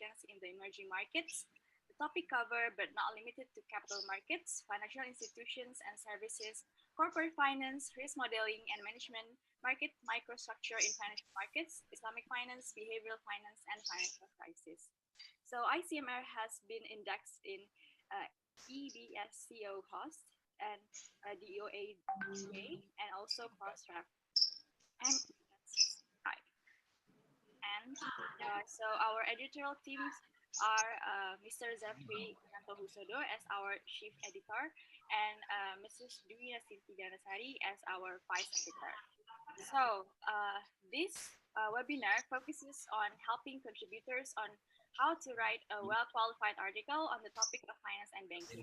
institutions in the emerging markets. The topic cover, but not limited to capital markets, financial institutions and services, corporate finance, risk modeling and management, market microstructure in financial markets, Islamic finance, behavioral finance, and financial crisis. So ICMR has been indexed in EBSCO host and DOA and also Crossref. And so our editorial teams are Mr. Zafri Husodo as our chief editor and Mrs. Dwi Nasinti Ganasari as our vice editor. So this webinar focuses on helping contributors on how to write a well-qualified article on the topic of finance and banking.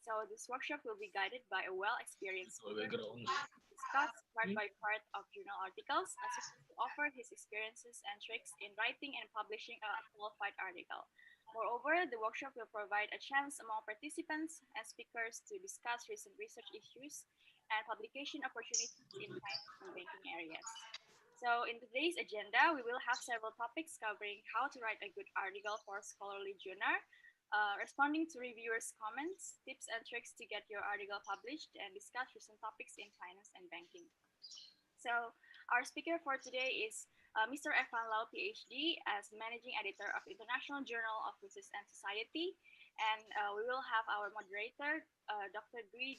So this workshop will be guided by a well-experienced speaker who will discuss part by part of journal articles, as well as to offer his experiences and tricks in writing and publishing a qualified article. Moreover, the workshop will provide a chance among participants and speakers to discuss recent research issues and publication opportunities in finance and banking areas. So in today's agenda, we will have several topics covering how to write a good article for a scholarly journal, responding to reviewers' comments, tips and tricks to get your article published, and discuss recent topics in finance and banking. So our speaker for today is Mr. Evan Lau, PhD, as Managing Editor of International Journal of Business and Society. And we will have our moderator, Dr. Dwi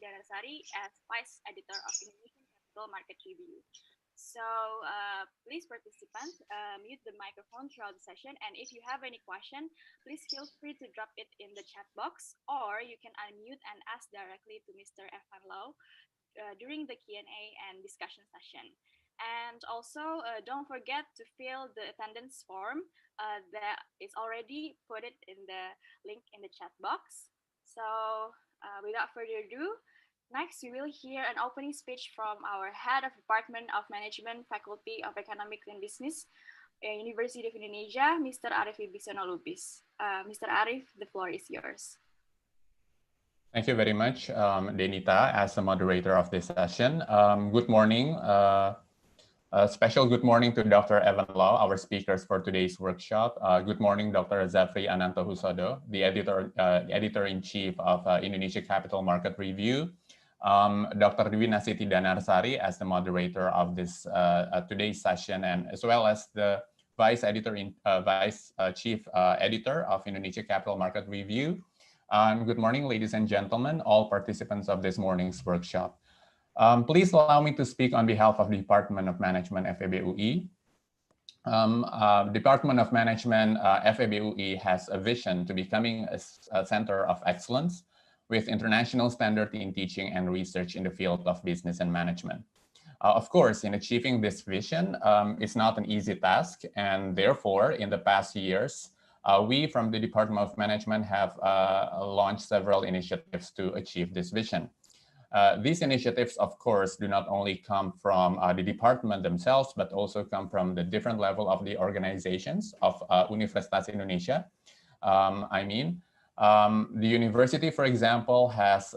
Ganasari, as Vice Editor of Indonesian Capital Market Review. So please participants, mute the microphone throughout the session. And if you have any question, please feel free to drop it in the chat box, or you can unmute and ask directly to Mr. Evan Lau during the Q&A and discussion session. And also, don't forget to fill the attendance form that is already put it in the link in the chat box. So without further ado, next, we will hear an opening speech from our Head of Department of Management, Faculty of Economics and Business, University of Indonesia, Mr. Arif Wibisono Lubis. Mr. Arif, the floor is yours. Thank you very much, Denita, as the moderator of this session. Good morning. A special good morning to Dr. Evan Lau, our speakers for today's workshop. Good morning, Dr. Zafri Ananto Husodo, the editor-in-chief of Indonesia Capital Market Review. Dr. Dwi Nasinti Ganasari as the moderator of this today's session, and as well as the vice chief editor of Indonesia Capital Market Review. Good morning, ladies and gentlemen, all participants of this morning's workshop. Please allow me to speak on behalf of the Department of Management, FEB-UI. Department of Management, FEB-UI has a vision to becoming a center of excellence with international standard in teaching and research in the field of business and management. Of course, in achieving this vision, it's not an easy task, and therefore, in the past years, we from the Department of Management have launched several initiatives to achieve this vision. These initiatives, of course, do not only come from the department themselves, but also come from the different level of the organizations of Universitas Indonesia. The university, for example, has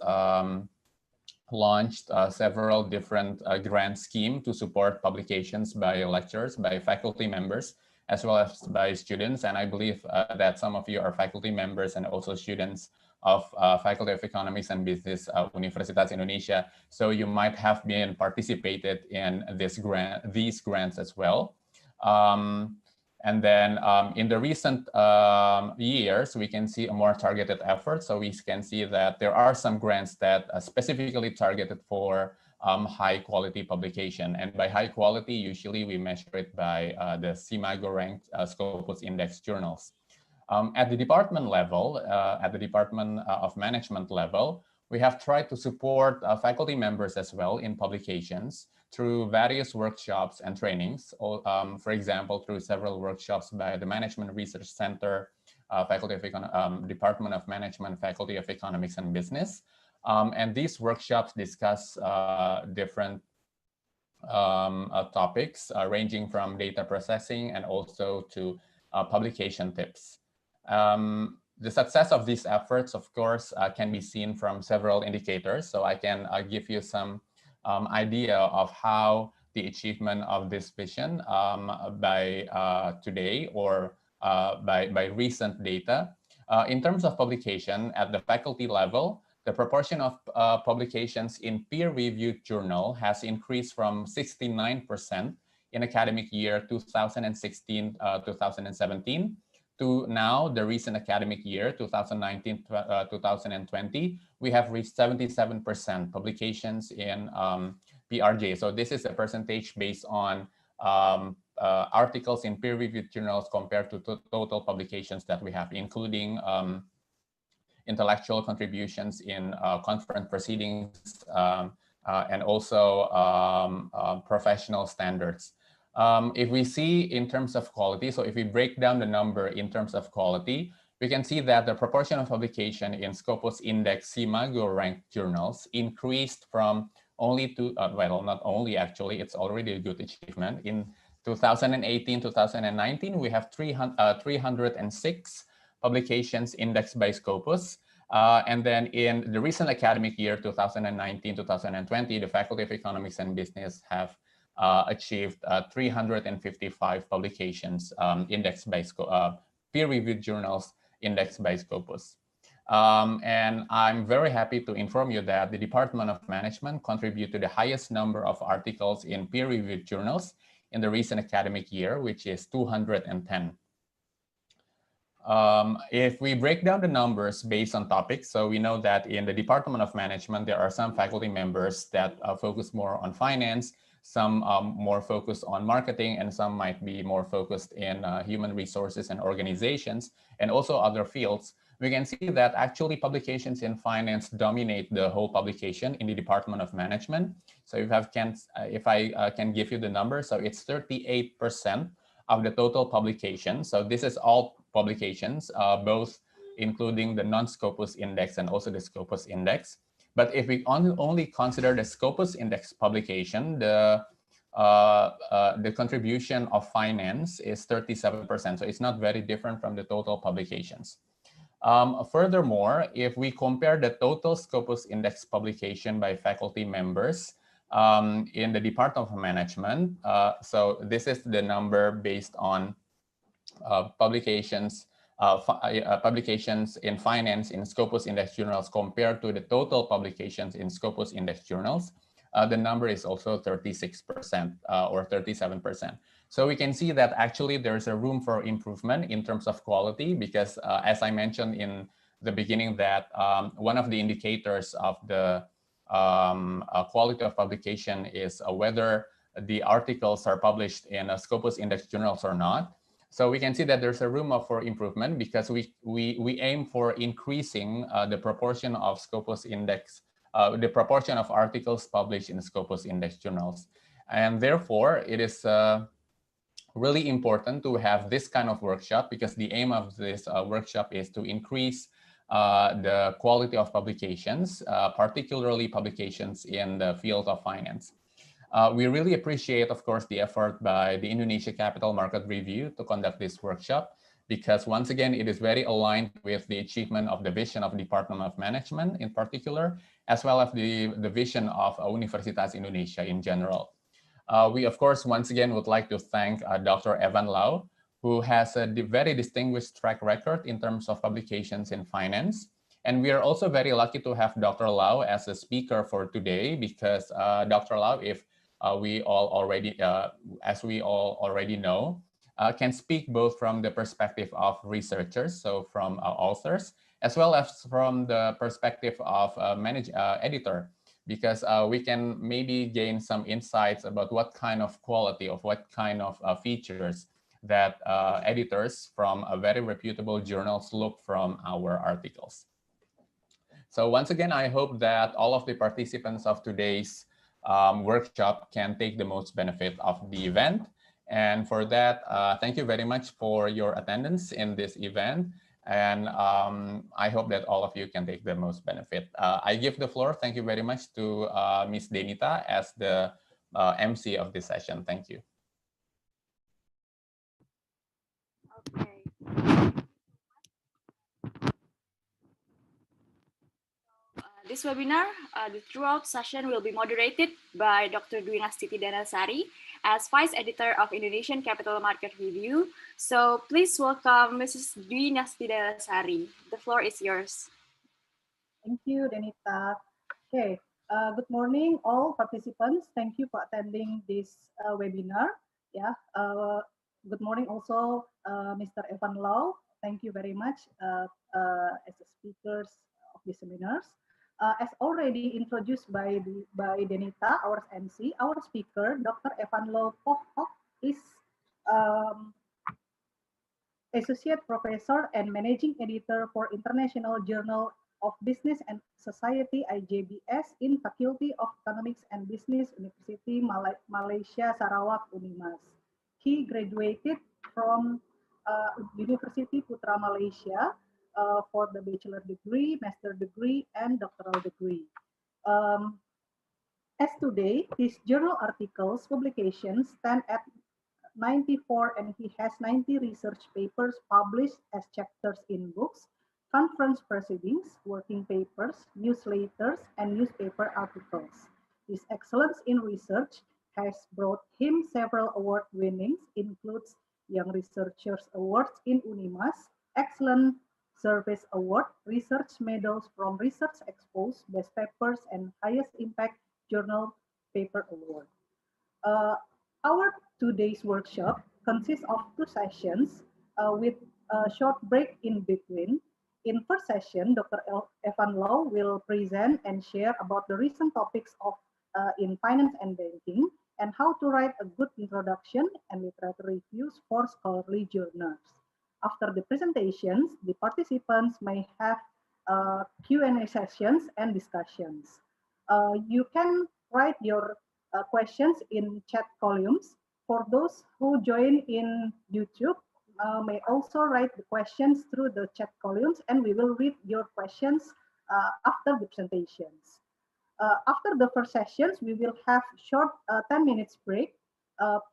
launched several different grant schemes to support publications by lecturers, by faculty members, as well as by students. And I believe that some of you are faculty members and also students of Faculty of Economics and Business, Universitas Indonesia. So you might have been participated in these grants as well. And then in the recent years, we can see a more targeted effort. So we can see that there are some grants that are specifically targeted for high quality publication. And by high quality, usually we measure it by the CIMAGO ranked Scopus Index journals. At the department level, at the Department of Management level, we have tried to support faculty members as well in publications through various workshops and trainings. For example, through several workshops by the Management Research Center, Department of Management, Faculty of Economics and Business. And these workshops discuss different topics ranging from data processing and also to publication tips. The success of these efforts, of course, can be seen from several indicators. So I can give you some idea of how the achievement of this vision by today or by recent data. In terms of publication at the faculty level, the proportion of publications in peer-reviewed journal has increased from 69% in academic year 2016-2017 to now the recent academic year 2019-2020, we have reached 77% publications in PRJ. So this is a percentage based on articles in peer-reviewed journals compared to total publications that we have, including intellectual contributions in conference proceedings and also professional standards. If we see in terms of quality, so if we break down the number in terms of quality, we can see that the proportion of publication in Scopus Index CIMAGO ranked journals increased from only to, well, not only actually, it's already a good achievement. In 2018, 2019, we have 306 publications indexed by Scopus. And then in the recent academic year, 2019-2020, the Faculty of Economics and Business have achieved 355 publications indexed by peer-reviewed journals indexed by Scopus. And I'm very happy to inform you that the Department of Management contributed to the highest number of articles in peer-reviewed journals in the recent academic year, which is 210. If we break down the numbers based on topics, so we know that in the Department of Management, there are some faculty members that focus more on finance, some more focused on marketing, and some might be more focused in human resources and organizations, and also other fields. We can see that actually publications in finance dominate the whole publication in the Department of Management. So if I can give you the number, so it's 38% of the total publication. So this is all publications, both including the non-Scopus index and also the Scopus index. But if we only consider the Scopus index publication, the contribution of finance is 37%. So it's not very different from the total publications. Furthermore, if we compare the total Scopus index publication by faculty members in the Department of Management, so this is the number based on publications in finance in Scopus Index journals compared to the total publications in Scopus Index journals, the number is also 36% or 37%. So we can see that actually there's a room for improvement in terms of quality because as I mentioned in the beginning that one of the indicators of the quality of publication is whether the articles are published in Scopus Index journals or not. So we can see that there's a room for improvement because we aim for increasing the proportion of Scopus Index, the proportion of articles published in Scopus Index journals. And therefore, it is really important to have this kind of workshop because the aim of this workshop is to increase the quality of publications, particularly publications in the field of finance. We really appreciate, of course, the effort by the Indonesia Capital Market Review to conduct this workshop because once again, it is very aligned with the achievement of the vision of the Department of Management in particular, as well as the vision of Universitas Indonesia in general. We, of course, once again, would like to thank Dr. Evan Lau, who has a very distinguished track record in terms of publications in finance. And we are also very lucky to have Dr. Lau as a speaker for today because Dr. Lau, as we all already know, can speak both from the perspective of researchers, so from authors, as well as from the perspective of editor, because we can maybe gain some insights about what kind of quality of what kind of features that editors from a very reputable journals look from our articles. So once again, I hope that all of the participants of today's workshop can take the most benefit of the event. And for that, thank you very much for your attendance in this event. And I hope that all of you can take the most benefit. I give the floor, thank you very much, to Ms. Denita as the MC of this session. Thank you. Okay. This webinar, the throughout session will be moderated by Dr. Dwi Nastiti Danasari, as Vice Editor of Indonesian Capital Market Review. So please welcome Mrs. Dwi Nastidalasari. The floor is yours. Thank you, Denita. Okay, good morning, all participants. Thank you for attending this webinar. Yeah, good morning also, Mr. Evan Lau. Thank you very much as the speakers of the seminars. As already introduced by Denita, our MC, our speaker, Dr. Evan Lau Pohok, is um, Associate Professor and Managing Editor for International Journal of Business and Society IJBS in Faculty of Economics and Business University Malaysia Sarawak Unimas. He graduated from University Putra Malaysia for the bachelor degree, master degree, and doctoral degree. As today, his journal articles publications stand at 94 and he has 90 research papers published as chapters in books, conference proceedings, working papers, newsletters, and newspaper articles. His excellence in research has brought him several award winnings, includes Young Researchers Awards in Unimas, Excellent Service Award, research medals from Research Expos, Best Papers, and Highest Impact Journal Paper Award. Our 2 days workshop consists of 2 sessions with a short break in between. In first session, Dr. Evan Lau will present and share about the recent topics of in finance and banking and how to write a good introduction and literature reviews for scholarly journals. After the presentations, the participants may have Q&A sessions and discussions. You can write your questions in chat columns. For those who join in YouTube, may also write the questions through the chat columns and we will read your questions after the presentations. After the first sessions, we will have short 10 minutes break.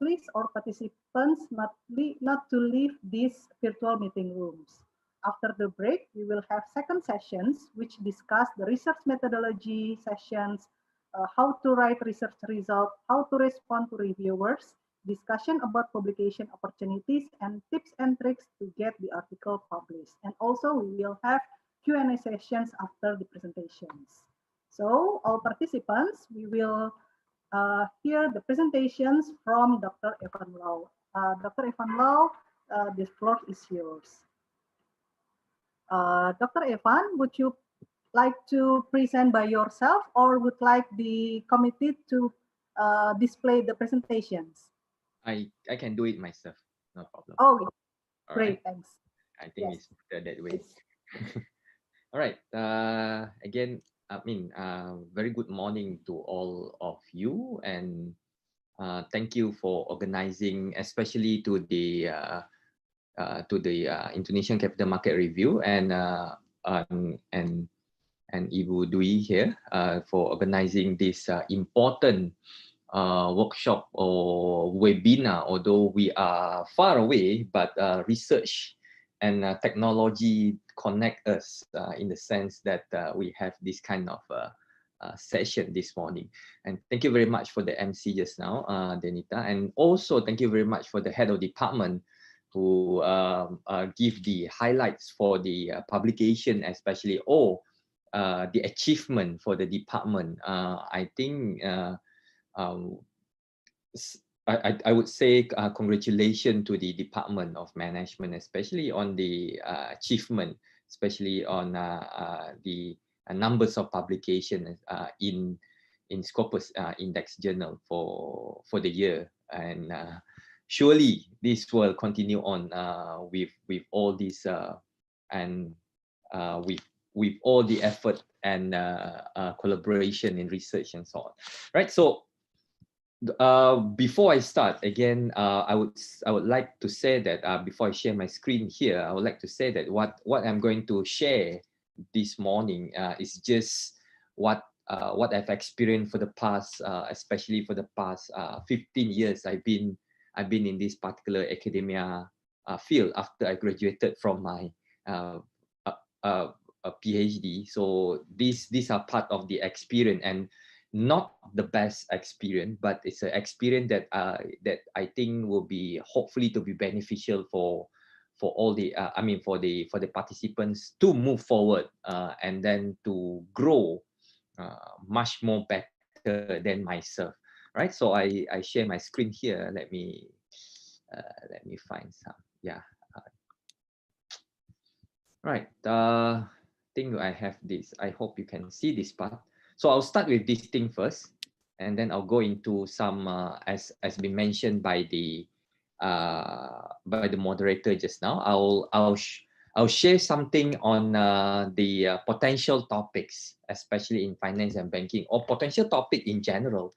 Please, all participants, not to leave these virtual meeting rooms. After the break, we will have second sessions, which discuss the research methodology sessions, how to write research result, how to respond to reviewers, discussion about publication opportunities, and tips and tricks to get the article published. And also, we will have Q&A sessions after the presentations. So, all participants, we will hear the presentations from Dr. Evan Lau. Dr. Evan Lau, this floor is yours. Dr. Evan, would you like to present by yourself or would like the committee to display the presentations? I can do it myself, no problem. Oh, All great, right. thanks. I think Yes. it's better that way. All right. Again, very good morning to all of you, and thank you for organizing, especially to the Indonesian Capital Market Review and Ibu Dwi here for organizing this important workshop or webinar. Although we are far away, but research and technology connect us in the sense that we have this kind of session this morning. And thank you very much for the MC just now, Denita, and also thank you very much for the head of department who give the highlights for the publication, especially the achievement for the department. I think I would say congratulations to the Department of Management, especially on the achievement, especially on the numbers of publication in Scopus Index Journal for the year, and surely this will continue on with all this and with all the effort and collaboration in research and so on, right? So before I start again, I would like to say that before I share my screen here, I would like to say that what I'm going to share this morning is just what I've experienced for the past, especially for the past 15 years. I've been in this particular academia field after I graduated from my a PhD. So these are part of the experience, and not the best experience, but it's an experience that that I think will be hopefully to be beneficial for all the for the participants to move forward and then to grow much more better than myself, right? So I share my screen here. Let me find some. Yeah. Right. I think I have this. I hope you can see this part. So I'll start with this thing first, and then I'll go into some as been mentioned by the moderator just now. I'll share something on the potential topics, especially in finance and banking, or potential topic in general,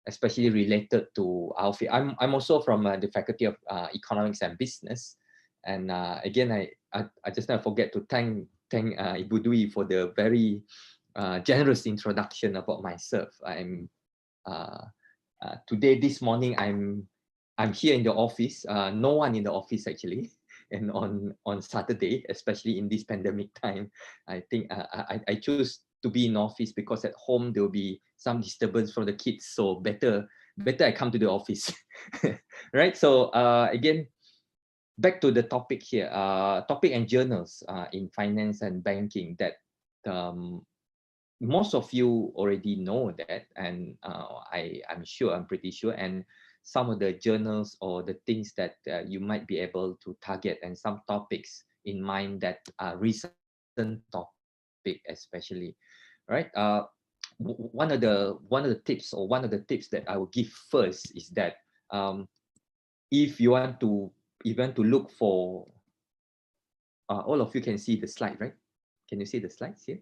especially related to our field. I'm also from the Faculty of Economics and Business, and again I just now forget to thank Ibu Dwi for the very generous introduction about myself. I'm today, this morning, I'm here in the office. No one in the office actually, and on Saturday, especially in this pandemic time, I think I choose to be in office because at home there will be some disturbance from the kids. So better I come to the office, right? So again, back to the topic here. Topic and journals in finance and banking that. Most of you already know that, and I'm pretty sure, and some of the journals or the things that you might be able to target, and some topics in mind that are recent topic especially, right? One of the tips that I will give first is that if you want to look for, all of you can see the slide, right? Can you see the slides here?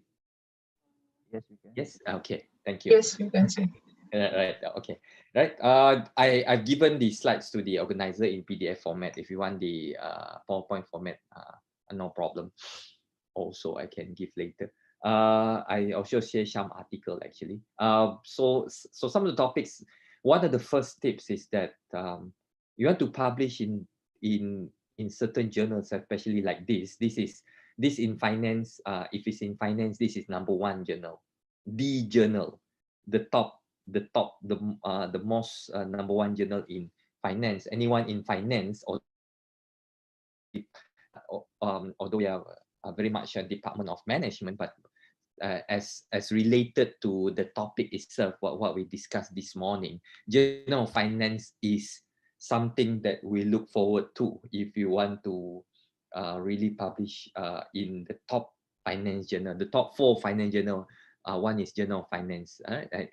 Yes, we can. Yes. Okay. Thank you. Yes, you can see. Right. Okay. Right. I've given the slides to the organizer in PDF format. If you want the PowerPoint format, no problem. Also, I can give later. I also share some article actually. So some of the topics. One of the first tips is that you want to publish in certain journals, especially like this. This in finance. If it's in finance, this is #1 journal. The journal, the most #1 journal in finance. Anyone in finance, or although we are very much a department of management, but as related to the topic itself, what we discussed this morning, journal of finance is something that we look forward to if you want to really publish in the top finance journal, the top 4 finance journal. One is Journal of Finance.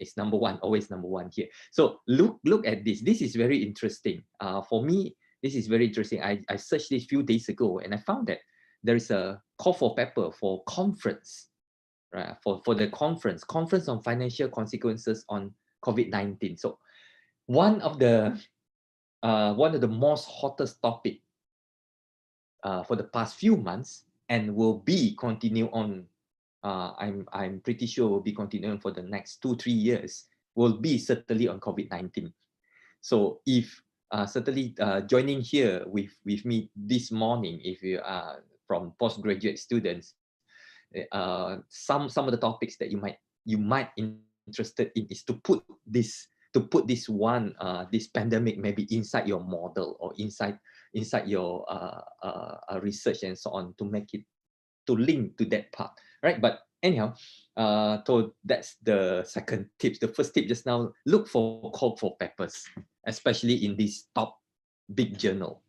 It's #1, always #1 here. So look at this. This is very interesting. For me, this is very interesting. I searched this few days ago, and I found that there is a call for paper for conference, right? For the conference on financial consequences on COVID-19. So one of the most hottest topic for the past few months, and will be continue on. I'm pretty sure will be continuing for the next 2-3 years, will be certainly on COVID-19. So if certainly joining here with me this morning, if you are from postgraduate students, some of the topics that you might interested in is to put this pandemic maybe inside your model, or inside your research and so on, to make it, to link to that part, right? But anyhow, so that's the second tip. The first tip just now: look for call for papers, especially in this top big journal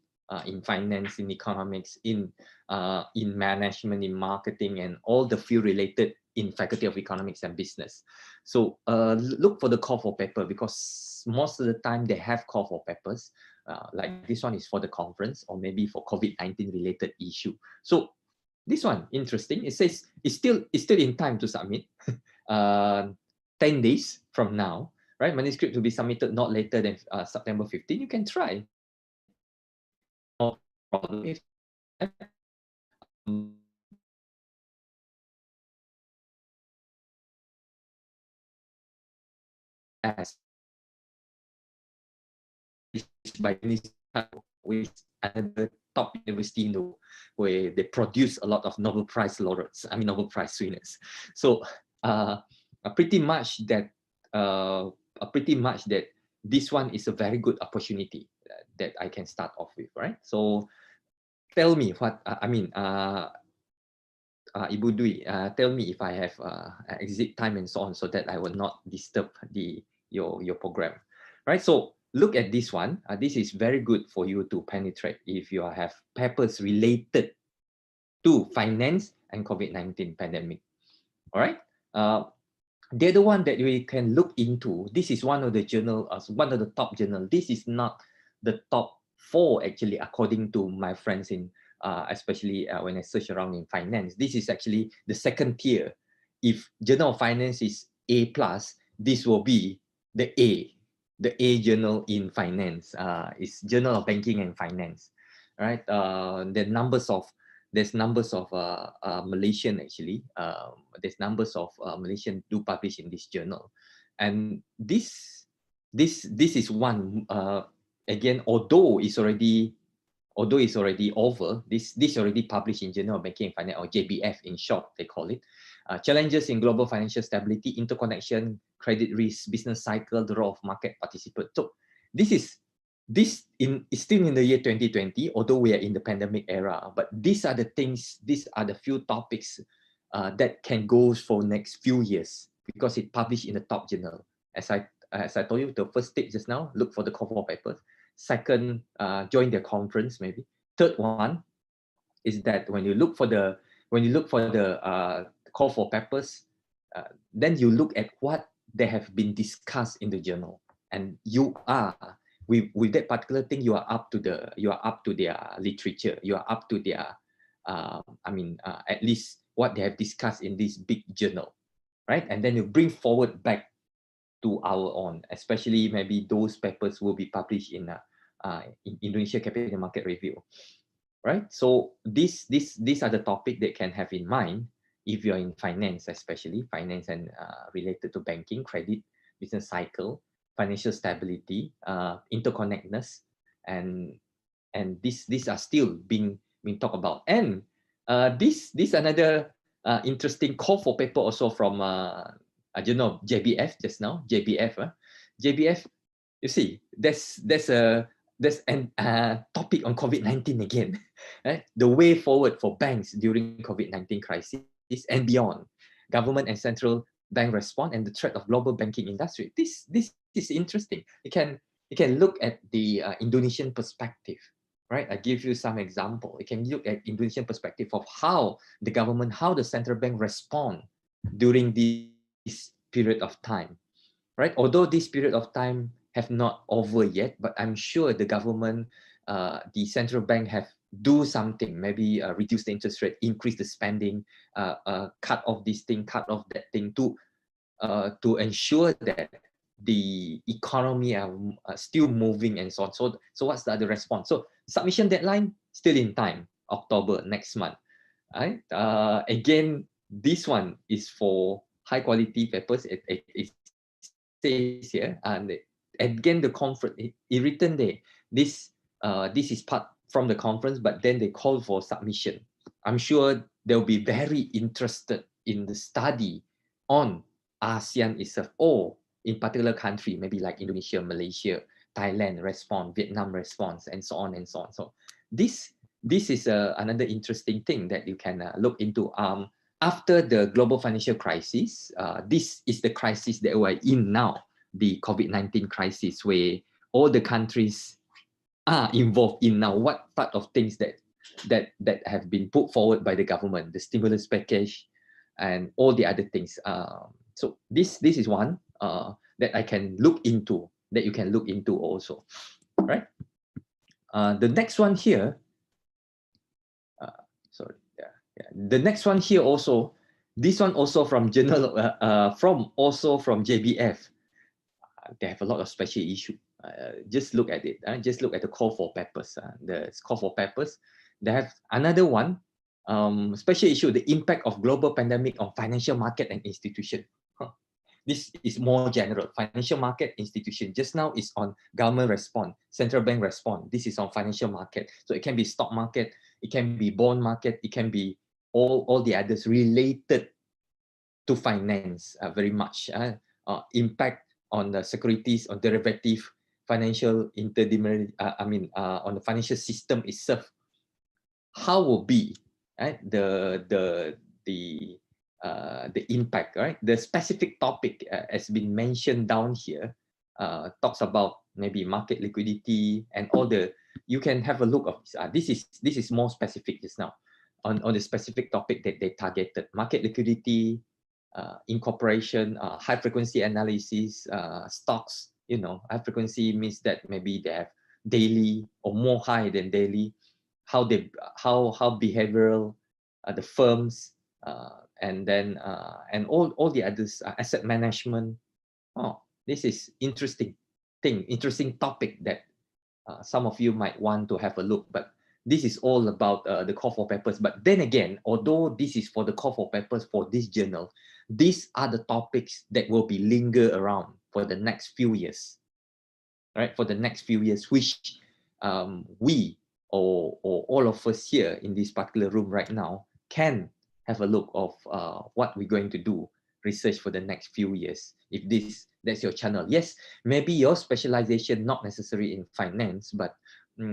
in finance, in economics, in management, in marketing, and all the field related in Faculty of Economics and Business. So look for the call for paper, because most of the time they have call for papers. Like this one is for the conference, or maybe for COVID-19 related issue. So this one, interesting. It says it's still in time to submit. 10 days from now, right? Manuscript to be submitted not later than September 15. You can try. No problem. As by with another top university in the world, where they produce a lot of Nobel Prize laureates, Nobel Prize winners. So pretty much that this one is a very good opportunity that I can start off with, right? So tell me what Ibu Dwi, tell me if I have exit time and so on, so that I will not disturb your program, right? So look at this one. This is very good for you to penetrate if you have papers related to finance and COVID-19 pandemic. All right. The other one that we can look into, this is one of the one of the top journal. This is not the top 4 actually, according to my friends in, especially when I search around in finance. This is actually the second tier. If Journal of Finance is A+, this will be the A journal in finance. It's Journal of Banking and Finance, right? There's numbers of Malaysian actually. There's numbers of Malaysian do publish in this journal, and this is one again. Although it's already over, this already published in Journal of Banking and Finance, or JBF in short they call it. Challenges in global financial stability, interconnection, credit risk, business cycle, the role of market participants. So this is still in the year 2020, although we are in the pandemic era, but these are the things, these are the few topics that can go for next few years, because it published in the top journal. As I told you, the first step just now, look for the call for papers. Second, join the conference maybe. Third one is that when you look for the call for papers, then you look at what they have been discussed in the journal, and you are with that particular thing, you are up to their literature, you are up to their at least what they have discussed in this big journal, right? And then you bring forward back to our own, especially maybe those papers will be published in Indonesia Capital Market Review, right? So these are the topics that can have in mind if you're in finance, especially finance and related to banking, credit, business cycle, financial stability, interconnectedness, and these are still being talked about. And this another interesting call for paper also from JBF just now. JBF. You see, there's an topic on COVID-19 again, right? The way forward for banks during COVID-19 crisis and beyond. Government and central bank response and the threat of global banking industry. This is interesting. You can look at the Indonesian perspective, right? I give you some example. You can look at Indonesian perspective of how the government, how the central bank respond during this period of time, right? Although this period of time have not over yet, but I'm sure the government, the central bank have do something, maybe reduce the interest rate, increase the spending, cut off this thing, cut off that thing, to ensure that the economy are still moving and so on. So what's the other response? So submission deadline still in time, October next month. Right? Again, this one is for high quality papers. It says here, and again the conference it written there. This is part from the conference, but then they call for submission. I'm sure they'll be very interested in the study on ASEAN itself, or in particular country, maybe like Indonesia, Malaysia, Thailand response, Vietnam response, and so on and so on. So this is another interesting thing that you can look into. After the global financial crisis, this is the crisis that we're in now, the COVID-19 crisis, where all the countries are involved in now. What part of things that have been put forward by the government, the stimulus package, and all the other things. So this is one that I can look into, that you can look into also, right? The next one here, sorry, yeah. The next one here also, this one also from journal, from JBF. They have a lot of special issue. Just look at it. Just look at the call for papers. The call for papers. They have another one, special issue: the impact of global pandemic on financial market and institution. This is more general. Financial market, institution. Just now is on government response, central bank response. This is on financial market. So it can be stock market, it can be bond market, it can be all the others related to finance very much. Impact on the securities, on derivative, financial intermediary, on the financial system itself. How will be the impact, right? The specific topic has been mentioned down here, talks about maybe market liquidity and all the, you can have a look of this is more specific just now on the specific topic that they targeted: market liquidity, incorporation, high frequency analysis, stocks. You know, high frequency means that maybe they have daily or more high than daily, how behavioral the firms, and then and all the others, asset management. Oh, this is interesting topic that some of you might want to have a look. But this is all about the call for papers. But then again, although this is for the call for papers for this journal, these are the topics that will be linger around for the next few years, right? For the next few years, which we or all of us here in this particular room right now can have a look of what we're going to do research for the next few years. If that's your channel, yes, maybe your specialization not necessary in finance, but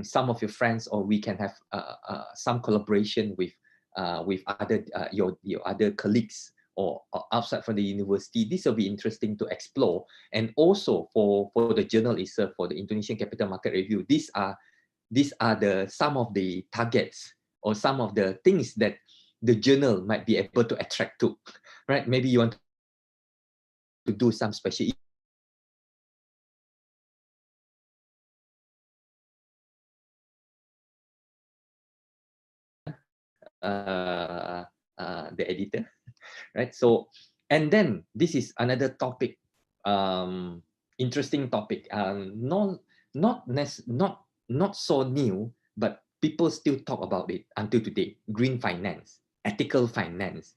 some of your friends, or we can have some collaboration with other your other colleagues or outside from the university. This will be interesting to explore. And also for the journal itself, for the Indonesian Capital Market Review, these are some of the targets or some of the things that the journal might be able to attract to, right? Maybe you want to do some special the editor, right? So, and then this is another topic, interesting topic, not so new, but people still talk about it until today. Green finance, ethical finance,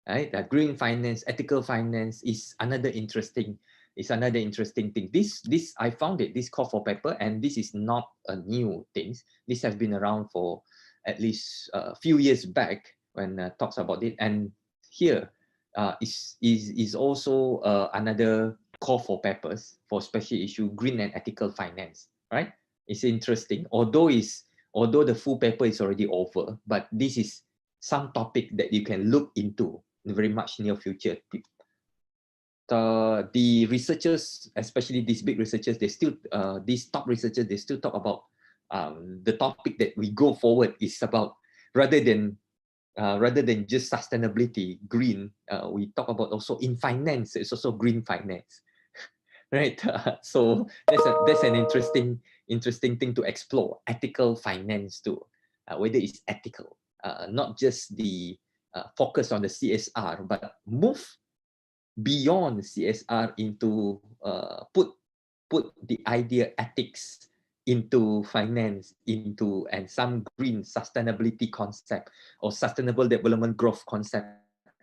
right? Green finance, ethical finance is another interesting thing. This I found it, this call for paper, and this is not a new thing. This has been around for at least a few years back when talks about it. And here is also another call for papers for special issue, green and ethical finance, right? It's interesting, although the full paper is already over, but this is some topic that you can look into in very much near future. The researchers, especially these big researchers, they still these top researchers, they still talk about the topic that we go forward is about, rather than just sustainability, green. We talk about also in finance, it's also green finance, right? So that's an interesting thing to explore. Ethical finance too, whether it's ethical, not just the focus on the CSR, but move beyond CSR into put the idea ethics into finance, and some green sustainability concept or sustainable development growth concept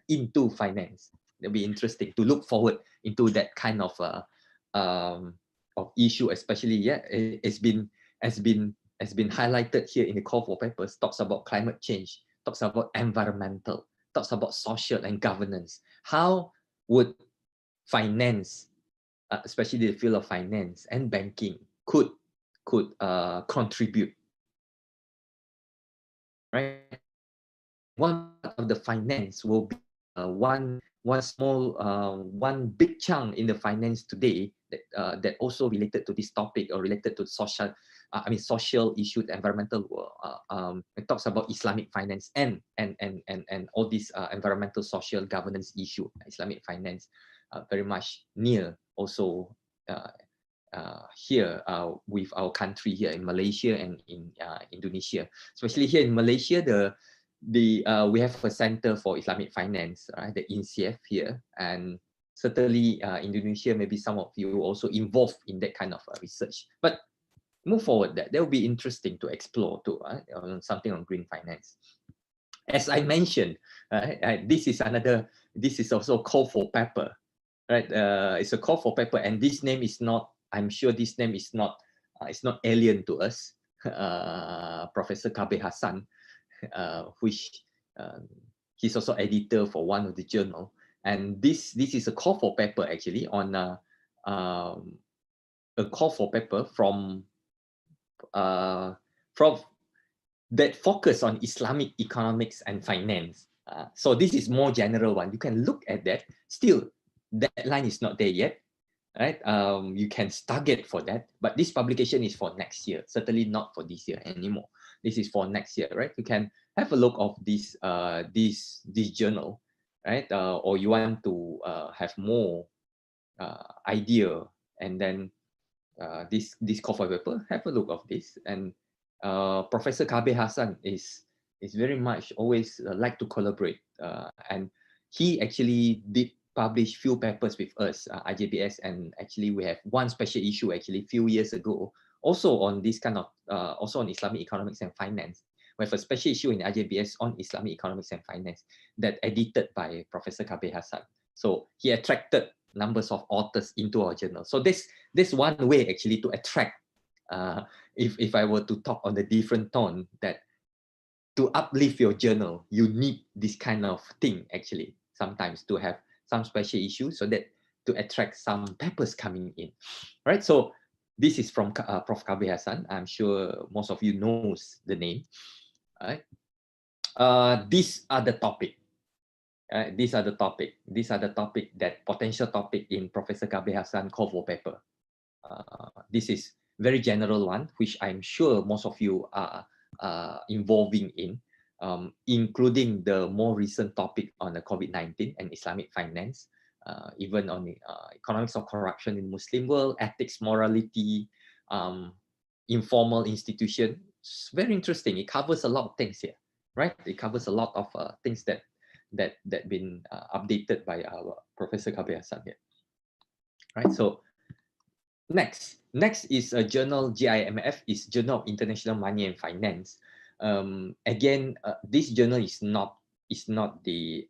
into finance. It'll be interesting to look forward into that kind of issue, especially it's been highlighted here in the call for papers. Talks about climate change, talks about environmental, talks about social and governance. How would finance, especially the field of finance and banking, could contribute, right? One of the finance will be one big chunk in the finance today that also related to this topic or related to social, social issues, environmental. It talks about Islamic finance and all these environmental, social, governance issue. Islamic finance very much near also here with our country here in Malaysia and in Indonesia. Especially here in Malaysia, we have a center for Islamic finance, right? The INCF here, and certainly Indonesia, maybe some of you also involved in that kind of research. But move forward, that will be interesting to explore too, on something on green finance. As I mentioned, this is also a call for paper, right? It's a call for paper, and this name is not, I'm sure this name is not, it's not alien to us. Professor Kabir Hassan, which he's also editor for one of the journal. And this is a call for paper actually on a call for paper from that focus on Islamic economics and finance. So this is more general one. You can look at that. Still, deadline is not there yet, right? You can target for that, but this publication is for next year. Certainly not for this year anymore. This is for next year, right? You can have a look of this this journal, right? Or you want to have more idea, and then this call for paper, have a look of this. And Professor Kabe Hassan is very much always like to collaborate, and he actually did publish few papers with us, IJBS, and actually we have one special issue actually few years ago also on this kind of also on Islamic economics and finance. We have a special issue in IJBS on Islamic economics and finance that edited by Professor Kabe Hassan. So he attracted numbers of authors into our journal. So this one way actually to attract, if I were to talk on the different tone, that to uplift your journal, you need this kind of thing actually sometimes to have some special issues so that to attract some papers coming in, right? So this is from Prof. Kabe Hassan. I'm sure most of you knows the name, right? These are the topic. These are the topic that potential topic in Professor Kabe Hassan call for paper. This is very general one, which I'm sure most of you are involving in, including the more recent topic on the COVID-19 and Islamic finance, even on the economics of corruption in Muslim world, ethics, morality, informal institution. It's very interesting. It covers a lot of things here, right? It covers a lot of things that been updated by our Professor Kabe Hassan here, right? So next is a journal, GIMF, is Journal of International Money and Finance. Again, this journal is not the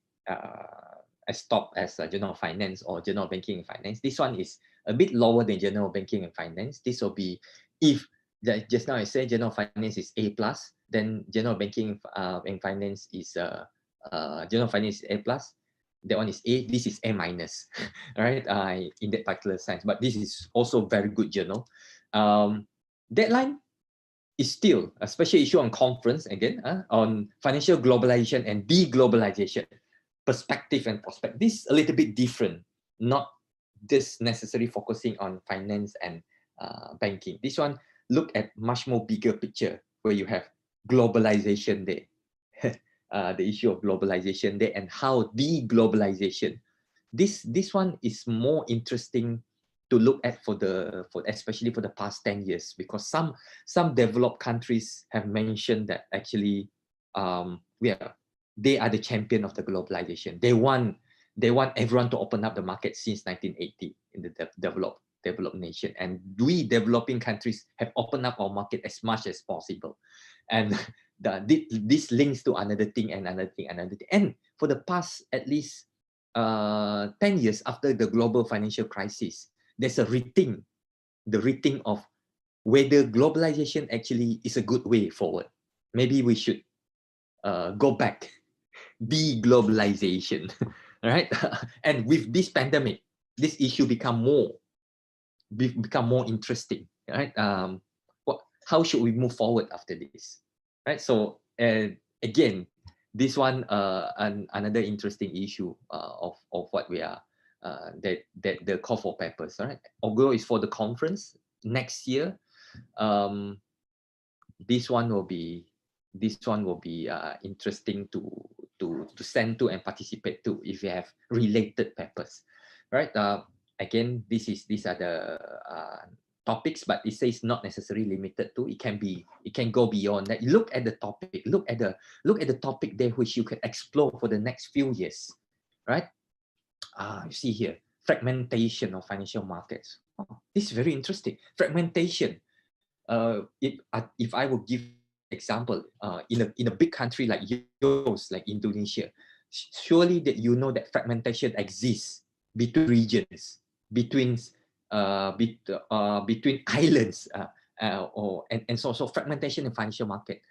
as top as Journal of Finance or Journal of Banking and Finance. This one is a bit lower than Journal of Banking and Finance. This will be, if just now I said Journal of Finance is A+, then Journal of Banking and Finance is Journal of Finance is A+. That one is A, this is A minus, right? In that particular sense, but this is also very good journal. Deadline is still a special issue on conference again, on financial globalization and deglobalization, perspective and prospect. This is a little bit different, not just necessarily focusing on finance and banking. This one look at much more bigger picture where you have globalization there. The issue of globalization there and how deglobalization. This one is more interesting to look at for especially for the past 10 years, because some developed countries have mentioned that actually they are the champion of the globalization. They want everyone to open up the market since 1980 in the developed nation, and we developing countries have opened up our market as much as possible. And this links to another thing. And for the past at least 10 years after the global financial crisis, there's a rethink of whether globalization actually is a good way forward. Maybe we should go back, deglobalization, right? And with this pandemic, this issue become more interesting, right? How should we move forward after this, right? So again, this one another interesting issue of what we are that the call for papers, right? Although it's for the conference next year, this one will be interesting to send to and participate to if you have related papers, right? Again, these are the topics, but it says not necessarily limited to. It can go beyond that. You look at the topic, look at the topic there which you can explore for the next few years, right? You see here, fragmentation of financial markets. This is very interesting. Fragmentation. If I would give example, in a big country like yours, like Indonesia, surely that you know that fragmentation exists between regions, between islands, so fragmentation in financial market.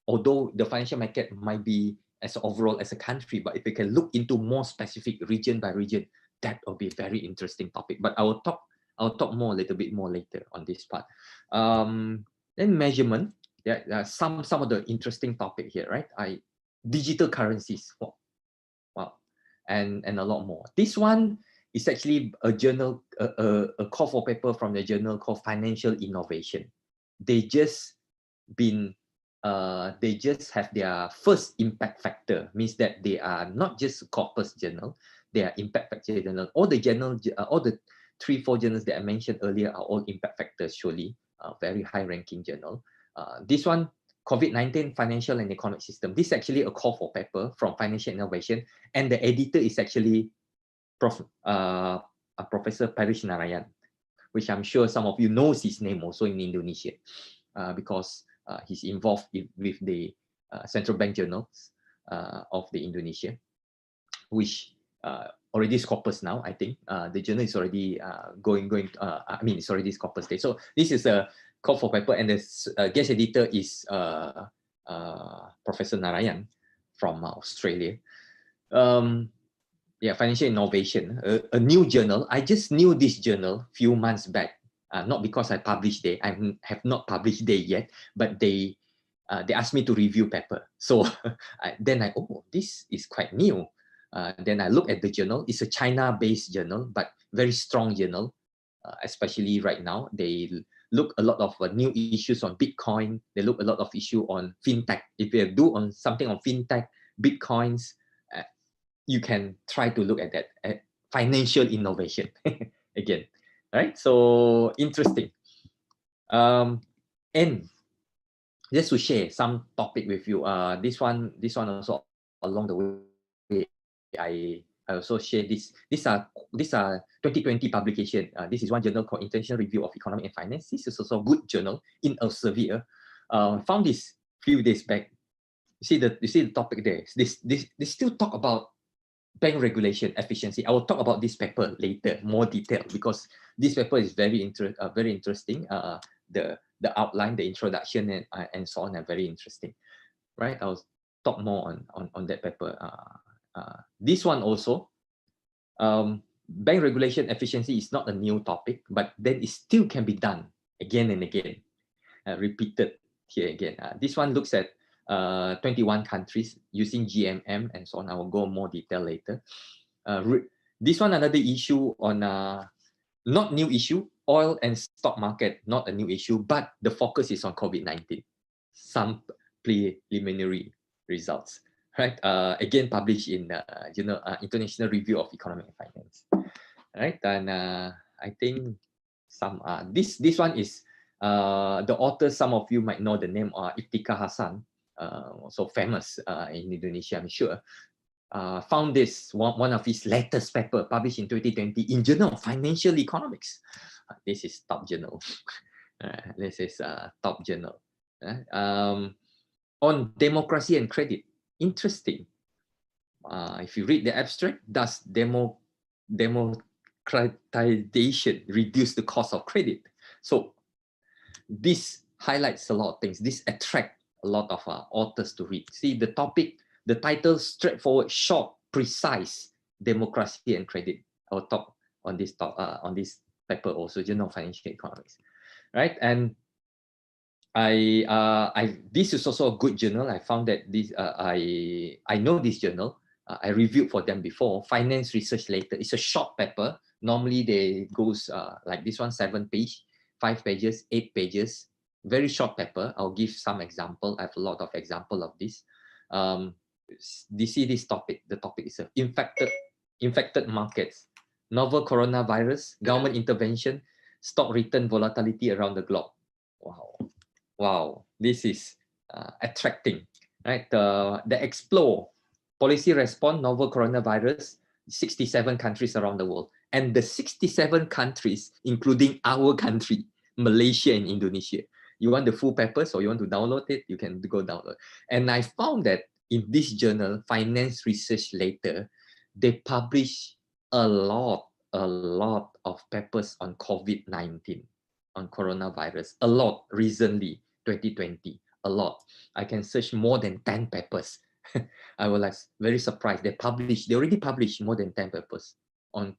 Although the financial market might be as overall as a country, but if we can look into more specific region by region, that will be a very interesting topic. But I'll talk more a little bit more later on this part. Then measurement. Yeah, some of the interesting topic here, right? Digital currencies. Wow, and a lot more. This one is actually a journal, a call for paper from the journal called Financial Innovation. They just have their first impact factor, means that they are not just corpus journal, they are impact factor journal. All the 3-4 journals that I mentioned earlier are all impact factors, surely, very high ranking journal. This one, COVID-19 Financial and Economic System. This is actually a call for paper from Financial Innovation, and the editor is actually Professor Parish Narayan, which I'm sure some of you knows his name also in Indonesia, because he's involved with the central bank journals of the Indonesia, which already Scopus now. I think the journal is already it's already Scopus stage. So this is a call for paper, and the guest editor is Professor Narayan from Australia. Yeah, Financial Innovation, a new journal. I just knew this journal few months back, not because I published there. I have not published there yet, but they asked me to review paper. So oh, this is quite new. Then I look at the journal. It's a China-based journal, but very strong journal, especially right now. They look a lot of new issues on Bitcoin. They look a lot of issue on fintech. If they do on something on fintech, Bitcoins, you can try to look at that, at financial innovation again, right? So interesting. And just to share some topic with you. This one also along the way, I also share this. These are 2020 publication. This is one journal called International Review of Economic and Finance. This is also a good journal in Elsevier. Found this few days back. You see the topic there. They still talk about bank regulation efficiency. I will talk about this paper later, more detail, because this paper is very interesting. The outline, the introduction, and so on are very interesting, right? I'll talk more on that paper. This one also, bank regulation efficiency is not a new topic, but then it still can be done again and again, repeated here again. This one looks at 21 countries using GMM and so on. I will go more detail later. This one, another issue on, not new issue, oil and stock market, not a new issue, but the focus is on COVID-19. Some preliminary results, right? Again, published in International Review of Economic and Finance, right? And I think some, this one is, the author, some of you might know the name, Iftikhar Hasan, so famous in Indonesia, I'm sure. Found this one of his latest paper published in 2020 in Journal of Financial Economics. This is top journal. This is top journal. On democracy and credit. Interesting. If you read the abstract, does democratization reduce the cost of credit? So this highlights a lot of things. This attracts a lot of authors to read. See the topic, the title, straightforward, short, precise, democracy and credit. I'll talk on this paper also, Journal of Financial Economics, right? And this is also a good journal. I found that this, I know this journal. I reviewed for them before. Finance Research Later. It's a short paper. Normally they goes like this one, 7 page, 5 pages, 8 pages. Very short paper. I'll give some example. I have a lot of example of this. You see this topic. The topic is infected markets, novel coronavirus, government intervention, stock return volatility around the globe. Wow, this is attracting, right? The explore, policy response, novel coronavirus, 67 countries around the world, and the 67 countries, including our country, Malaysia and Indonesia. You want the full paper, so you want to download it, you can go download. And I found that in this journal, Finance Research Later, they publish a lot of papers on COVID-19, on coronavirus, a lot recently, 2020, a lot. I can search more than 10 papers I was like very surprised. They already published more than 10 papers on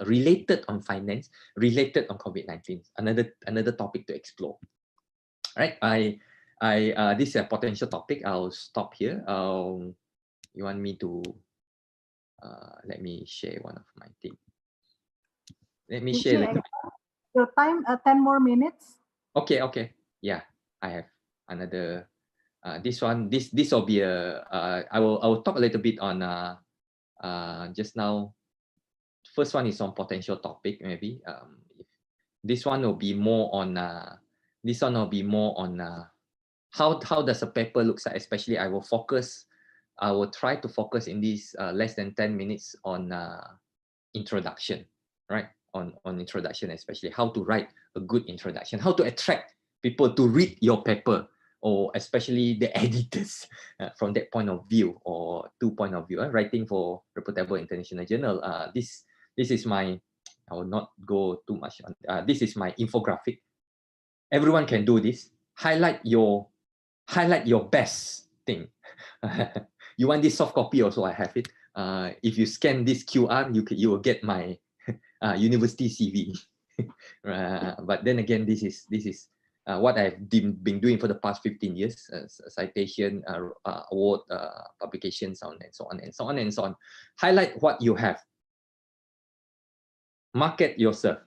related on finance, related on COVID-19. Another topic to explore. Right? This is a potential topic. I'll stop here. You want me to let me share one of my things. Let me share. Your time 10 more minutes. Okay. Yeah, I have another. This will be a. I will talk a little bit on just now. First one is on potential topic maybe. This one will be more on. This one will be more on how does a paper looks like. Especially, I will try to focus in these less than 10 minutes on introduction, right? On introduction, especially how to write a good introduction, how to attract people to read your paper, or especially the editors from that point of view, or point of view. Writing for reputable international journal. This is my. I will not go too much on. This is my infographic. Everyone can do this. Highlight your best thing. You want this soft copy also? I have it. If you scan this QR, you will get my university CV. But then again, this is what I've been doing for the past 15 years: citation, award, publications, and so on and so on and so on. Highlight what you have. Market yourself,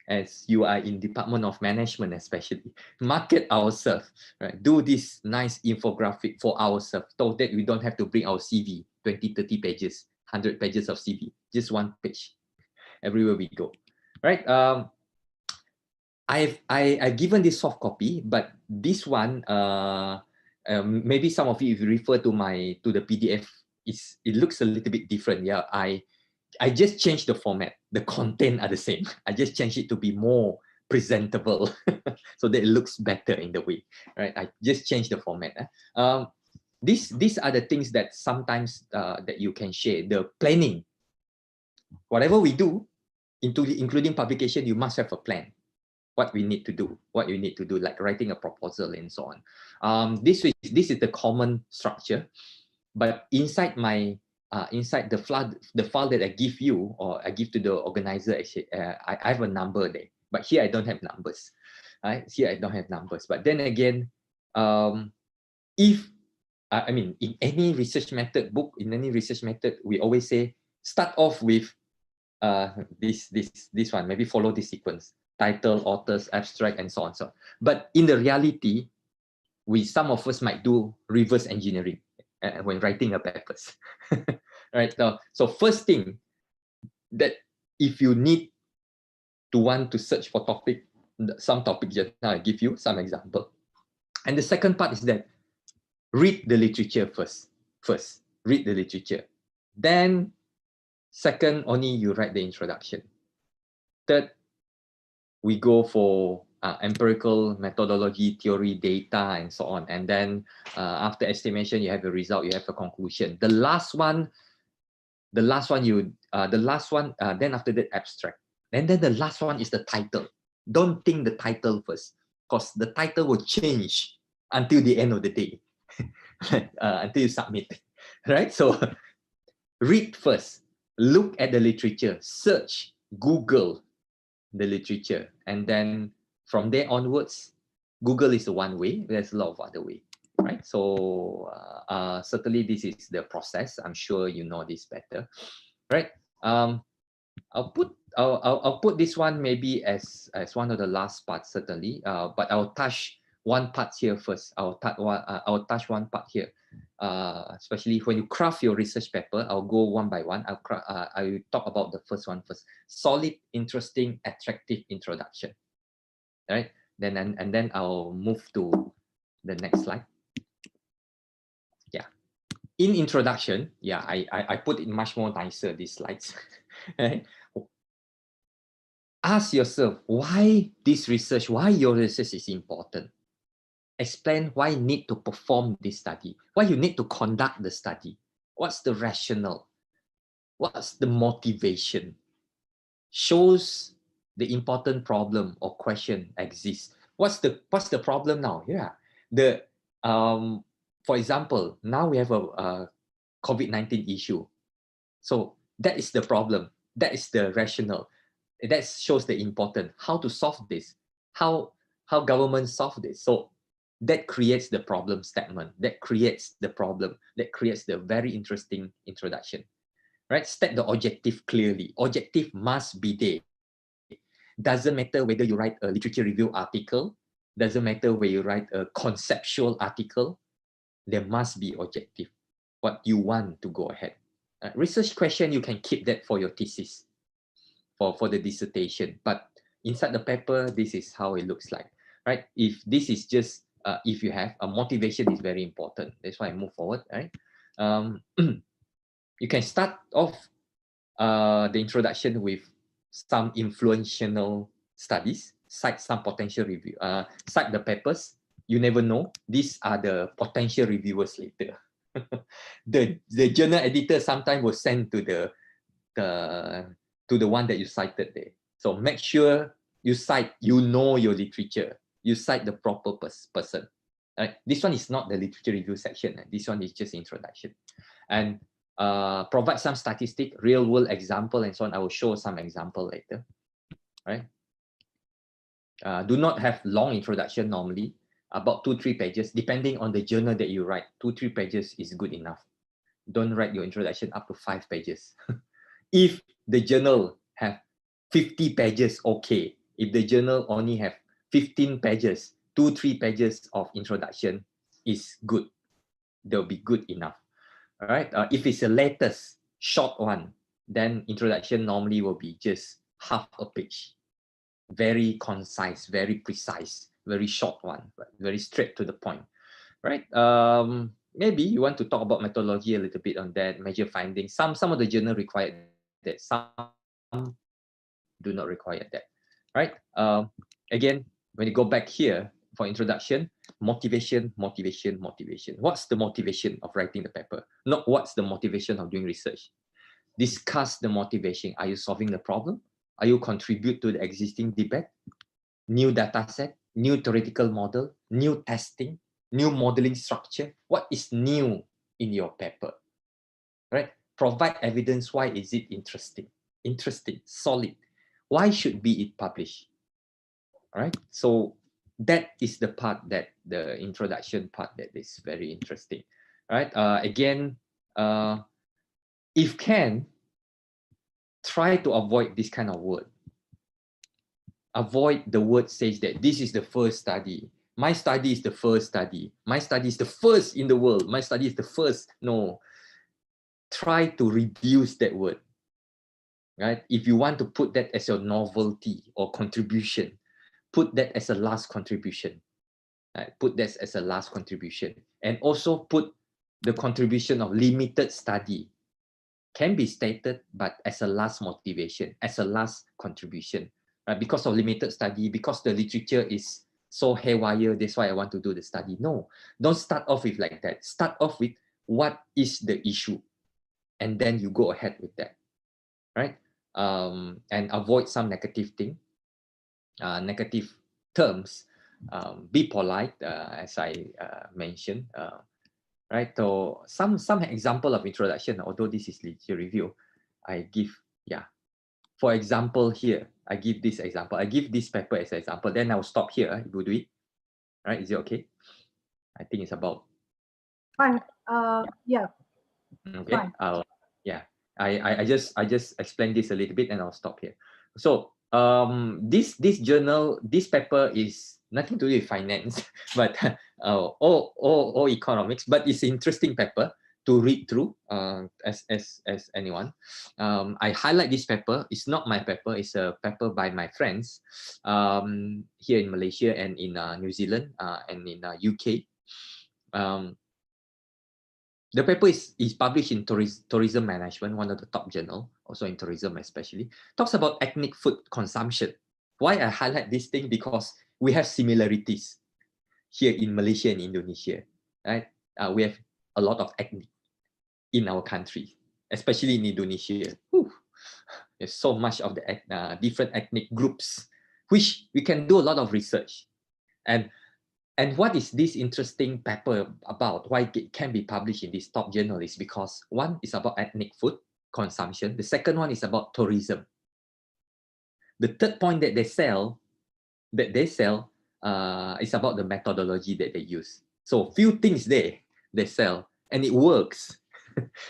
as you are in Department of Management, especially. Market ourselves, right? Do this nice infographic for ourselves, so that we don't have to bring our CV, 20, 30 pages, 100 pages of CV, just one page everywhere we go, right? I've given this soft copy, but this one, maybe some of you, if you refer to the PDF, it looks a little bit different. Yeah, I just changed the format. The content are the same. I just changed it to be more presentable so that it looks better in the way, right? I just changed the format. These are the things that sometimes that you can share. The planning, whatever we do, including publication, you must have a plan. What we need to do, like writing a proposal and so on. This is the common structure, but inside my inside the file that I give you, or I give to the organizer, actually, I have a number there, but here I don't have numbers. Right? Here I don't have numbers. But then again, if I mean, in any research method book, we always say start off with this one. Maybe follow this sequence: title, authors, abstract, and so on. But in the reality, some of us might do reverse engineering when writing a papers. Right? So first thing, that if you need to want to search for some topic, just now I give you some example. And the second part is that read the literature first. Read the literature. Then second, only you write the introduction. Third, we go for empirical methodology, theory, data, and so on. And then after estimation, you have a result, you have a conclusion. The last one, then after that, abstract. And then the last one is the title. Don't think the title first, because the title will change until the end of the day, until you submit, right? So read first, look at the literature, search, Google the literature, and then from there onwards, Google is the one way. There's a lot of other way, right? So certainly this is the process. I'm sure you know this better, right? I'll put this one maybe as one of the last parts, certainly. But I'll touch one part here first. I'll touch one part here. Especially when you craft your research paper, I'll go one by one. I'll talk about the first one first. Solid, interesting, attractive introduction. Right? Then I'll move to the next slide. Yeah. In introduction, yeah, I put it much more nicer, these slides. Right? Ask yourself why your research is important. Explain why you need to perform this study, why you need to conduct the study. What's the rationale? What's the motivation? Shows the important problem or question exists. What's the problem now? Yeah, For example, now we have a COVID-19 issue. So that is the problem. That is the rationale. That shows the importance. How to solve this? How government solve this? So that creates the problem statement. That creates the problem. That creates the very interesting introduction. Right? State the objective clearly. Objective must be there. Doesn't matter whether you write a literature review article. Doesn't matter whether you write a conceptual article. There must be objective. What you want to go ahead. Research question, you can keep that for your thesis, for the dissertation. But inside the paper, this is how it looks like, right? If this is just, if you have a motivation is very important. That's why I move forward, right? You can start off the introduction with some influential studies, cite some potential review, cite the papers. You never know. These are the potential reviewers later. the journal editor sometimes will send to the one that you cited there. So make sure you cite, you know your literature. You cite the proper person. Right? This one is not the literature review section. This one is just introduction. And provide some statistic, real world example, and so on. I will show some example later. Right? Do not have long introduction normally. About 2-3 pages, depending on the journal that you write. 2-3 pages is good enough. Don't write your introduction up to 5 pages. If the journal have 50 pages, okay. If the journal only have 15 pages, 2-3 pages of introduction is good. They'll be good enough. All right. If it's a latest short one, then introduction normally will be just half a page. Very concise, very precise, very short one, but very straight to the point, right? Maybe you want to talk about methodology a little bit on that, major findings. Some of the journal require that, some do not require that, right? Again, when you go back here for introduction, motivation. What's the motivation of writing the paper? Not what's the motivation of doing research. Discuss the motivation. Are you solving the problem? Are you contribute to the existing debate? New data set, new theoretical model, new testing, new modeling structure. What is new in your paper? Right? Provide evidence. Why is it interesting? Interesting, solid. Why should be it published? All right. So that is the part that the introduction part that is very interesting. All right. Again, if can, try to avoid this kind of word. Avoid the word says that this is the first study. My study is the first study. My study is the first in the world. My study is the first. No. Try to reduce that word. Right? If you want to put that as your novelty or contribution, put that as a last contribution. Right? Put that as a last contribution. And also put the contribution of limited study. Can be stated, but as a last motivation, as a last contribution. Right? Because of limited study, because the literature is so haywire, that's why I want to do the study. No, don't start off with like that. Start off with what is the issue, and then you go ahead with that, right? And avoid some negative thing, negative terms. Be polite, as I mentioned. Right? So some example of introduction, although this is literature review, I give, yeah. For example, here, I give this example. I give this paper as an example. Then I'll stop here. You do it. Right? Is it okay? I think it's about. Fine. Yeah. Okay. Fine. Yeah. I just explained this a little bit, and I'll stop here. So this journal, this paper is nothing to do with finance, but or economics. But it's an interesting paper to read through as anyone. I highlight this paper. It's not my paper. It's a paper by my friends here in Malaysia and in New Zealand and in UK. The paper is published in Tourism Management, one of the top journal, also in tourism especially. Talks about ethnic food consumption. Why I highlight this thing? Because we have similarities here in Malaysia and Indonesia, right? We have a lot of ethnic in our country, especially in Indonesia. Whew. There's so much of the different ethnic groups, which we can do a lot of research. And And what is this interesting paper about? Why it can be published in this top journal is because one is about ethnic food consumption. The second one is about tourism. The third point that they sell is about the methodology that they use. So few things they sell, and it works.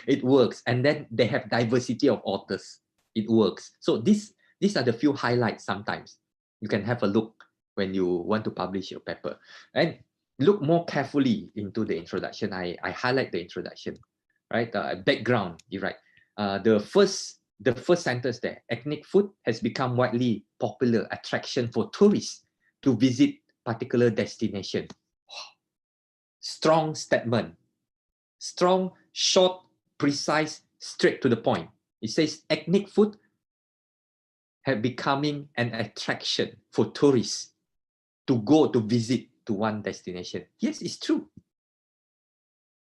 It works. And then they have diversity of authors. It works. So these are the few highlights. Sometimes you can have a look when you want to publish your paper, and look more carefully into the introduction. I highlight the introduction, right? Background, you write. The first sentence there: ethnic food has become widely popular attraction for tourists to visit particular destination. Strong statement. Strong, short, precise, straight to the point. It says ethnic food have becoming an attraction for tourists to go to visit to one destination. Yes, it's true.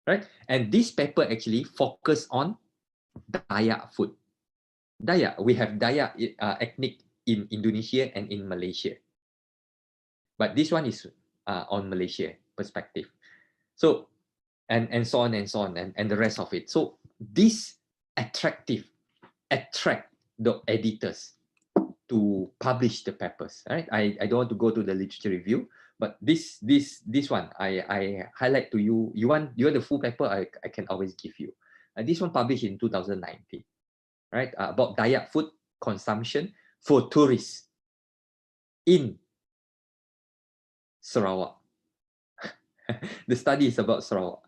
Right? And this paper actually focus on Dayak food. Dayak, we have Dayak ethnic in Indonesia and in Malaysia. But this one is on Malaysia perspective. So, and so on and so on, and the rest of it. So this attract the editors to publish the papers. Right? I don't want to go to the literature review, but this one I highlight to you. You want the full paper? I can always give you. This one published in 2019, right? About Dayak food consumption for tourists in Sarawak. The study is about Sarawak.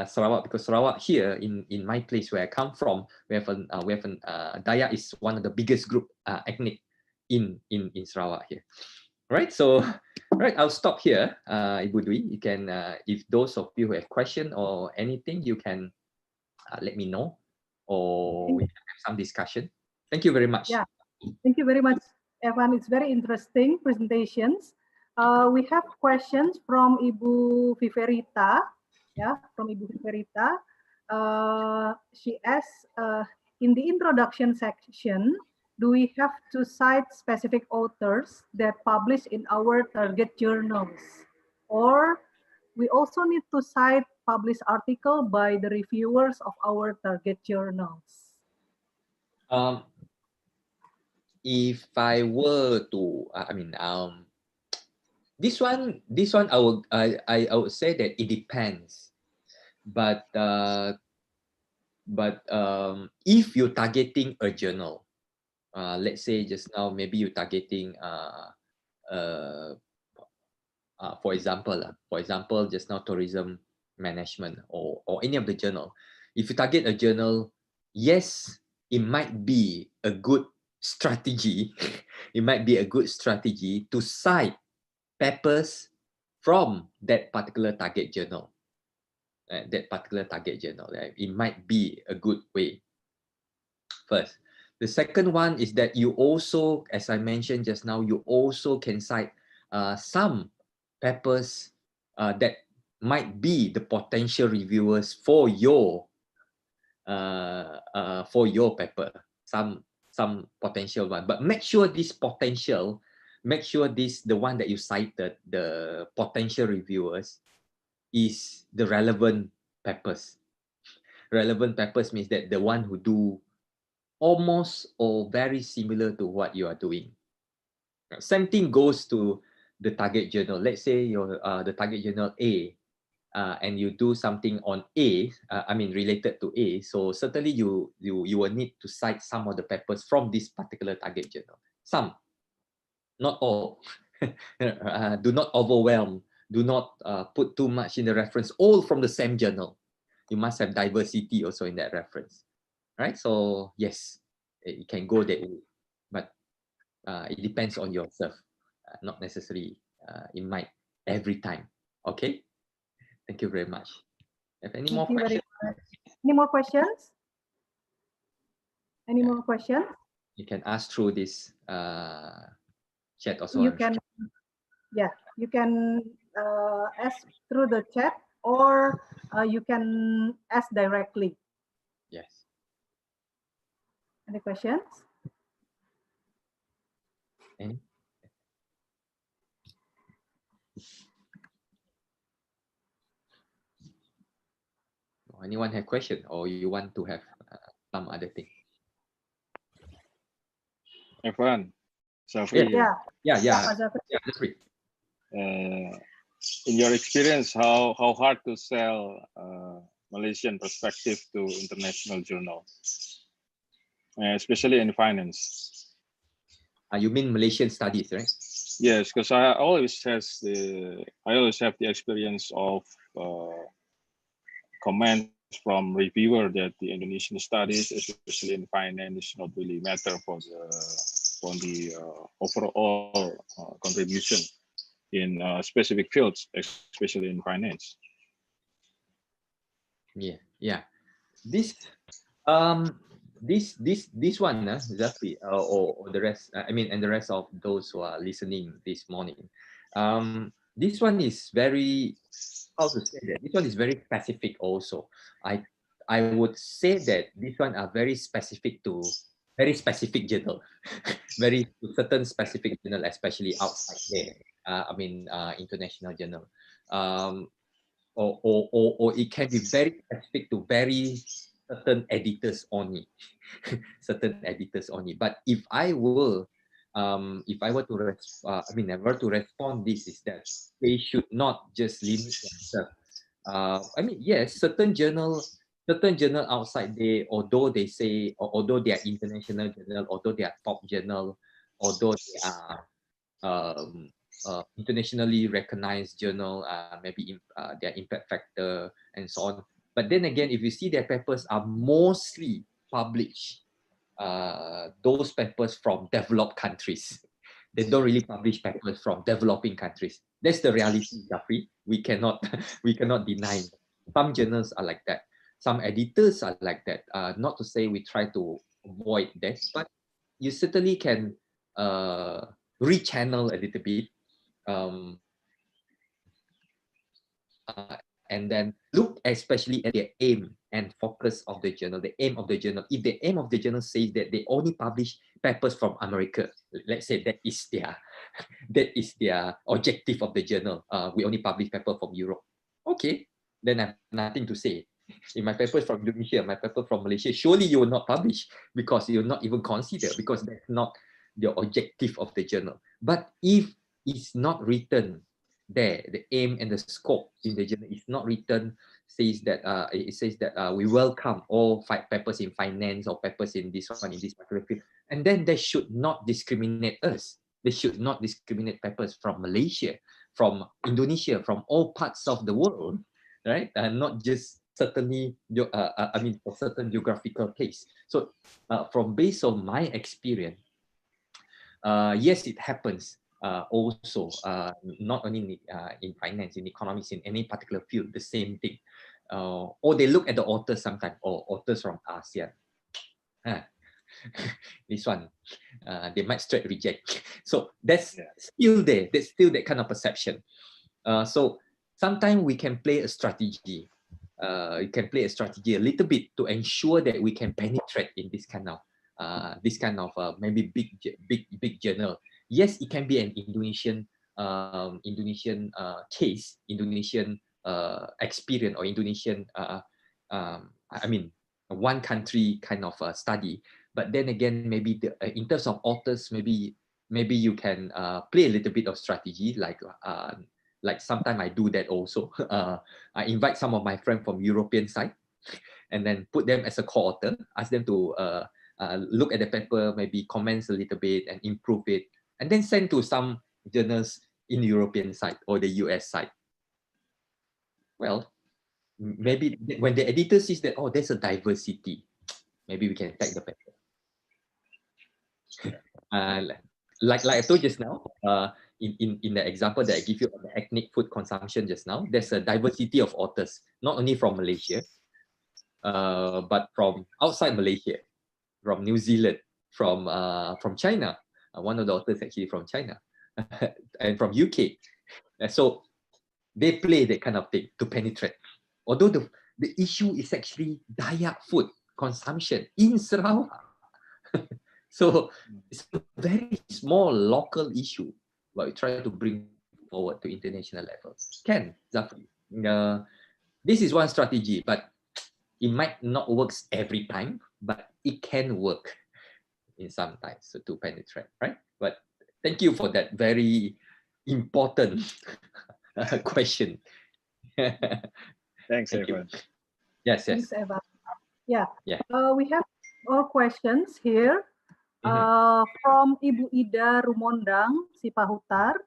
Sarawak, because Sarawak here in my place where I come from, we have Dayak is one of the biggest group ethnic in Sarawak here, right? So, right, I'll stop here. Ibu Dwi, you can if those of you who have question or anything, you can let me know, or we can have some discussion. Thank you very much. Yeah, thank you very much, Evan. It's very interesting presentations. We have questions from Ibu Viverita. Yeah, from Ibu Viverita. She asks, in the introduction section, do we have to cite specific authors that publish in our target journals? Or we also need to cite published article by the reviewers of our target journals? If I were to, this one I would say that it depends, but if you're targeting a journal, let's say just now maybe you're targeting for example just now tourism management or any of the journal. If you target a journal, yes, it might be a good strategy. It might be a good strategy to cite papers from that particular target journal. Right? It might be a good way. First, the second one is that you also, as I mentioned just now, you also can cite some papers that might be the potential reviewers for your paper. Some potential one, but make sure this potential, the one that you cited, the potential reviewers, is the relevant papers. Relevant papers means that the one who do almost or very similar to what you are doing. Same thing goes to the target journal. Let's say your the target journal A, and you do something on A, related to A. So certainly you will need to cite some of the papers from this particular target journal. Some, not all. Do not overwhelm. Do not put too much in the reference. All from the same journal. You must have diversity also in that reference, right? So yes, it can go that way, but it depends on yourself, not necessarily it might every time. Okay, thank you very much. Have any more questions? Any more questions? Any more questions? You can ask through this chat also. You can, you can ask through the chat, or you can ask directly. Yes. Any questions? Any? Anyone have question, or you want to have some other thing? Everyone, Zafri Yeah. here. Pak Zafri. Yeah, that's right. In your experience, how hard to sell Malaysian perspective to international journal, especially in finance? You mean Malaysian studies, right? Yes, because I always have the experience of comments from reviewer that the Indonesian studies, especially in finance, is not really matter for the overall contribution in specific fields, especially in finance. Yeah. This one, Zafri, or the rest. I mean, and the rest of those who are listening this morning. This one is very, how to say that? This one is very specific also. I would say that this one are very specific to very specific journal, very certain specific journal, especially outside there. International journal. Or it can be very specific to very certain editors only, certain editors only. But if I were to respond, this is that they should not just limit themselves. Yes, certain journal outside there, although they say, although they are international journal, although they are top journal, although they are internationally recognized journal, maybe their impact factor and so on. But then again, if you see their papers are mostly published, those papers from developed countries. They don't really publish papers from developing countries. That's the reality, Jafri. We cannot deny. Some journals are like that. Some editors are like that. Not to say we try to avoid that, but you certainly can rechannel a little bit, and then look especially at the aim and focus of the journal, the aim of the journal. If the aim of the journal says that they only publish papers from America, let's say that is their objective of the journal. We only publish paper from Europe. Okay, then I have nothing to say. In my papers from Indonesia, my paper from Malaysia, surely you will not publish because you will not even consider, because that's not the objective of the journal. But if it's not written there, the aim and the scope in the journal is not written, says that we welcome all papers in finance or papers in this one, in this particular field, and then they should not discriminate us. They should not discriminate papers from Malaysia, from Indonesia, from all parts of the world, right? Not just certainly, for certain geographical place. So, from based on my experience, yes, it happens. Also, not only in finance, in economics, in any particular field, the same thing. Or they look at the authors sometimes, or authors from ASEAN. This one, they might straight reject. So that's still there. There's still that kind of perception. So sometimes we can play a strategy. You can play a strategy a little bit to ensure that we can penetrate in this kind of maybe big journal. Yes, it can be an Indonesian case, Indonesian experience, or Indonesian one country kind of study. But then again, maybe in terms of authors, maybe you can play a little bit of strategy, like sometimes I do that also. I invite some of my friends from European side, and then put them as a co-author, ask them to look at the paper, maybe comments a little bit and improve it, and then send to some journals in the European side or the US side. Well, maybe when the editor sees that, oh, there's a diversity, maybe we can tag the paper. Like I told just now, in the example that I give you on the ethnic food consumption just now, there's a diversity of authors, not only from Malaysia, but from outside Malaysia, from New Zealand, from China. One of the authors actually from China, and from UK. So they play that kind of thing to penetrate. Although the issue is actually Dayak food consumption in Sarawak. So it's a very small local issue, but we try to bring forward to international level. Zafri. This is one strategy, but It might not works every time, but it can work in some times, so to penetrate, right? But thank you for that very important question. Thanks, Thank you. Evan. Yes, yes. Thanks, Eva. Yeah. Yeah. We have more questions here from Ibu Ida Rumondang, Sipahutar.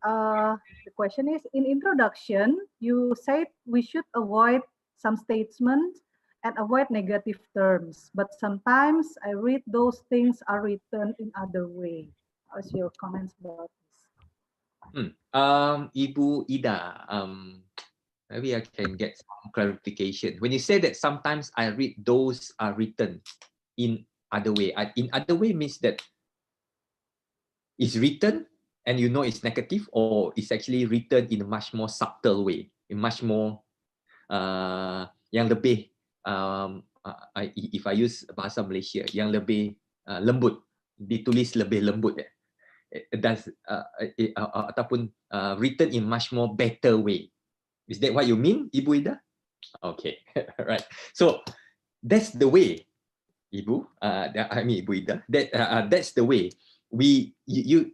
The question is, in introduction, you said we should avoid some statements and avoid negative terms, but sometimes I read those things are written in other way. What's your comments about this? Ibu Ida, maybe I can get some clarification. When you say that sometimes I read those are written in other way, in other way means that it's written and you know it's negative, or it's actually written in a much more subtle way, in much more yang lebih if I use bahasa Malaysia, yang lebih lembut, ditulis lebih lembut ya. Ataupun written in much more better way. Is that what you mean, Ibu Ida? Okay, right. So that's the way, Ibu. I mean Ibu Ida. That's the way you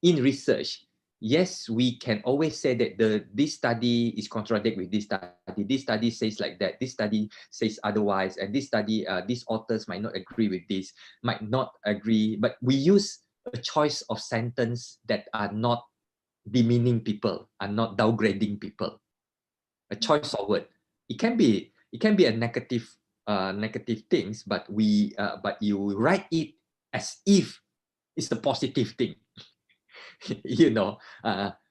in research. Yes, we can always say that this study is contradict with this study. This study says like that. This study says otherwise, and this study, these authors might not agree with this, might not agree. But we use a choice of sentence that are not demeaning people, are not downgrading people. A choice of word. It can be a negative things, but you write it as if it's a positive thing. You know,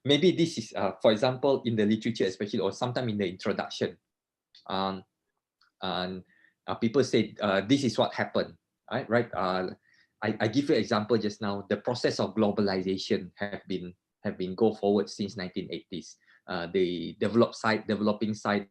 maybe this is for example in the literature, especially, or sometime in the introduction, and people say this is what happened, right? I give you an example just now. The process of globalization have been go forward since 1980s. The developing side,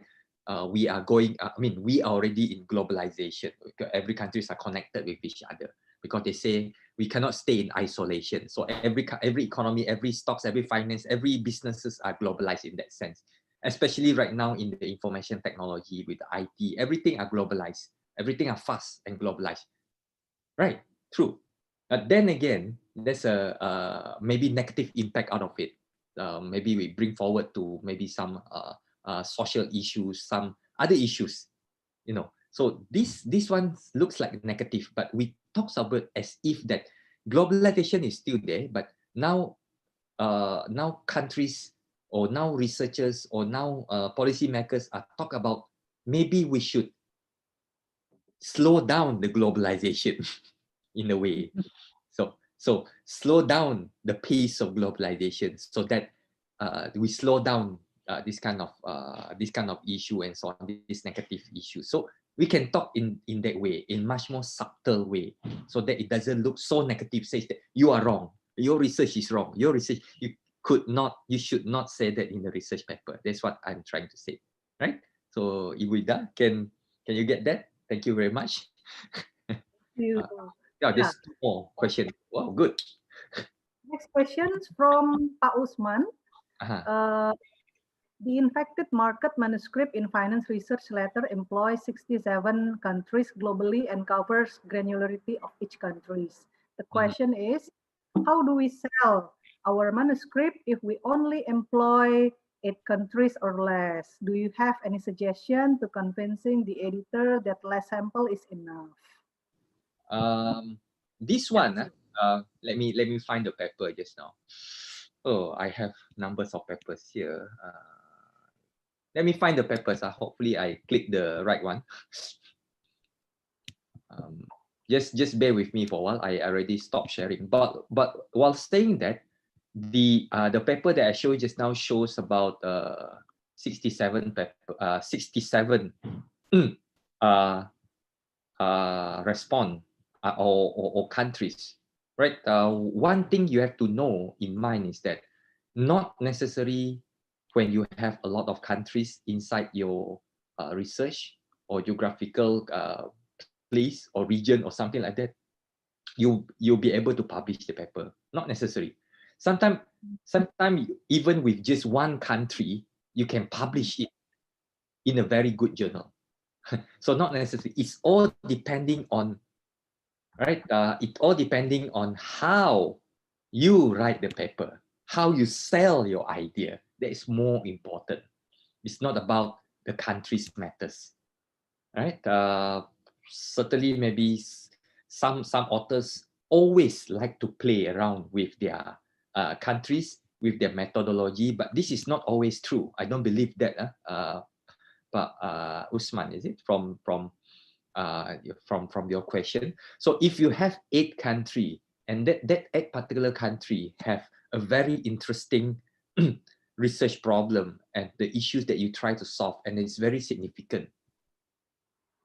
we are going. We are already in globalization. Every countries are connected with each other because they say we cannot stay in isolation. So every economy, every stocks, every finance, every businesses are globalized in that sense. Especially right now in the information technology with the IT, everything are globalized. Everything are fast and globalized. Right, true. But then again, there's a maybe negative impact out of it. Maybe we bring forward to maybe some social issues, some other issues, you know. So this one looks like negative, but we talk about as if that globalization is still there, but now countries or now researchers or now policymakers are talk about maybe we should slow down the globalization in a way. So slow down the pace of globalization so that we slow down this kind of issue and so on, this negative issue. So we can talk in that way, in much more subtle way, so that it doesn't look so negative. Says that you are wrong, your research is wrong, your research, you should not say that in the research paper. That's what I'm trying to say, right? So Ibu Ida, can you get that? Thank you very much. Yeah, there's two more questions. Wow, good. Next questions from Pak Usman. The infected market manuscript in finance research letter employs 67 countries globally and covers granularity of each countries. The question is, how do we sell our manuscript if we only employ 8 countries or less? Do you have any suggestion to convincing the editor that less sample is enough? This one, let me find the paper just now. Oh, I have numbers of papers here. Let me find the papers. Hopefully, I click the right one. Just bear with me for a while. I already stopped sharing. But while saying that, the paper that I showed just now shows about 67 respond or countries, right? One thing you have to know in mind is that not necessarily when you have a lot of countries inside your research or geographical place or region or something like that, you'll be able to publish the paper. Not necessary. Sometimes even with just one country, you can publish it in a very good journal. So not necessarily. It's all depending on, right? It all depending on how you write the paper, how you sell your idea. That is more important. It's not about the country's matters, right? Certainly, maybe some authors always like to play around with their countries, with their methodology, but this is not always true. I don't believe that. But Usman, is it from your question? So if you have 8 country and that 8 particular country have a very interesting research problem and the issues that you try to solve, and it's very significant,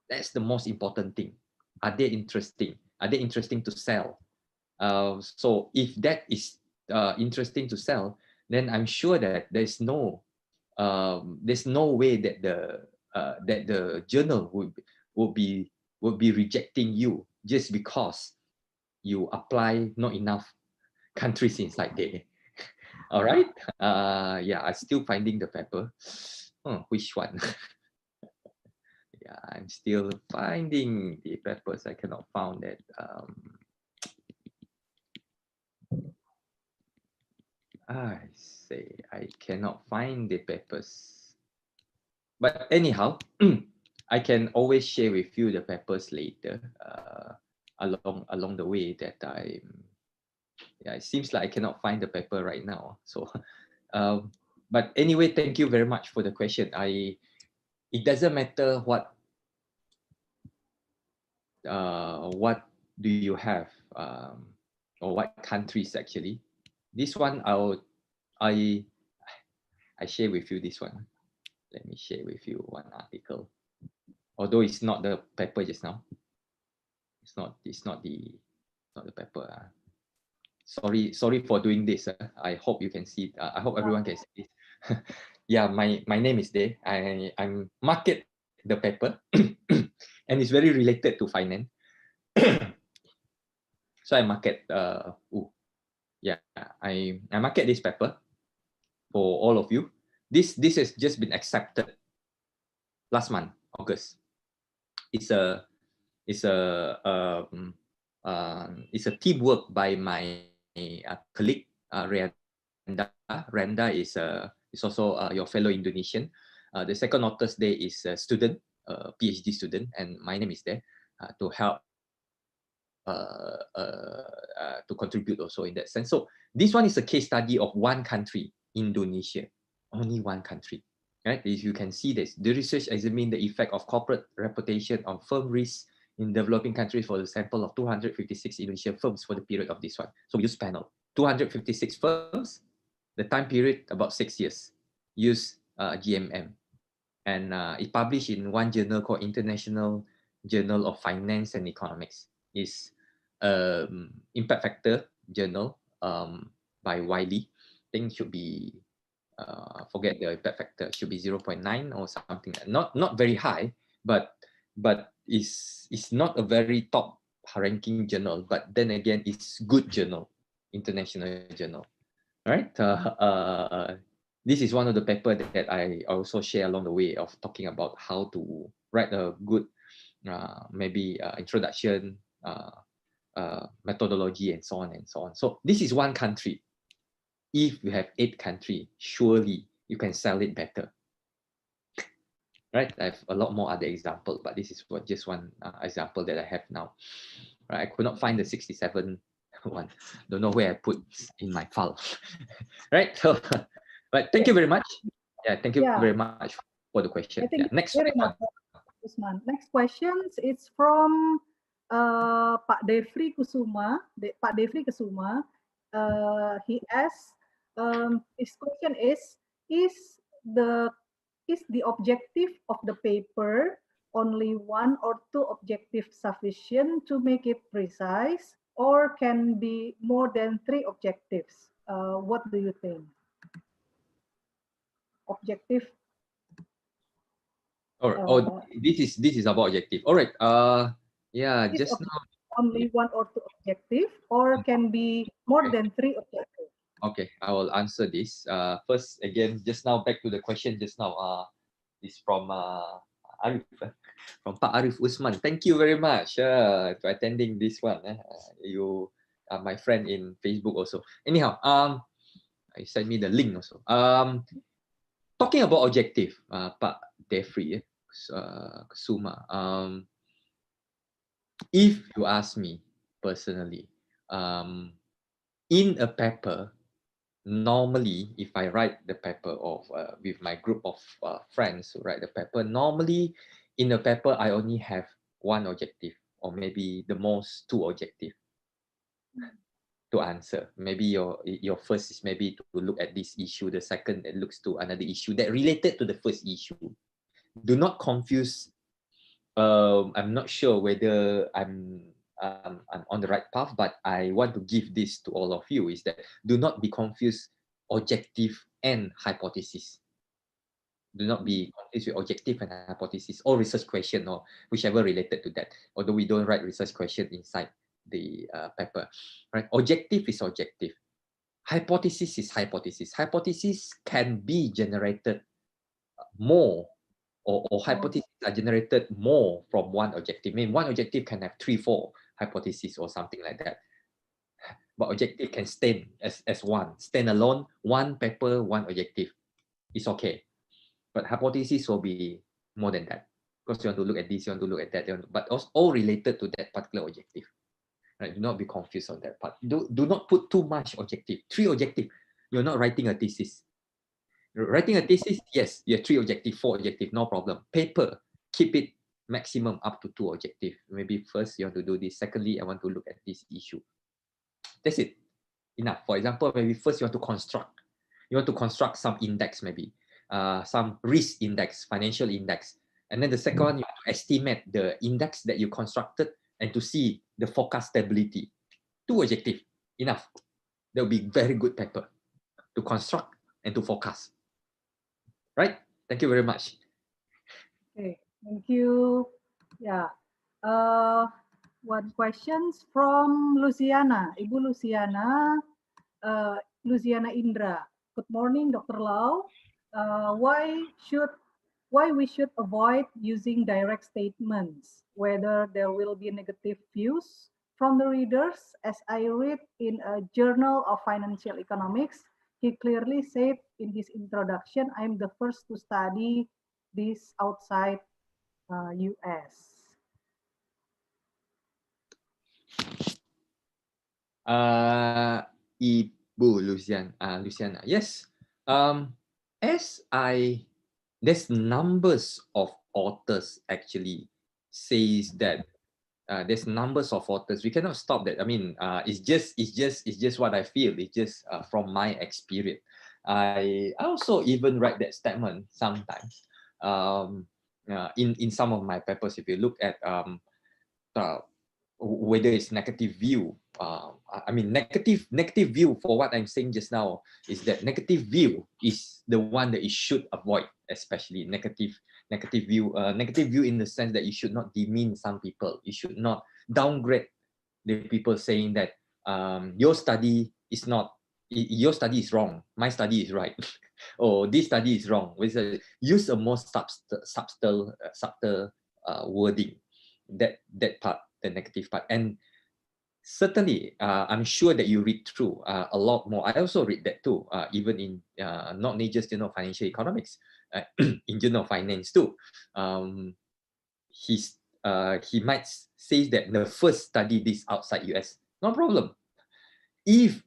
that's the most important thing. Are they interesting? Are they interesting to sell? So if that is interesting to sell, then I'm sure that there's no way that the journal would be rejecting you just because you apply not enough countries inside there. All right. Yeah, I'm still finding the paper. Which one? Yeah, I'm still finding the papers. I cannot find it. I say I cannot find the papers. But anyhow, I can always share with you the papers later. Along the way that yeah, it seems like I cannot find the paper right now. So, but anyway, thank you very much for the question. It doesn't matter what do you have, or what countries actually. This one I share with you this one. Let me share with you one article. Although it's not the paper just now. It's not the paper. Sorry for doing this. I hope you can see. I hope everyone can see this. Yeah, my name is there. I'm market the paper, and it's very related to finance. So I market. Yeah, I market this paper for all of you. This has just been accepted last month, August. It's a teamwork by my colleague Renda. Renda is also your fellow Indonesian. The second author there is a student, PhD student, and my name is there to help to contribute also in that sense. So this one is a case study of one country, Indonesia, only one country. Right? If you can see this, the research examined the effect of corporate reputation on firm risks in developing countries for the sample of 256 Indonesian firms for the period of this one. So we use panel, 256 firms, the time period about 6 years, use GMM. And it published in one journal called International Journal of Finance and Economics. It's impact factor journal by Wiley. I think should be, forget the impact factor, should be 0.9 or something. Not very high, but it's not a very top ranking journal, but then again, it's good journal, international journal. Right? This is one of the papers that I also share along the way of talking about how to write a good, maybe introduction, methodology, and so on and so on. So this is one country. If you have 8 countries, surely you can sell it better. Right? I have a lot more other examples, but this is just one example that I have now. Right? I could not find the 67 one. Don't know where I put in my file. Right? So, but thank you very much. Yeah, thank you very much for the question. I think Next very one. much, Usman. Next questions, it's from Pak Devri Kusuma. Pak Devri Kusuma. He asks, his question is the objective of the paper only 1 or 2 objectives sufficient to make it precise, or can be more than 3 objectives? What do you think? Objective. Oh, this is about objective. All right. Yeah, just now. Only 1 or 2 objective, or can be more than 3 objectives? Okay, I will answer this. First, again, just now back to the question just now. Is from Arif. From Pak Arif Usman. Thank you very much for attending this one. You are my friend in Facebook also. Anyhow, you sent me the link also. Talking about objective, Pak Defri, Kusuma. If you ask me personally, in a paper, normally, if I write the paper of with my group of friends who write the paper, normally in a paper I only have one objective, or maybe the most two objective to answer. Maybe your first is maybe to look at this issue, the second that looks to another issue that related to the first issue. Do not confuse. I'm not sure whether I'm on the right path, but I want to give this to all of you, is that do not be confused objective and hypothesis. Do not be confused with objective and hypothesis or research question or whichever related to that. Although we don't write research question inside the paper, right? Objective is objective. Hypothesis is hypothesis. Hypothesis can be generated more, or hypotheses are generated more from one objective. I mean, one objective can have 3, 4 hypotheses or something like that. But objective can stand as one, stand alone, one paper, one objective. It's okay. But hypothesis will be more than that. Because you want to look at this, you want to look at that, but also all related to that particular objective. Right? Do not be confused on that part. Do not put too much objective. 3 objective. You're not writing a thesis. Writing a thesis, yes, you have 3 objective, 4 objective, no problem. Paper, keep it maximum up to 2 objective. Maybe first you want to do this. Secondly, I want to look at this issue. That's it. Enough. For example, maybe first you want to construct. You want to construct some index, maybe some risk index, financial index. And then the second one, you want to estimate the index that you constructed and to see the forecast stability. 2 objective, enough. That will be very good paper to construct and to forecast. Right? Thank you very much. Okay, thank you. Yeah. One questions from Luciana, Ibu Luciana, Luciana Indra. Good morning, Dr. Lau. Why we should avoid using direct statements, whether there will be negative views from the readers? As I read in a Journal of Financial Economics, he clearly said in his introduction, I'm the first to study this outside US. Ibu Luciana. Yes. There's numbers of authors actually says that there's numbers of authors. We cannot stop that. I mean, it's just what I feel. It's just from my experience. I also even write that statement sometimes. In some of my papers, if you look at whether it's negative view, I mean negative view for what I'm saying just now is that negative view is the one that you should avoid, especially negative view in the sense that you should not demean some people. You should not downgrade the people saying that your study is wrong, my study is right, or this study is wrong. Use a more subtle wording. That part, the negative part. And certainly, I'm sure that you read through a lot more. I also read that too, even in not just financial economics, in Journal of Finance too. He might say that the first study this outside US, no problem. If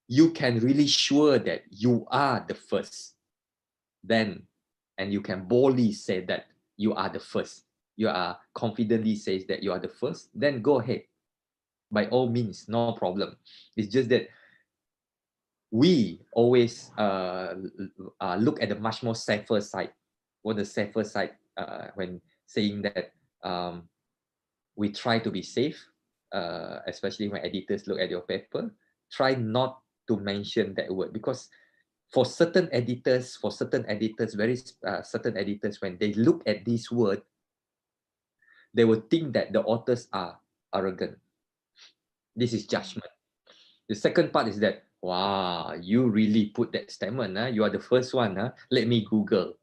you can really sure that you are the first, then, and you can boldly say that you are the first, you are confidently says that you are the first, then go ahead. By all means, no problem. It's just that we always look at the much more safer side. What the safer side when saying that we try to be safe, especially when editors look at your paper, try not to mention that word, because for certain editors, very certain editors, when they look at this word, they will think that the authors are arrogant. This is judgment. The second part is that, wow, you really put that statement. You are the first one. Let me Google.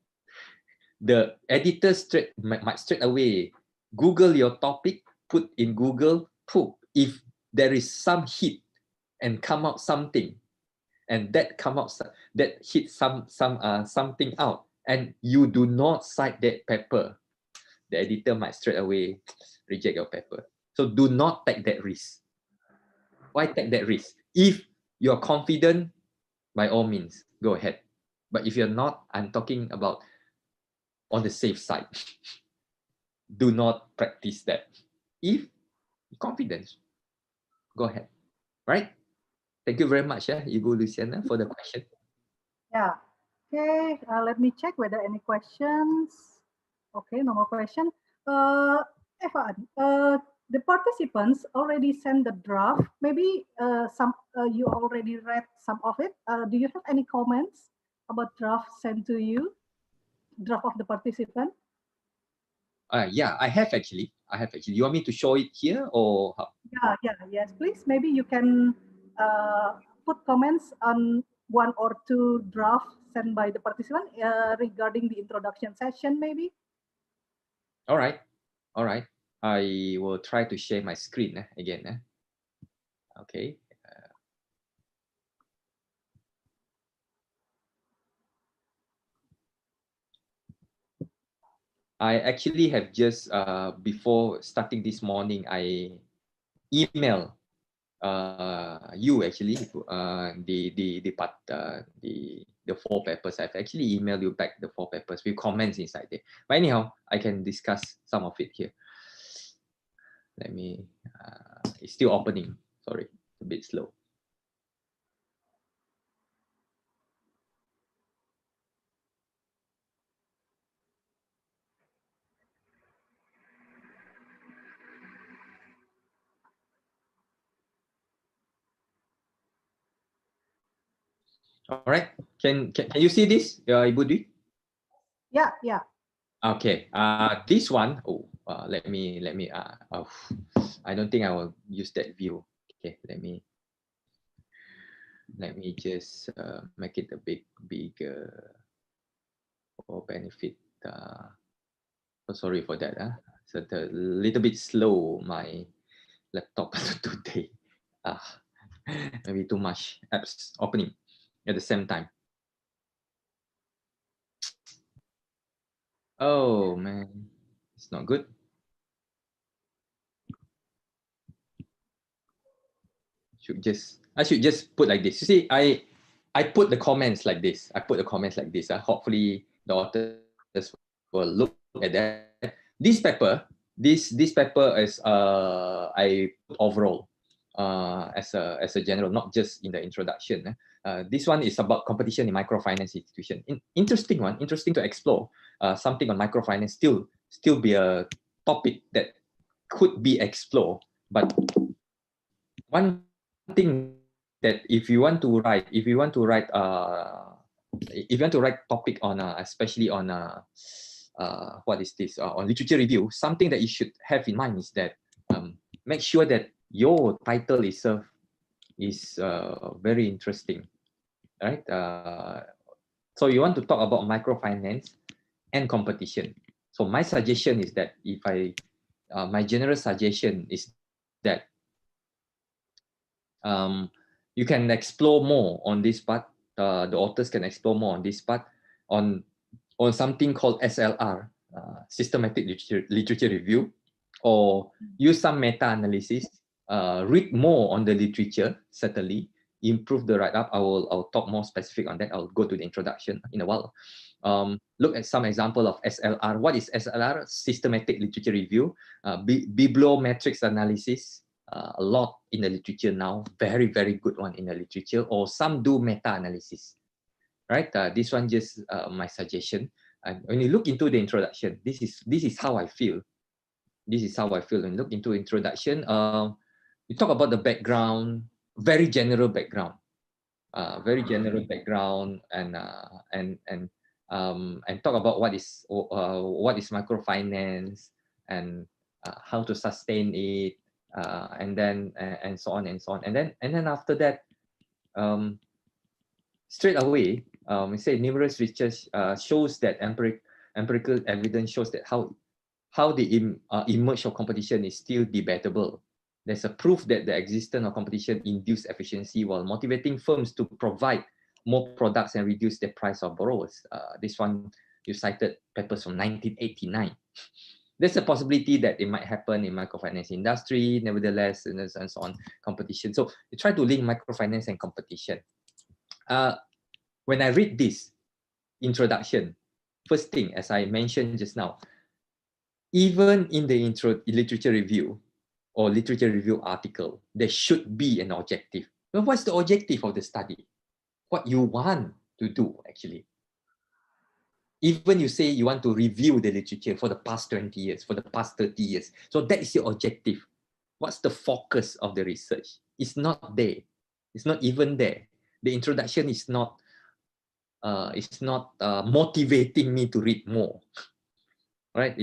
The editor might straight away Google your topic, put in Google, if there is some hit and come out something, and that hit something out, and you do not cite that paper, the editor might straight away reject your paper. So do not take that risk. Why take that risk? If you're confident, by all means, go ahead. But if you're not, I'm talking about on the safe side. Do not practice that. If confidence, go ahead. Right? Thank you very much, Ibu Luciana, for the question. Yeah. Okay. Let me check whether any questions. Okay, no more question. Evan, the participants already sent the draft. Maybe some you already read some of it. Do you have any comments about draft sent to you? Draft of the participant? Yeah, I have actually. You want me to show it here or how? Yes, please. Maybe you can put comments on one or two drafts sent by the participant regarding the introduction session, maybe. All right. I will try to share my screen again. Okay. I actually have just before starting this morning, I email you actually the 4 papers. I've actually emailed you back the 4 papers with comments inside there. But anyhow, I can discuss some of it here. Let me. It's still opening. Sorry, a bit slow. All right. Can you see this, Ibu Dwi? Yeah. Okay. This one. Let me. I don't think I will use that view. Okay. Let me just make it a bit bigger for benefit. Sorry for that. So a little bit slow my laptop today. Maybe too much apps opening at the same time. Oh man, it's not good. I should just put like this. You see, I put the comments like this. Hopefully the authors will look at that. This paper is I put overall as a general, not just in the introduction. This one is about competition in microfinance institution. Interesting to explore. Something on microfinance still be a topic that could be explored. But one thing that if you want to write topic on especially on what is this on literature review, something that you should have in mind is that make sure that your title itself is very interesting, right? So you want to talk about microfinance and competition. So my suggestion is that my general suggestion is that you can explore more on this part. The authors can explore more on this part on something called SLR, systematic literature review, or use some meta-analysis. Read more on the literature, certainly improve the write-up. I'll talk more specific on that. I'll go to the introduction in a while. Look at some example of SLR. What is SLR? Systematic literature review. Bibliometrics analysis. A lot in the literature now, very good one in the literature, or some do meta-analysis, right? This one just my suggestion. And when you look into the introduction, this is how I feel. When you look into introduction, you talk about the background, very general background, and talk about what is microfinance and how to sustain it. And then and so on, and then after that, straight away, we say numerous research shows that empirical evidence shows that how how the emerge of competition is still debatable. There's a proof that the existence of competition induced efficiency while motivating firms to provide more products and reduce the price of borrowers. This one, you cited papers from 1989. There's a possibility that it might happen in microfinance industry, nevertheless, and so on, competition. So you try to link microfinance and competition. When I read this introduction, first thing, as I mentioned just now, even in the literature review or literature review article, there should be an objective. Well, what's the objective of the study? What you want to do, actually. Even you say you want to review the literature for the past 20 years, for the past 30 years. So that is your objective. What's the focus of the research? It's not there. It's not even there. The introduction is not motivating me to read more. Right?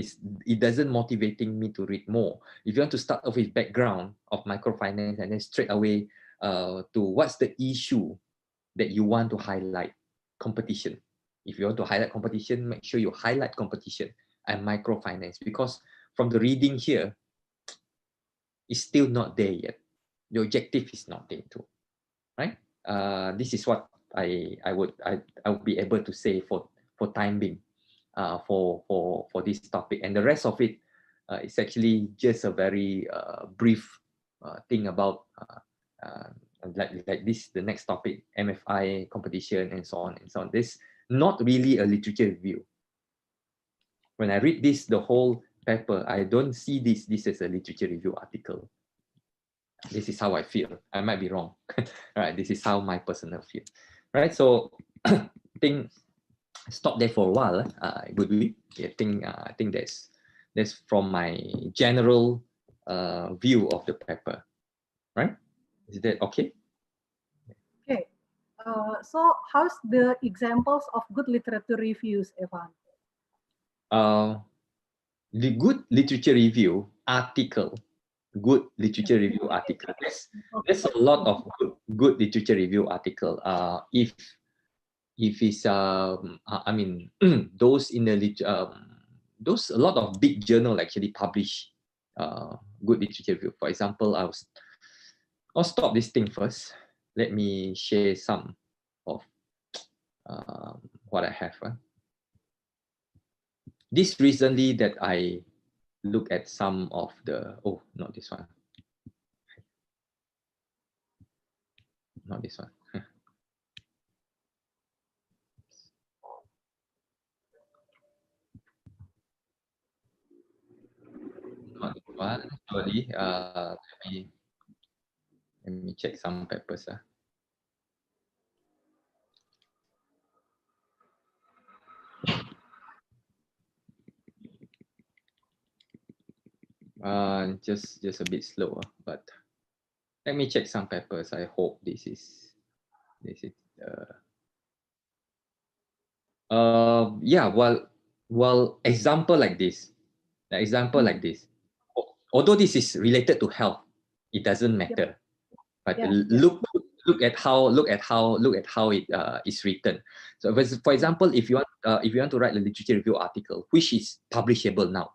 It doesn't motivating me to read more. If you want to start off with background of microfinance and then straight away to what's the issue that you want to highlight, competition. If you want to highlight competition, make sure you highlight competition and microfinance, because from the reading here, it's still not there yet. The objective is not there too, right? This is what I would be able to say for time being. For this topic, and the rest of it is actually just a very brief thing about like this, the next topic, MFI, competition, and so on and so on. This not really a literature review. When I read this, the whole paper, I don't see this as a literature review article. This is how I feel. I might be wrong. Right? This is how my personal feel. Right? So I think stop there for a while. Would we? I think that's from my general view of the paper, right? Is that okay? Okay. So how's the examples of good literature reviews, Evan? The good literature review article, good literature review article. There's a lot of good literature review article. If it's I mean those in the those a lot of big journal actually publish good literature review. For example, I'll stop this thing first. Let me share some of what I have. This recently that I look at some of the not this one, not this one. Not this one. Sorry. Let me check some papers. Just a bit slow, but let me check some papers. I hope this is yeah, well example like this, although this is related to health, it doesn't matter. But look at how it is written. So for example, if you want to write a literature review article which is publishable now,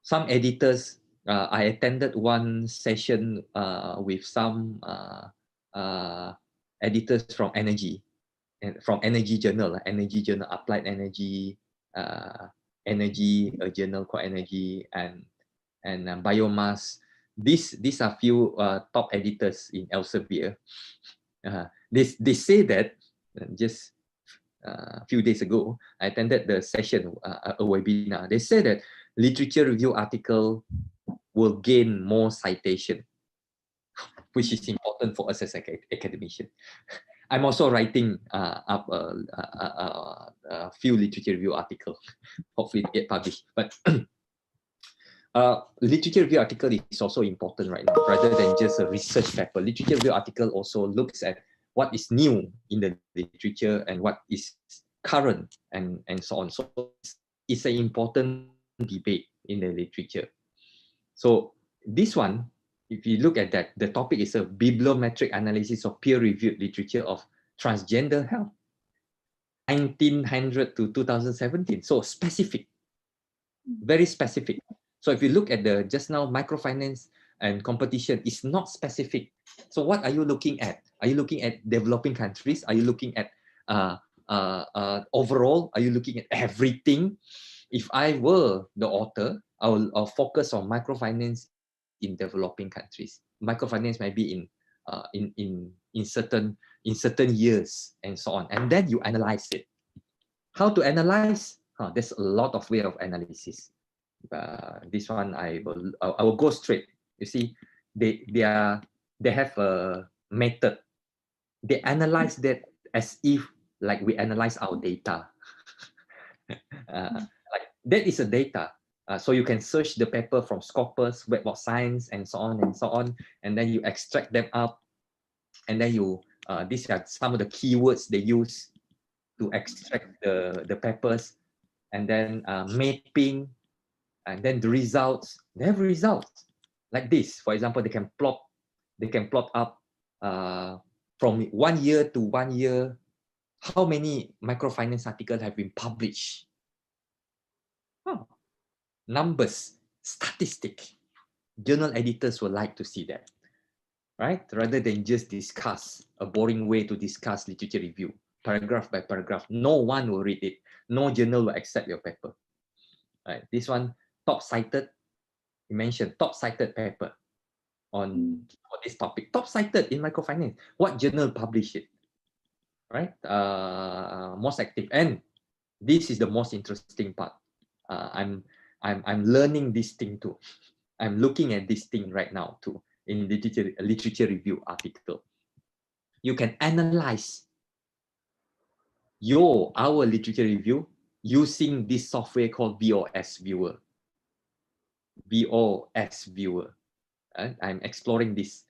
some editors, I attended one session with some editors from energy journal, applied energy, energy, a journal called energy, and biomass. These are few top editors in Elsevier. They say that just a few days ago, I attended the session, a webinar. They say that literature review article will gain more citation, which is important for us as academician. I'm also writing up a few literature review articles, hopefully get published. But literature review article is also important right now, rather than just a research paper. Literature review article also looks at what is new in the literature and what is current and so on. So it's an important debate in the literature. So this one, if you look at that, the topic is a bibliometric analysis of peer-reviewed literature of transgender health, 1900 to 2017. So specific. very specific. So if you look at the just now microfinance and competition, is not specific. So what are you looking at? Are you looking at developing countries? Are you looking at overall? Are you looking at everything? If I were the author, I'll focus on microfinance in developing countries. Microfinance might be in certain years and so on, and then you analyze it. How to analyze? There's a lot of way of analysis. This one I will go straight. You see, they have a method. They analyze that as if like we analyze our data. Like that is a data. So you can search the paper from Scopus, Web of Science, and so on and so on, and then you extract them up, and then you these are some of the keywords they use to extract the papers, and then mapping, and then the results. They have results like this. For example, they can plot up from 1 year to 1 year how many microfinance articles have been published. Numbers, statistic. Journal editors would like to see that, right? Rather than just discuss a boring way to discuss literature review, paragraph by paragraph. No one will read it. No journal will accept your paper. Right? This one, top cited. You mentioned top cited paper on this topic. Top cited in microfinance. What journal published it? Right? Most active. And this is the most interesting part. I'm learning this thing too. I'm looking at this thing right now too in literature review article. You can analyze our literature review using this software called BOS Viewer. BOS Viewer. I'm exploring this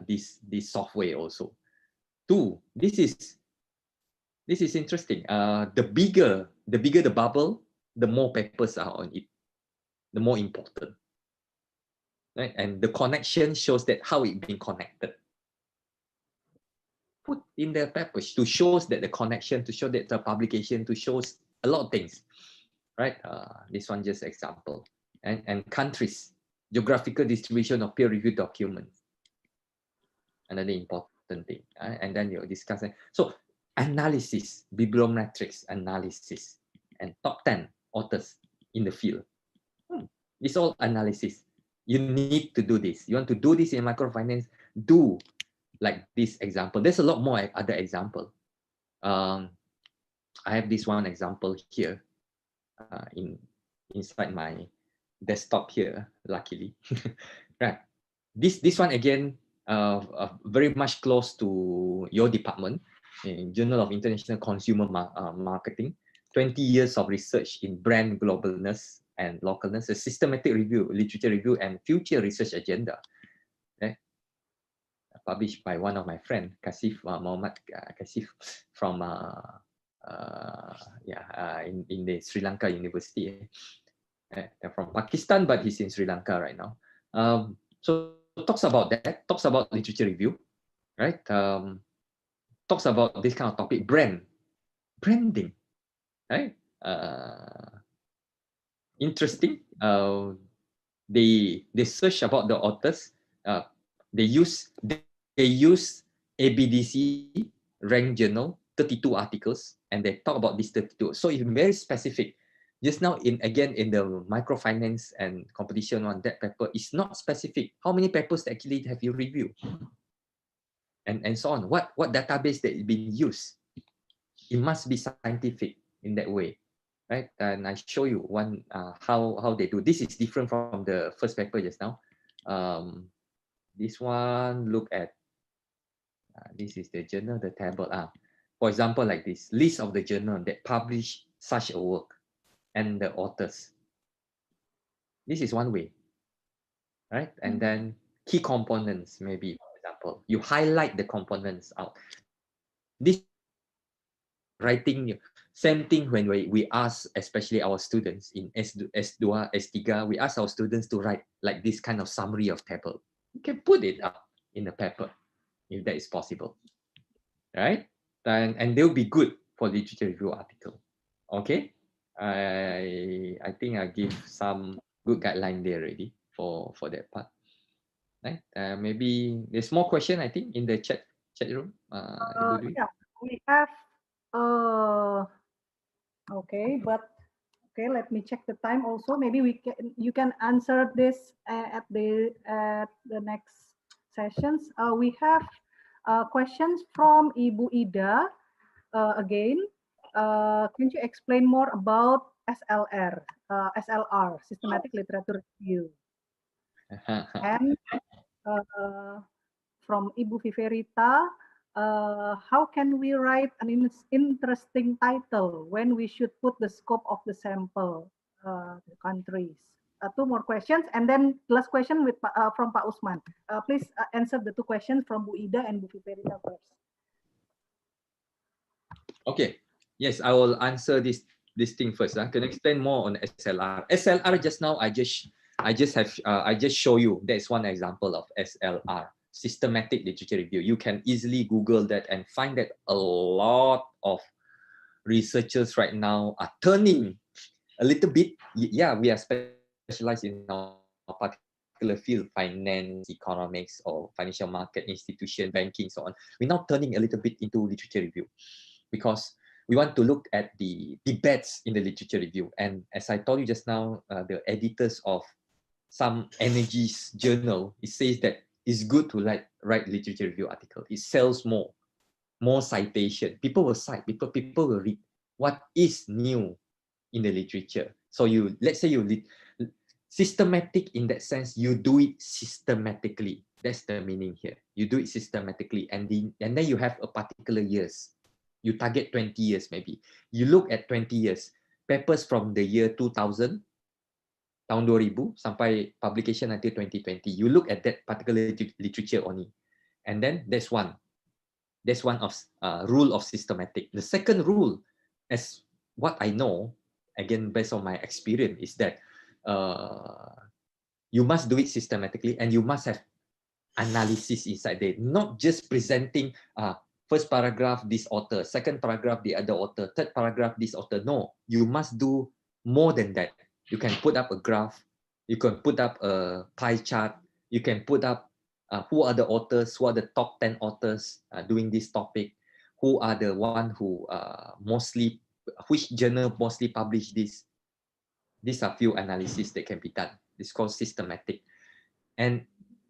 this software also. Two, this is interesting. The bigger the bubble, the more papers are on it, the more important. Right? And the connection shows that how it being connected. Put in the papers to show that the connection, to show that the publication, to show a lot of things. Right? This one just example. And countries, geographical distribution of peer-reviewed documents. Another important thing. And then you discuss it. So analysis, bibliometrics analysis, and top 10 authors in the field. It's all analysis. You need to do this. You want to do this in microfinance, do like this example. There's a lot more other example. I have this one example here inside my desktop here, luckily. Right. This one again, very much close to your department, in Journal of International Consumer Marketing. 20 years of research in brand globalness and localness, a systematic review, literature review, and future research agenda. Okay. Published by one of my friends, Kasif Muhammad Kasif from in the Sri Lanka University. They're from Pakistan, but he's in Sri Lanka right now. So talks about that, talks about literature review, right? Talks about this kind of topic, branding, right? Interesting. They search about the authors. They use ABDC ranked journal, 32 articles, and they talk about these 32. So it's very specific. Just now, in the microfinance and competition one, that paper is not specific. How many papers actually have you reviewed? And so on. What database that is being used? It must be scientific in that way, right? And I show you one how they do. This is different from the first paper just now. This one, look at this is the journal, the table. For example, like this list of the journal that publish such a work and the authors. This is one way, right? And then key components, maybe, for example, you highlight the components out. This writing, same thing when we ask, especially our students in S2, S3, we ask our students to write like this kind of summary of table. You can put it up in the paper if that is possible, right? And they'll be good for literature review article, okay? I think I give some good guideline there already for that part. Right? Maybe there's more question, I think, in the chat room. Ibu Dwi. Yeah, we have. Okay, but okay, let me check the time also. Maybe you can answer this at the next sessions. We have questions from Ibu Ida again. Can you explain more about SLR, Systematic Literature Review? And from Ibu Viverita, how can we write an interesting title when we should put the scope of the sample countries? Two more questions, and then last question from Pak Usman. Please answer the two questions from Bu Ida and Bu Viverita first. Okay. Yes, I will answer this thing first. Can I explain more on SLR? SLR just now I just show you. That's one example of SLR, Systematic Literature Review. You can easily Google that and find that a lot of researchers right now are turning a little bit. Yeah, we are specialized in our particular field, finance, economics, or financial market, institution, banking, so on. We're now turning a little bit into literature review, because we want to look at the debates in the literature review. And as I told you just now, the editors of some energies journal, it says that it's good to write literature review article. It sells more citation. People will cite, people will read what is new in the literature. So let's say systematic in that sense, you do it systematically. That's the meaning here. You do it systematically, and then you have a particular years. You target 20 years maybe. You look at 20 years. Papers from the year 2000, tahun 2000 sampai publication until 2020. You look at that particular literature only. And then that's one. That's one of rule of systematic. The second rule, as what I know, again based on my experience, is that you must do it systematically, and you must have analysis inside there, not just presenting first paragraph this author, second paragraph the other author, third paragraph this author. No, you must do more than that. You can put up a graph, you can put up a pie chart, you can put up who are the authors, who are the top 10 authors doing this topic, who are the one who which journal mostly publish this. These are few analyses that can be done. It's called systematic. And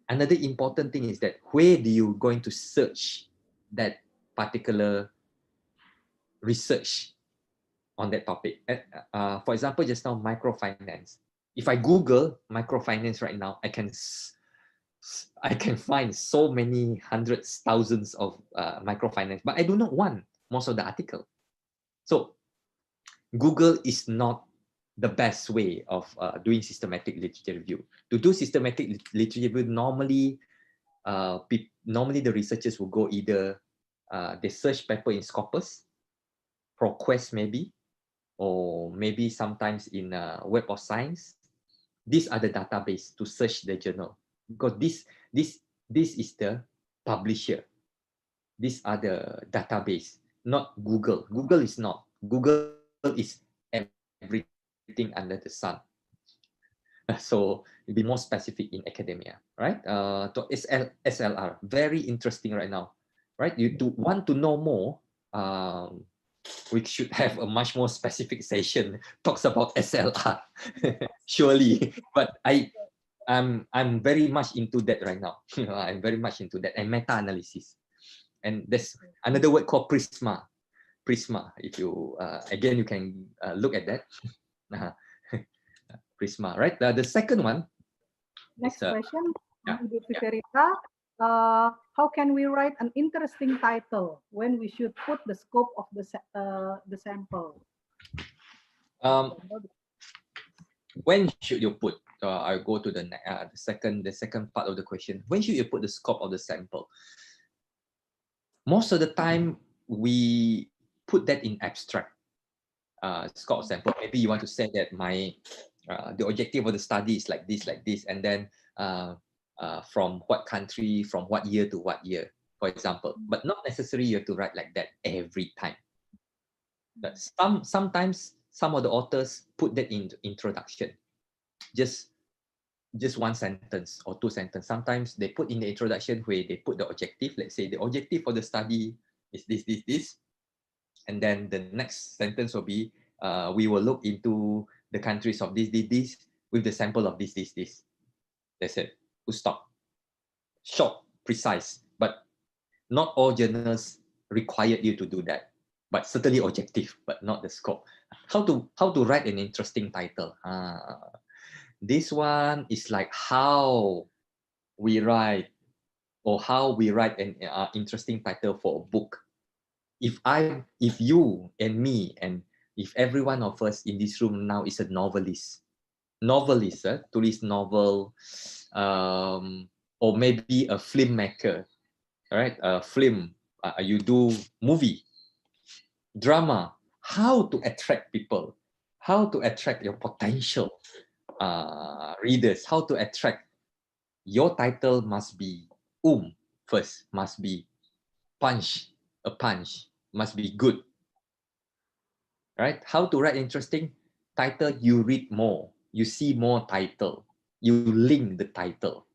another important thing is that where do you going to search that particular research on that topic? For example, just now, microfinance. If I Google microfinance right now, I can find so many hundreds, thousands of microfinance, but I do not want most of the article. So Google is not the best way of doing systematic literature review. To do systematic literature review, normally the researchers will go either they search paper in Scopus, ProQuest maybe, or maybe sometimes in Web of Science. These are the database to search the journal, because this is the publisher. These are the database, not Google. Google is not. Google is everything under the sun. So it'll be more specific in academia, right? So SLR, very interesting right now, right? You want to know more, we should have a much more specific session talks about SLR, surely. But I'm very much into that right now. I'm very much into that, and meta-analysis. And there's another word called Prisma. Prisma. If you again, you can look at that. Prisma, right? The second one. Next question, Ibu Viverita. How can we write an interesting title when we should put the scope of the sample? When should you put? I'll go to the second part of the question. When should you put the scope of the sample? Most of the time, we put that in abstract. Scope of sample. Maybe you want to say that the objective of the study is like this, and then from what country, from what year to what year, for example. But not necessarily you have to write like that every time. But sometimes some of the authors put that in introduction, just one sentence or two sentences. Sometimes they put in the introduction where they put the objective. Let's say the objective for the study is this, and then the next sentence will be, we will look into the countries of this with the sample of this. That's it. Full stop. Short, precise, but not all journals require you to do that. But certainly objective, but not the scope. How to write an interesting title? This one is like how we write, or how we write an interesting title for a book. If you and me, and if every one of us in this room now is a novelist, tulis novel, or maybe a filmmaker, right? A film, you do movie, drama. How to attract people? How to attract your potential readers? How to attract? Your title must be first, must be punch, must be good, right? How to write interesting title? You read more, you see more title, you link the title,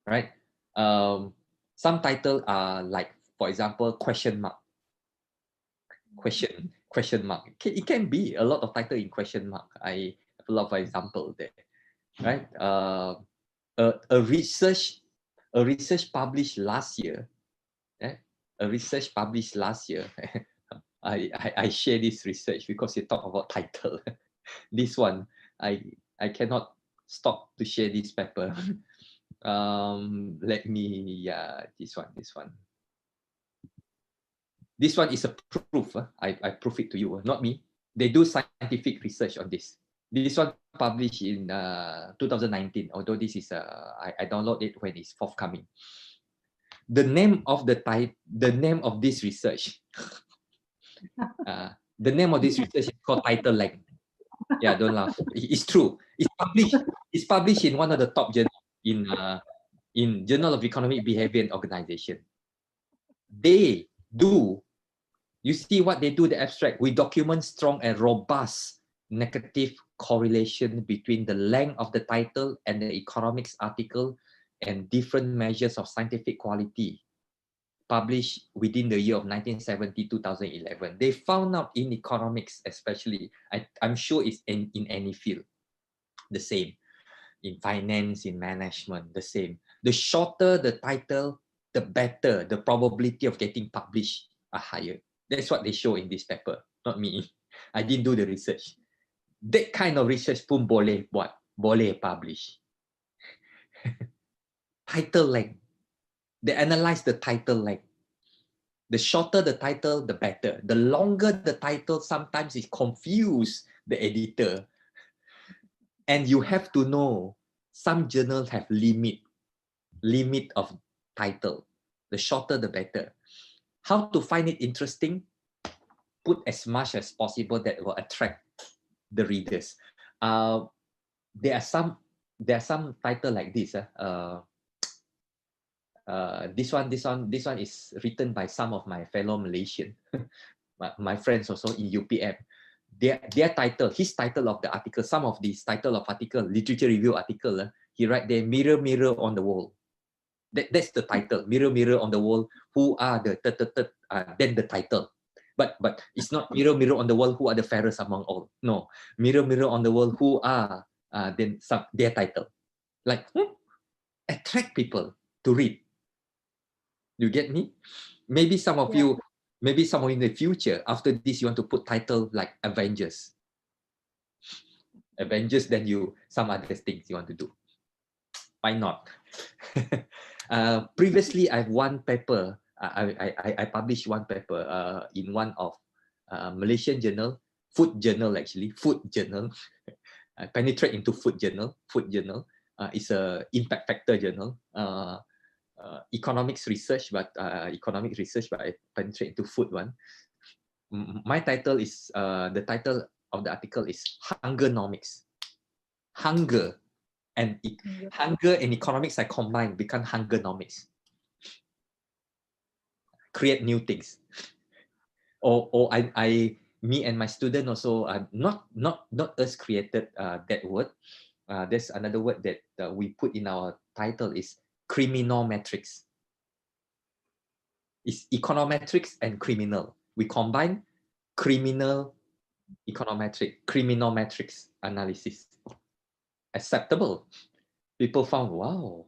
right? Some title are like, for example, question mark. It can be a lot of title in question mark. I have a lot of example there, right? A research published last year. A research published last year. I share this research because you talk about title. This one, I cannot stop to share this paper. Let me, this one. This one is a proof. I prove it to you, not me. They do scientific research on this. This one published in 2019, although this is I download it when it's forthcoming. The name of this research, the name of this research is called title length. Yeah, don't laugh. It's true. It's published in one of the top journals in Journal of Economic Behavior and Organization. They do. You see what they do, the abstract. We document strong and robust negative correlation between the length of the title and the economics article and different measures of scientific quality published within the year of 1970-2011. They found out in economics especially, I'm sure it's in any field, the same. In finance, in management, the same. The shorter the title, the better the probability of getting published are higher. That's what they show in this paper, not me. I didn't do the research. That kind of research pun boleh buat, boleh publish. Title length. They analyze the title length. The shorter the title, the better. The longer the title, sometimes it confuses the editor. And you have to know, some journals have limit of title. The shorter, the better. How to find it interesting? Put as much as possible that will attract the readers. There are some title like this. This one is written by some of my fellow Malaysian, my friends also in UPM. Their title, his title of the article, some of these title of article, literature review article, he write there, mirror, mirror on the wall. That's the title, mirror, mirror on the wall, who are the, then the title. But it's not mirror, mirror on the wall, who are the fairest among all. No, mirror, mirror on the wall, who are, then their title. Like, attract people to read. You get me? Maybe some of you, maybe some of you in the future, after this, you want to put title like Avengers. Avengers, then some other things you want to do. Why not? Previously, I've one paper. I published one paper in one of Malaysian journal, food journal actually, food journal. I penetrate into food journal. It's a impact factor journal. Economic research, but I penetrate into food one. My title is, the title of the article is Hungernomics. Hunger and economics are combined, become Hungernomics. Create new things. Or I me and my student also, not us created that word. There's another word that we put in our title is criminolometrics. It's econometrics and criminal. We combine criminal criminolometrics analysis. Acceptable. People found, wow.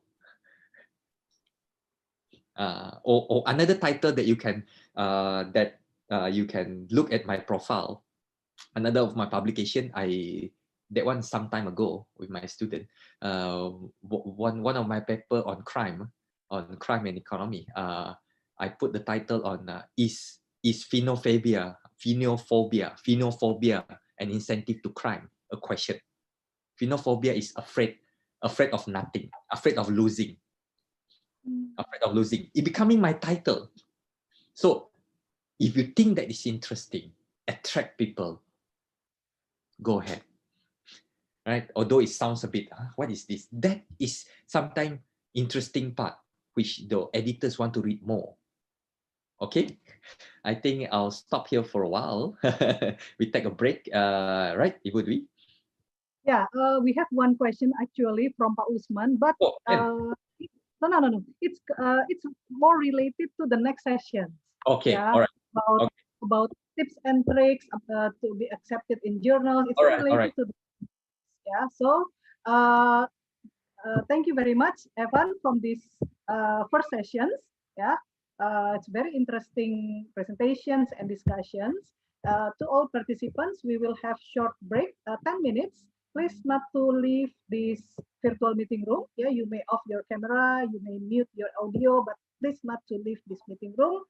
Or another title that you can you can look at my profile. Another of my publication, that one some time ago with my student. One of my paper on crime and economy. I put the title on is phenophobia an incentive to crime? A question. Phenophobia is afraid of nothing, afraid of losing. Afraid of losing. It becoming my title. So if you think that is interesting, attract people, go ahead. Right? Although it sounds a bit, what is this? That is sometimes interesting part, which the editors want to read more. Okay, I think I'll stop here for a while. We take a break, right? It would be. Yeah, we have one question actually from Pak Usman, but no. It's more related to the next session. Okay, yeah, all right. About tips and tricks to be accepted in journals. It's related to the, yeah. So thank you very much, Evan, from this first sessions. Yeah, it's very interesting presentations and discussions. To all participants, we will have short break, 10 minutes. Please not to leave this virtual meeting room. Yeah, you may off your camera, you may mute your audio, but please not to leave this meeting room.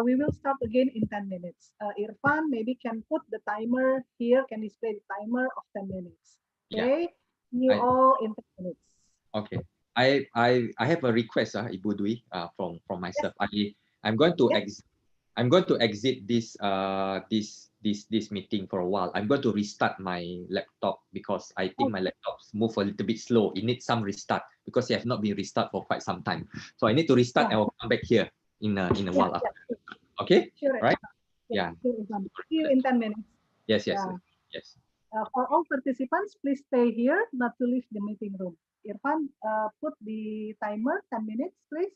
We will start again in 10 minutes. Irfan maybe can put the timer here, can display the timer of 10 minutes. Okay, see you all in 10 minutes. Okay, I have a request, Ibu Dwi, from myself. Yes. I'm going to exit this this meeting for a while. I'm going to restart my laptop because I think my laptop's move a little bit slow. It needs some restart because it has not been restarted for quite some time. So I need to restart and I'll come back here in a while after. Okay? Sure. Right? Yeah. Sure, see you in 10 minutes. Yes. For all participants, please stay here, not to leave the meeting room. Irfan, put the timer 10 minutes, please.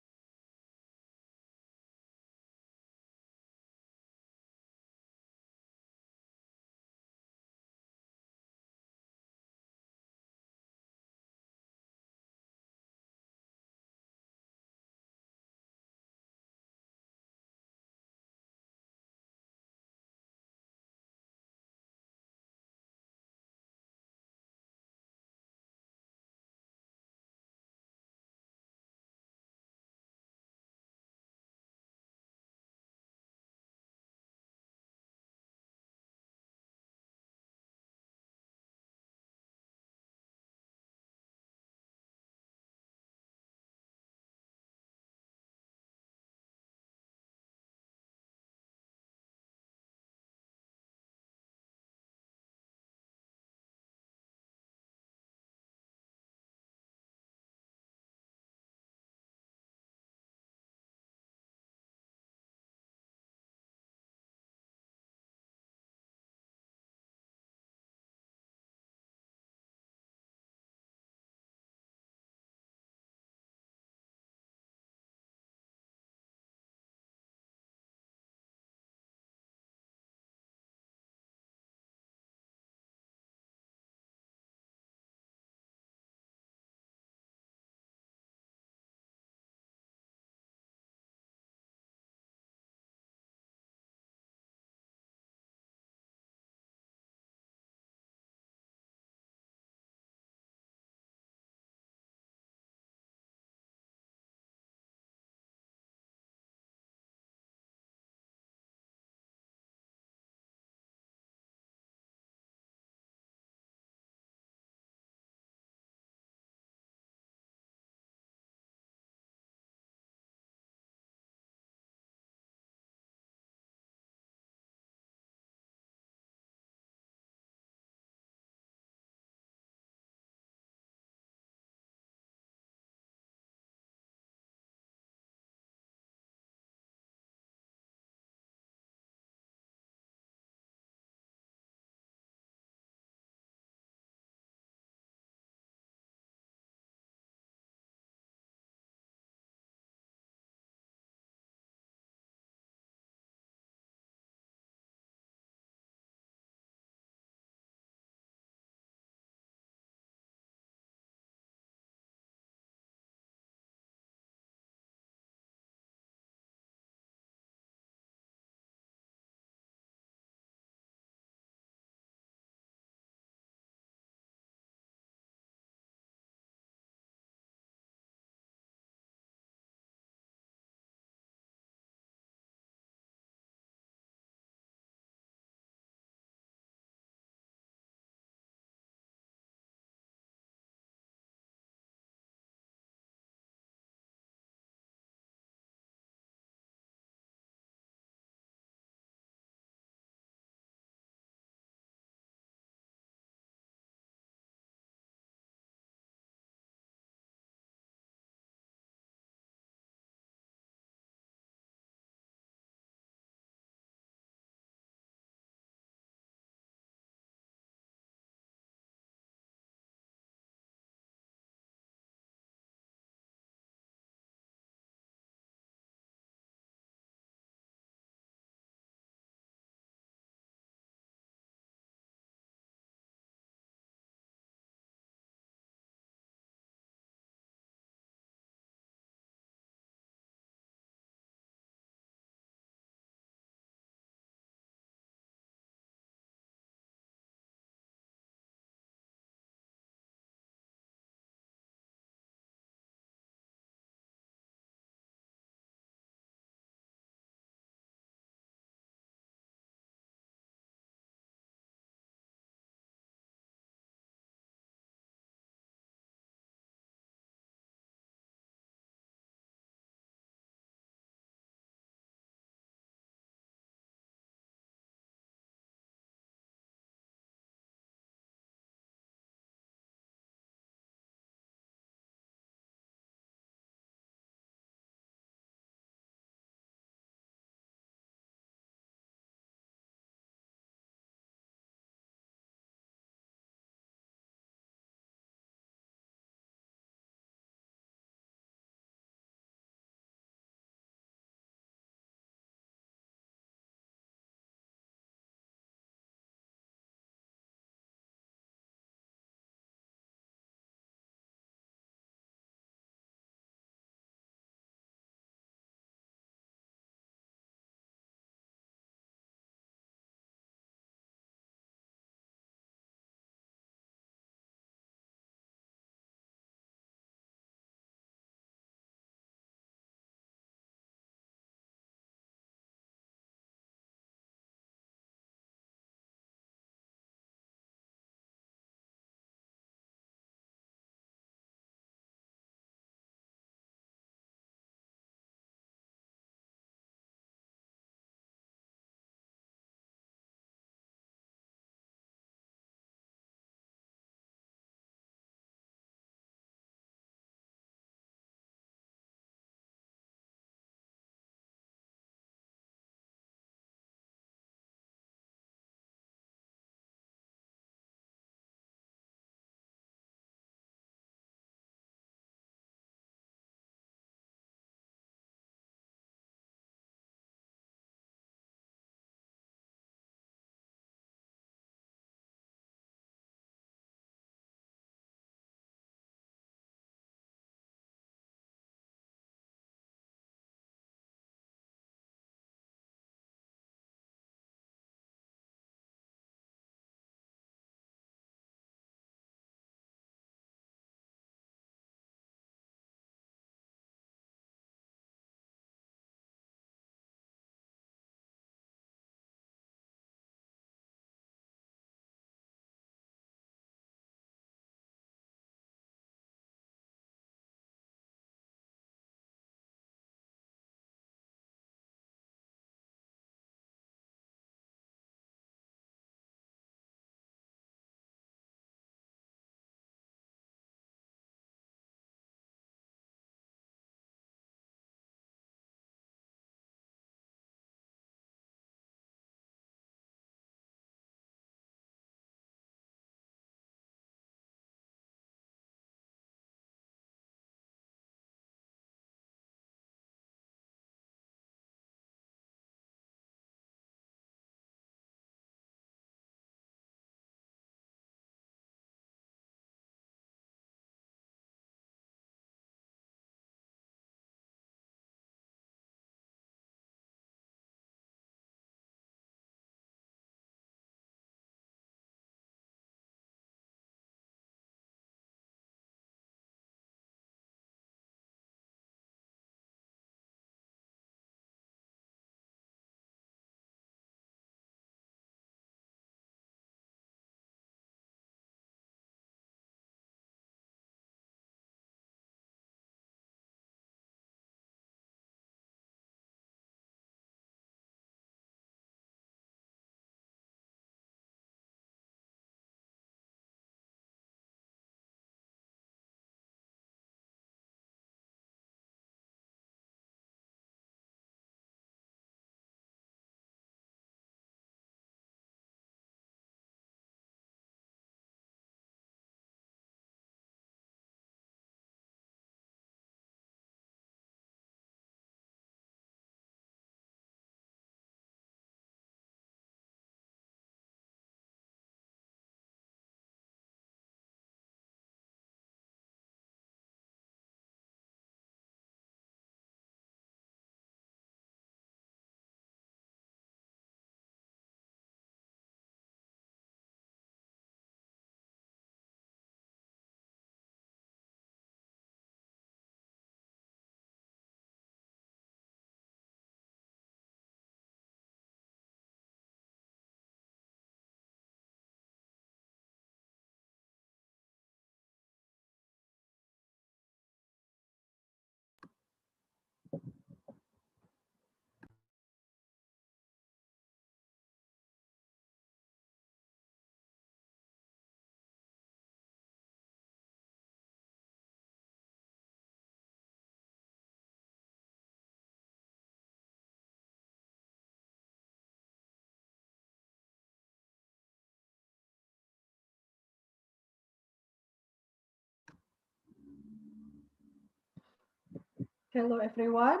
Hello, everyone.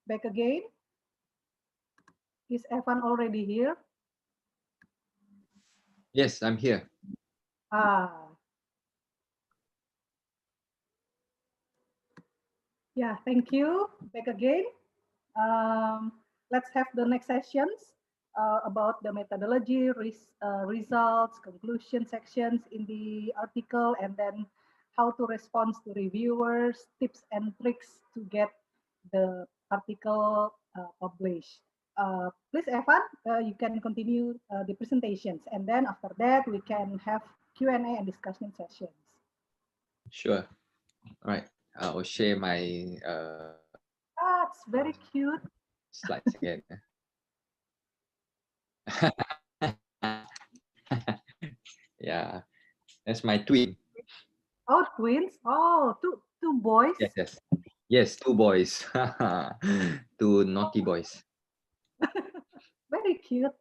Back again. Is Evan already here? Yes, I'm here. Yeah, thank you. Back again. Let's have the next sessions about the methodology, results, conclusion sections in the article, and then how to respond to reviewers, tips and tricks to get the article published. Please, Evan, you can continue the presentations, and then after that, we can have Q&A and discussion sessions. Sure. All right. I'll share my It's very cute. slides again. Yeah, that's my twin. Oh, twins. Oh, two boys. Yes, yes, two boys. Two naughty boys. Very cute.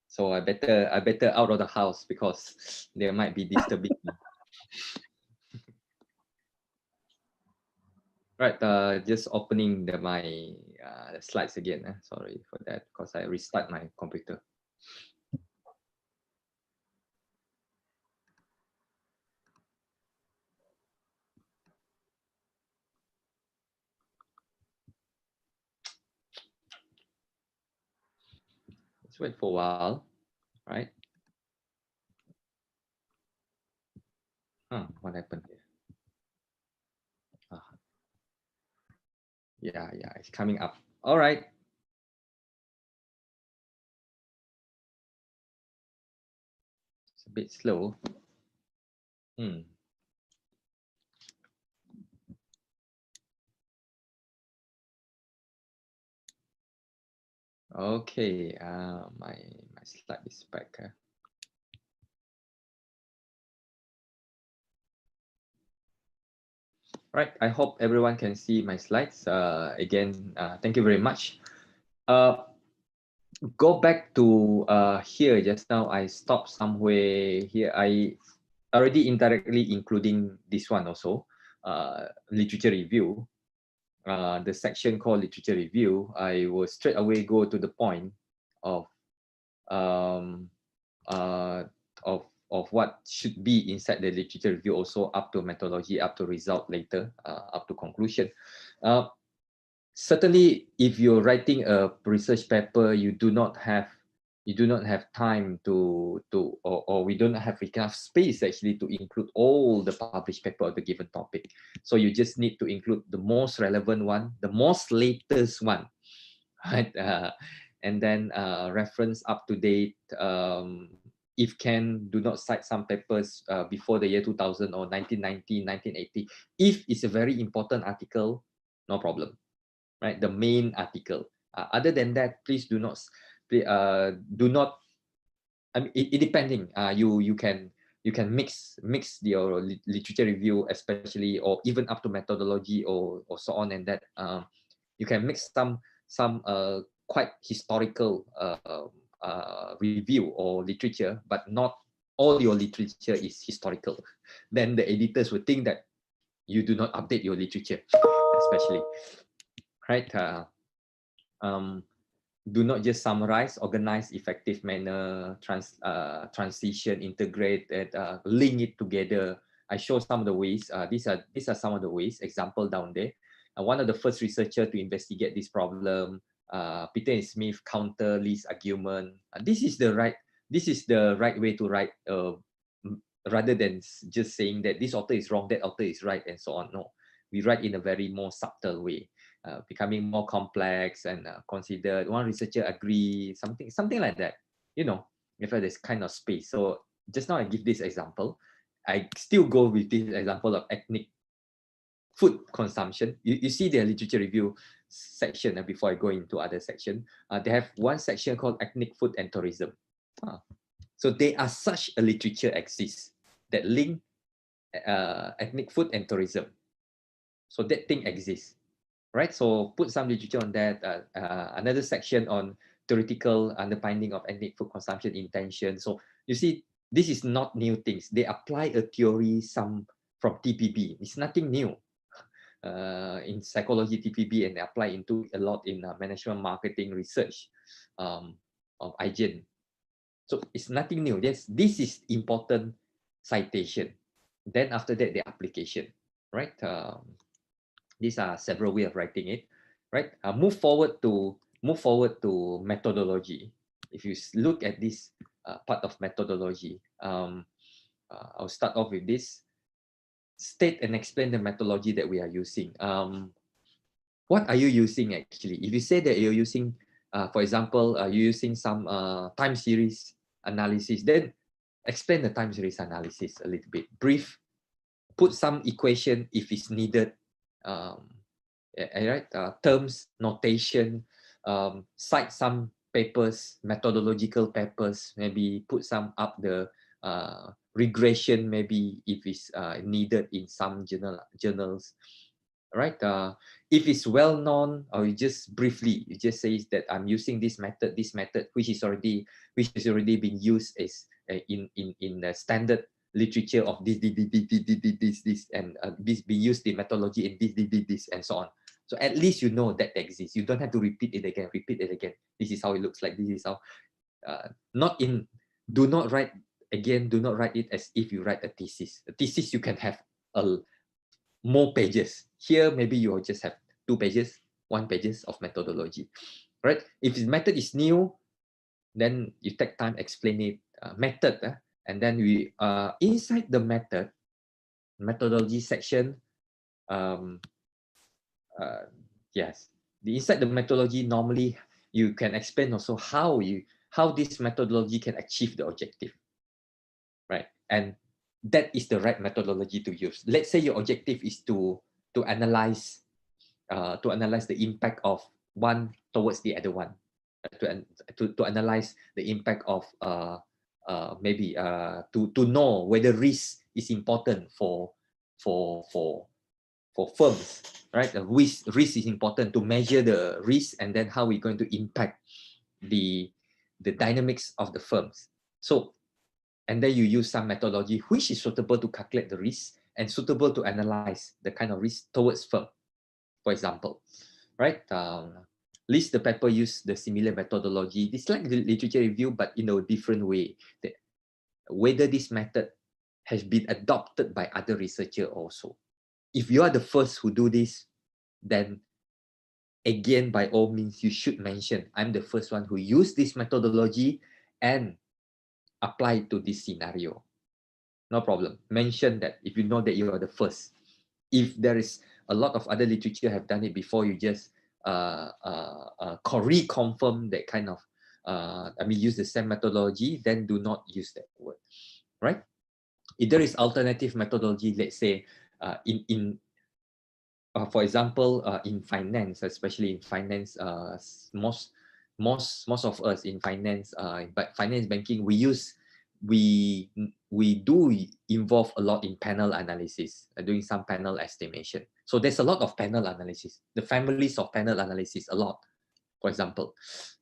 So I better out of the house because they might be disturbing me. Right, just opening my slides again. Sorry for that because I restart my computer. Let's wait for a while, right? What happened here? Yeah, it's coming up. All right. It's a bit slow. Okay, my slide is back. Right, I hope everyone can see my slides. Again, thank you very much. Go back to here just now. I stopped somewhere here. I already indirectly including this one also, literature review. The section called literature review. I will straight away go to the point of what should be inside the literature review, also up to methodology, up to result later, up to conclusion. Certainly, if you're writing a research paper, you do not have time or we don't have enough space actually to include all the published paper of the given topic. So you just need to include the most relevant one, the most latest one, right? And then reference up to date. If can, do not cite some papers before the year 2000 or 1990, 1980. If it's a very important article, no problem, right? The main article. Other than that, please do not. I mean, it depending. You can mix your literature review, especially, or even up to methodology or so on, and that you can mix some quite historical review or literature, but not all your literature is historical. Then the editors would think that you do not update your literature, especially, right? Do not just summarize, organize, effective manner, transition, integrate it, link it together. I show some of the ways. These are some of the ways. Example down there. One of the first researchers to investigate this problem, Peter and Smith, counter Lee's argument. This is the right way to write, rather than just saying that this author is wrong, that author is right, and so on. No, we write in a very more subtle way. Becoming more complex and considered. One researcher agree, something like that. If there's kind of space. So just now I give this example. I still go with this example of ethnic food consumption. You see the literature review section before I go into other section. They have one section called ethnic food and tourism. So there are such a literature exists that link ethnic food and tourism. So that thing exists. Right, so put some literature on that. Another section on theoretical underpinning of ethnic food consumption intention. So you see, this is not new things. They apply a theory, some from TPB. It's nothing new. in psychology TPB and apply into a lot in management marketing research of IGEN. So it's nothing new. This is important citation. Then after that, the application, right? These are several ways of writing it, right? Move forward to methodology. If you look at this part of methodology, I'll start off with this. State and explain the methodology that we are using. What are you using actually? If you say that you're using, for example, you're using some time series analysis, then explain the time series analysis a little bit. Brief, put some equation if it's needed. Right? Terms, notation, cite some papers, methodological papers, maybe put some up the regression, maybe if it's needed in some journals, right? If it's well known, or you just briefly, you just say that I'm using this method, which is already being used as in the standard literature of this, and this be used in methodology in this, and so on. So at least you know that exists. You don't have to repeat it again. This is how it looks like. This is how. Do not write it as if you write a thesis. A thesis you can have more pages. Here maybe you will just have 2 pages, 1 pages of methodology, right? If the method is new, then you take time explain it. Method, and then we inside the methodology section. Yes, inside the methodology, normally you can explain also how this methodology can achieve the objective, right? And that is the right methodology to use. Let's say your objective is to analyze the impact of one towards the other one, to analyze the impact of maybe to know whether risk is important for firms, right? The risk is important to measure the risk, and then how we're going to impact the dynamics of the firms. So, and then you use some methodology which is suitable to calculate the risk and suitable to analyze the kind of risk towards firm, for example, right? List the paper use the similar methodology. This is like the literature review, but in a different way. Whether this method has been adopted by other researchers also. If you are the first who do this, then again, by all means, you should mention, I'm the first one who used this methodology and apply it to this scenario. No problem. Mention that if you know that you are the first. If there is a lot of other literature have done it before, you just reconfirm that kind of, use the same methodology, then do not use that word, right? If there is alternative methodology, let's say for example, in finance, especially in finance, most of us in finance, but finance banking, we do involve a lot in panel analysis, doing some panel estimation. So there's a lot of panel analysis. The families of panel analysis, a lot. For example,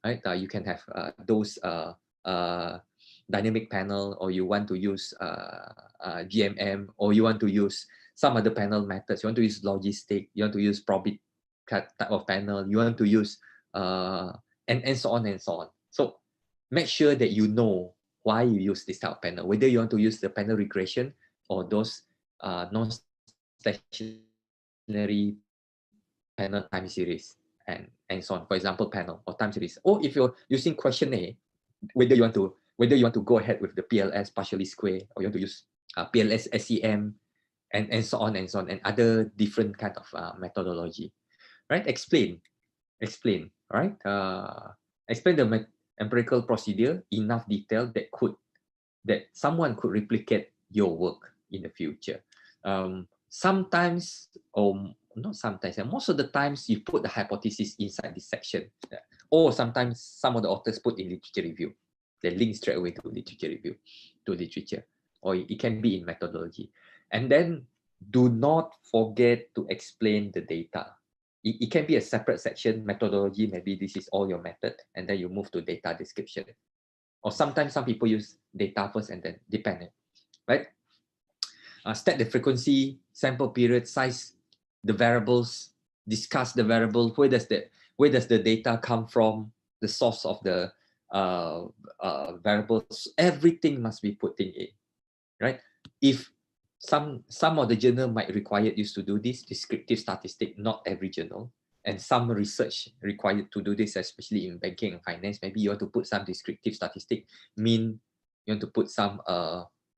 right? You can have those dynamic panel, or you want to use GMM, or you want to use some other panel methods. You want to use logistic, you want to use probit type of panel, you want to use and so on and so on. So make sure that you know why you use this type of panel, whether you want to use the panel regression or those non-stationary panel time series and so on. For example, panel or time series. Or if you're using questionnaire, whether you want to go ahead with the PLS partially square, or you want to use PLS SEM, and so on and so on, and other different kind of methodology, right? Explain, right? Explain the empirical procedure enough detail that someone could replicate your work in the future. Sometimes, or not sometimes, and most of the times, you put the hypothesis inside this section, or sometimes some of the authors put in literature review. They link straight away to literature review, to literature, or it can be in methodology. And then do not forget to explain the data. It can be a separate section, methodology, maybe this is all your method, and then you move to data description. Or sometimes some people use data first and then dependent, right? State the frequency, sample period, size, the variables, discuss the variable, where does the data come from, the source of the variables, everything must be put in, right? If some of the journal might require you to do this, descriptive statistic, not every journal, and some research required to do this, especially in banking and finance. Maybe you want to put some descriptive statistic, mean, you want to put some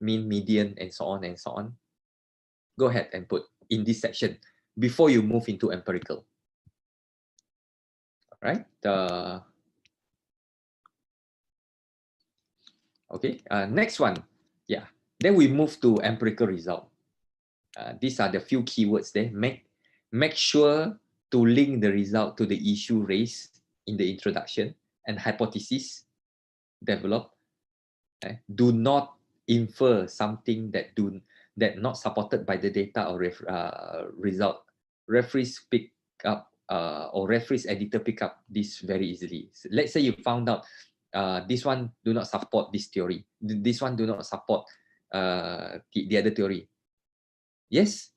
mean, median, and so on and so on. Go ahead and put in this section before you move into empirical. All right. Okay. Next one. Yeah. Then we move to empirical result. These are the few keywords there. Make sure to link the result to the issue raised in the introduction and hypothesis developed. Do not infer something that not supported by the data or result. Referees pick up or referees editor pick up this very easily. So let's say you found out this one do not support this theory. This one do not support the other theory. Yes,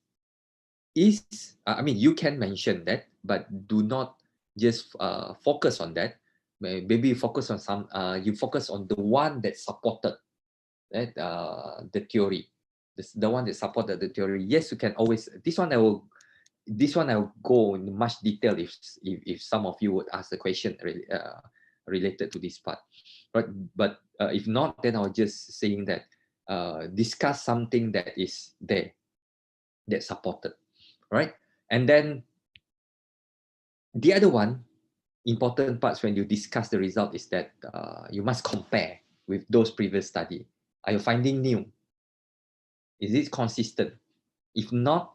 I mean, you can mention that, but do not just focus on that. Maybe you focus on you focus on the one that supported that the theory, the one that supported the theory. Yes, you can always, this one I will go in much detail if some of you would ask the question related to this part. But if not, then I'll just saying that discuss something that is there, that supported, right? And then the other one, important parts when you discuss the result is that you must compare with those previous study. Are you finding new? Is it consistent? If not,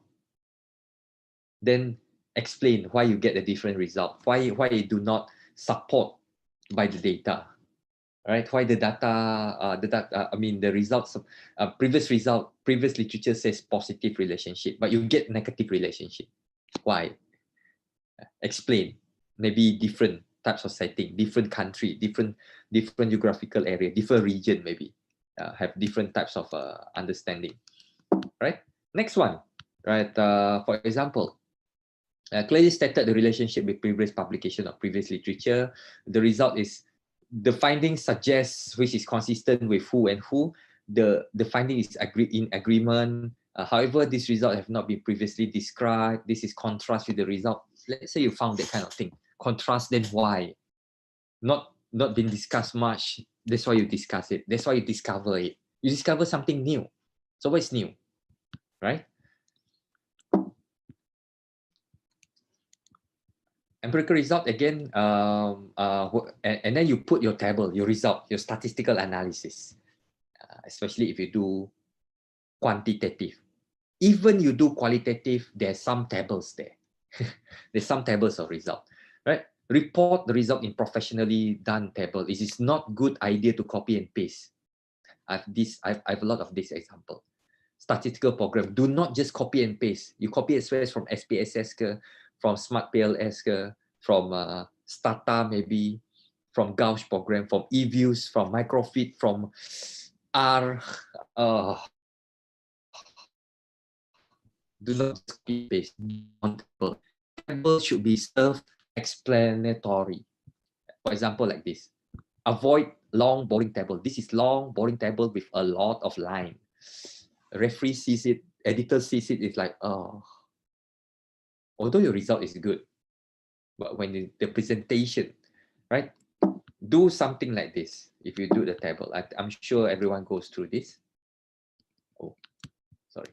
then explain why you get a different result. Why you do not support by the data, right? Why the results, previous literature says positive relationship, but you get negative relationship. Why? Explain. Maybe different types of setting, different country, different geographical area, different region, maybe have different types of understanding, right? Next one, right? For example, clearly stated the relationship with previous publication of previous literature. The result is the finding suggests which is consistent with who and who. The finding is in agreement. However, this result have not been previously described. This is contrast with the result. Let's say you found that kind of thing. Contrast, then why? Not been discussed much. That's why you discuss it. That's why you discover it. You discover something new. So what's new, right? Empirical result again, and then you put your table, your result, your statistical analysis, especially if you do quantitative. Even you do qualitative, there's some tables there. There's some tables of result, right? Report the result in professionally done table. It is not good idea to copy and paste. I've a lot of this example. Statistical program, do not just copy and paste. You copy and paste from SPSS, from Smart PLS, from Stata maybe, from Gauss program, from eViews, from Microfit, from R. Do not just copy and paste on table. Table should be self-explanatory. For example, like this. Avoid long boring table. This is long boring table with a lot of line. Referee sees it, editor sees it, it's like, oh. Although your result is good, but when the presentation, right? Do something like this. If you do the table, I'm sure everyone goes through this. Oh, sorry.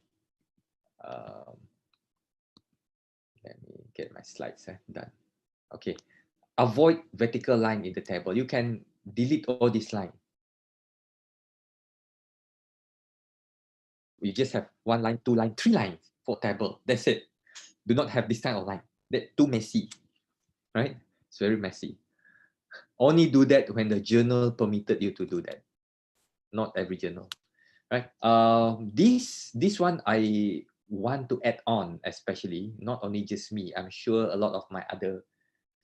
Let me get my slides done. Okay. Avoid vertical line in the table. You can delete all this line. You just have 1 line, 2 line, 3 lines for table. That's it. Do not have this kind of line. That's too messy, right? It's very messy. Only do that when the journal permitted you to do that. Not every journal, right? This one I want to add on, especially not only just me. I'm sure a lot of my other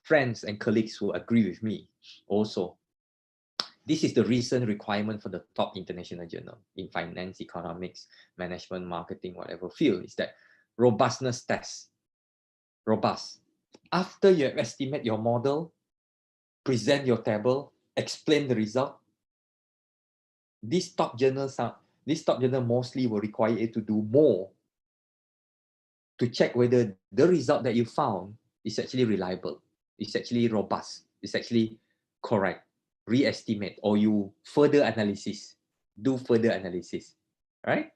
friends and colleagues who agree with me also. This is the recent requirement for the top international journal in finance, economics, management, marketing, whatever field, is that robustness test. robust. After you estimate your model, present your table, explain the result, these top journals mostly will require you to do more to check whether the result that you found is actually reliable, is actually robust, is actually correct, re-estimate, or you further analysis, do further analysis, right?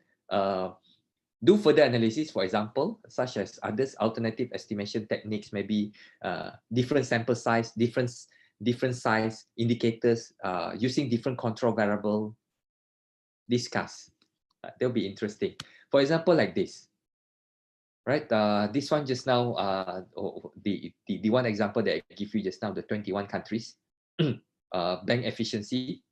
Do further analysis, for example, such as others alternative estimation techniques, maybe different sample size, different size indicators, using different control variable, discuss. They'll be interesting. For example, like this, right? This one just now, the one example that I give you just now, the 21 countries, bank efficiency,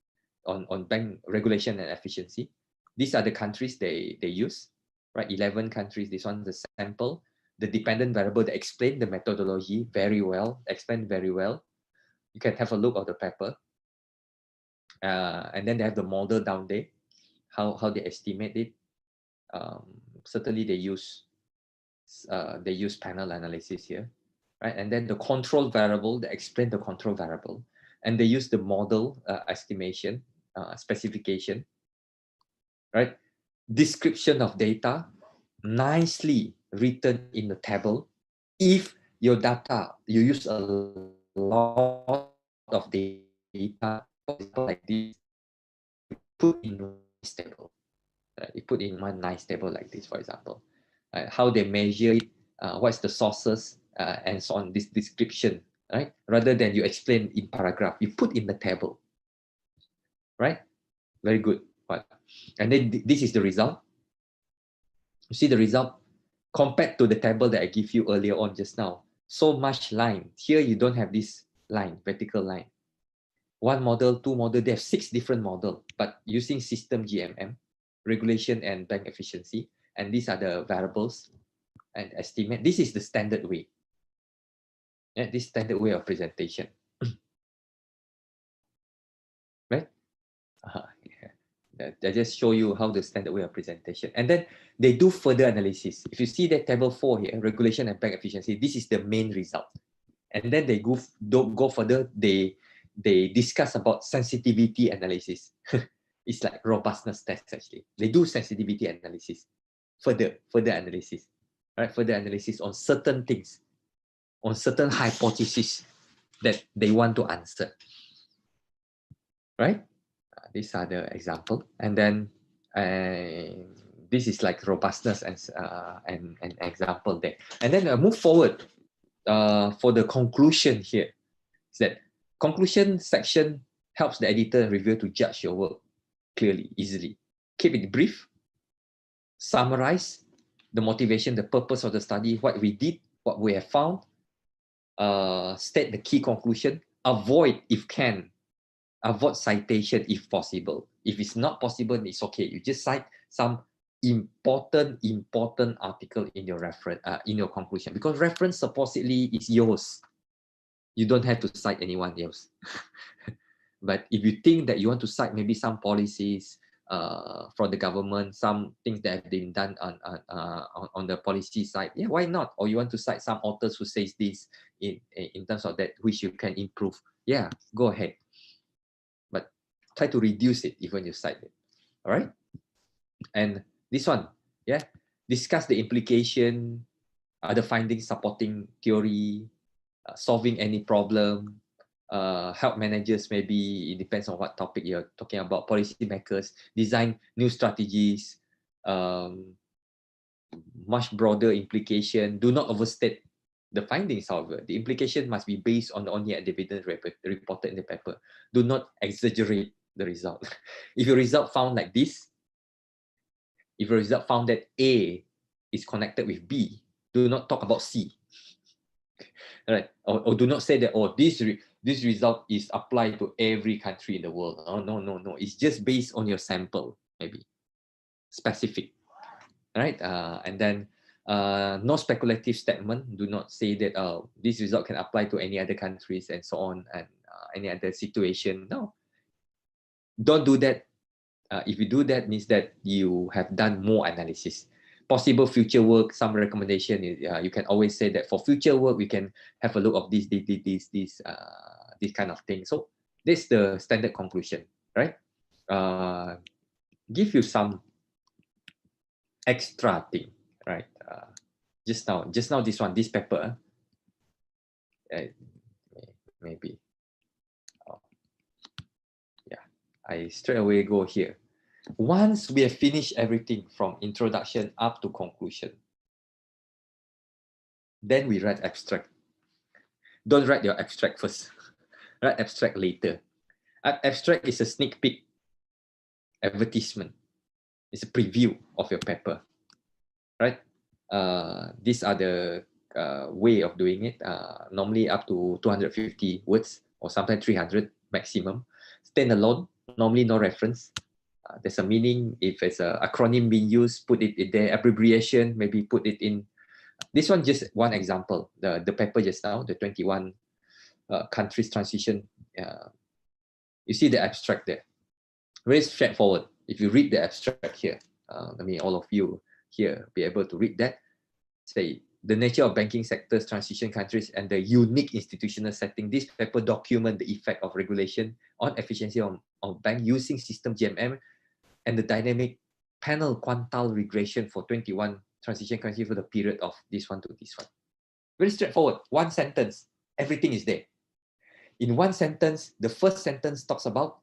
on bank regulation and efficiency. These are the countries they use, right? 11 countries. This one's the sample. The dependent variable that explain the methodology very well, explain very well. You can have a look at the paper. And then they have the model down there, how they estimate it. Certainly they use panel analysis here, right? And then the control variable, they explain the control variable, and they use the model estimation, specification, right? Description of data, nicely written in the table. If your data, you use a lot of data, for example, like this, put in one nice table. You put in one nice table like this, for example. How they measure it, what's the sources, and so on, this description, right? Rather than you explain in paragraph, you put in the table, right? Very good. And then this is the result. You see the result compared to the table that I give you earlier on just now. So much line. Here you don't have this line, vertical line. One model, two model, they have 6 different models, but using system GMM, regulation and bank efficiency. And these are the variables and estimate. This is the standard way. Yeah, this standard way of presentation. Right? I just show you how the standard way of presentation. And then they do further analysis. If you see that table 4 here, regulation and bank efficiency, this is the main result. And then they go further, they discuss about sensitivity analysis. It's like robustness test actually. They do sensitivity analysis, further analysis, right? Further analysis on certain things, on certain hypotheses that they want to answer, right? These are the example, and then this is like robustness and an example there. And then move forward for the conclusion here. Is that conclusion section helps the editor and reviewer to judge your work clearly, easily. Keep it brief. Summarize the motivation, the purpose of the study, what we did, what we have found. State the key conclusion. Avoid, if can, avoid citation if possible. If it's not possible, it's okay. You just cite some important article in your reference, in your conclusion, because reference supposedly is yours. You don't have to cite anyone else. But if you think that you want to cite maybe some policies from the government, some things that have been done on the policy side, yeah, why not? Or you want to cite some authors who says this in terms of that, which you can improve. Yeah, go ahead. But try to reduce it even you cite it. All right. And this one, yeah, discuss the implication, other findings supporting theory, solving any problem, help managers, maybe it depends on what topic you're talking about, policy makers, design new strategies, much broader implication. Do not overstate the findings, however. The implication must be based on only the evidence reported in the paper. Do not exaggerate the result. If your result found like this, if your result found that A is connected with B, do not talk about C. Right? Or do not say that, oh, this result is applied to every country in the world. Oh, no. It's just based on your sample, maybe. Specific. Right? And then no speculative statement. Do not say that this result can apply to any other countries and so on, and any other situation. No. Don't do that. If you do that, means that you have done more analysis. possible future work, some recommendation is you can always say that for future work we can have a look of this kind of thing. So this is the standard conclusion, right? Give you some extra thing, right? Just now this paper, maybe, yeah, I straight away go here. Once we have finished everything from introduction up to conclusion, then we write abstract. Don't write your abstract first. Write abstract later. Abstract is a sneak peek, advertisement. It's a preview of your paper, right? These are the way of doing it. Normally up to 250 words or sometimes 300 maximum. Standalone, normally no reference. There's a meaning. If it's an acronym being used, put it in there. Abbreviation, maybe put it in. This one just one example. The paper just now, the 21 countries transition. You see the abstract there. Very straightforward. If you read the abstract here, I mean all of you here be able to read that. Say the nature of banking sectors, transition countries, and the unique institutional setting. This paper document the effect of regulation on efficiency of bank using system GMM and the dynamic panel quantile regression for 21 transition countries for the period of this one to this one. Very straightforward. One sentence, everything is there. In one sentence, the first sentence talks about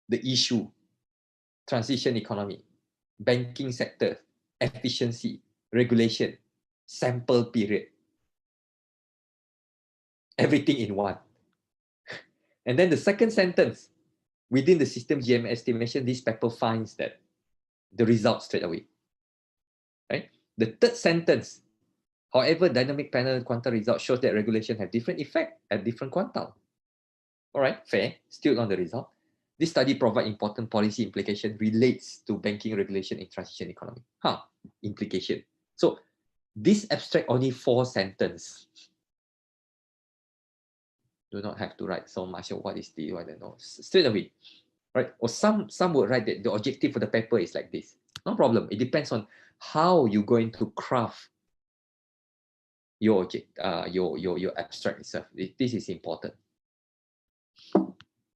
the issue, transition economy, banking sector, efficiency, regulation, sample period. Everything in one. And then the second sentence, within the system GM estimation, this paper finds that the result straight away. Right? The third sentence, however, dynamic panel quantile result shows that regulation have different effect at different quantile. All right, fair, still on the result. This study provides important policy implication relates to banking regulation in transition economy. Implication. So this abstract only 4 sentences. Do not have to write so much of what is the, I don't know, straight away. Right? Or some would write that the objective for the paper is like this. No problem. It depends on how you're going to craft your your abstract itself. This is important.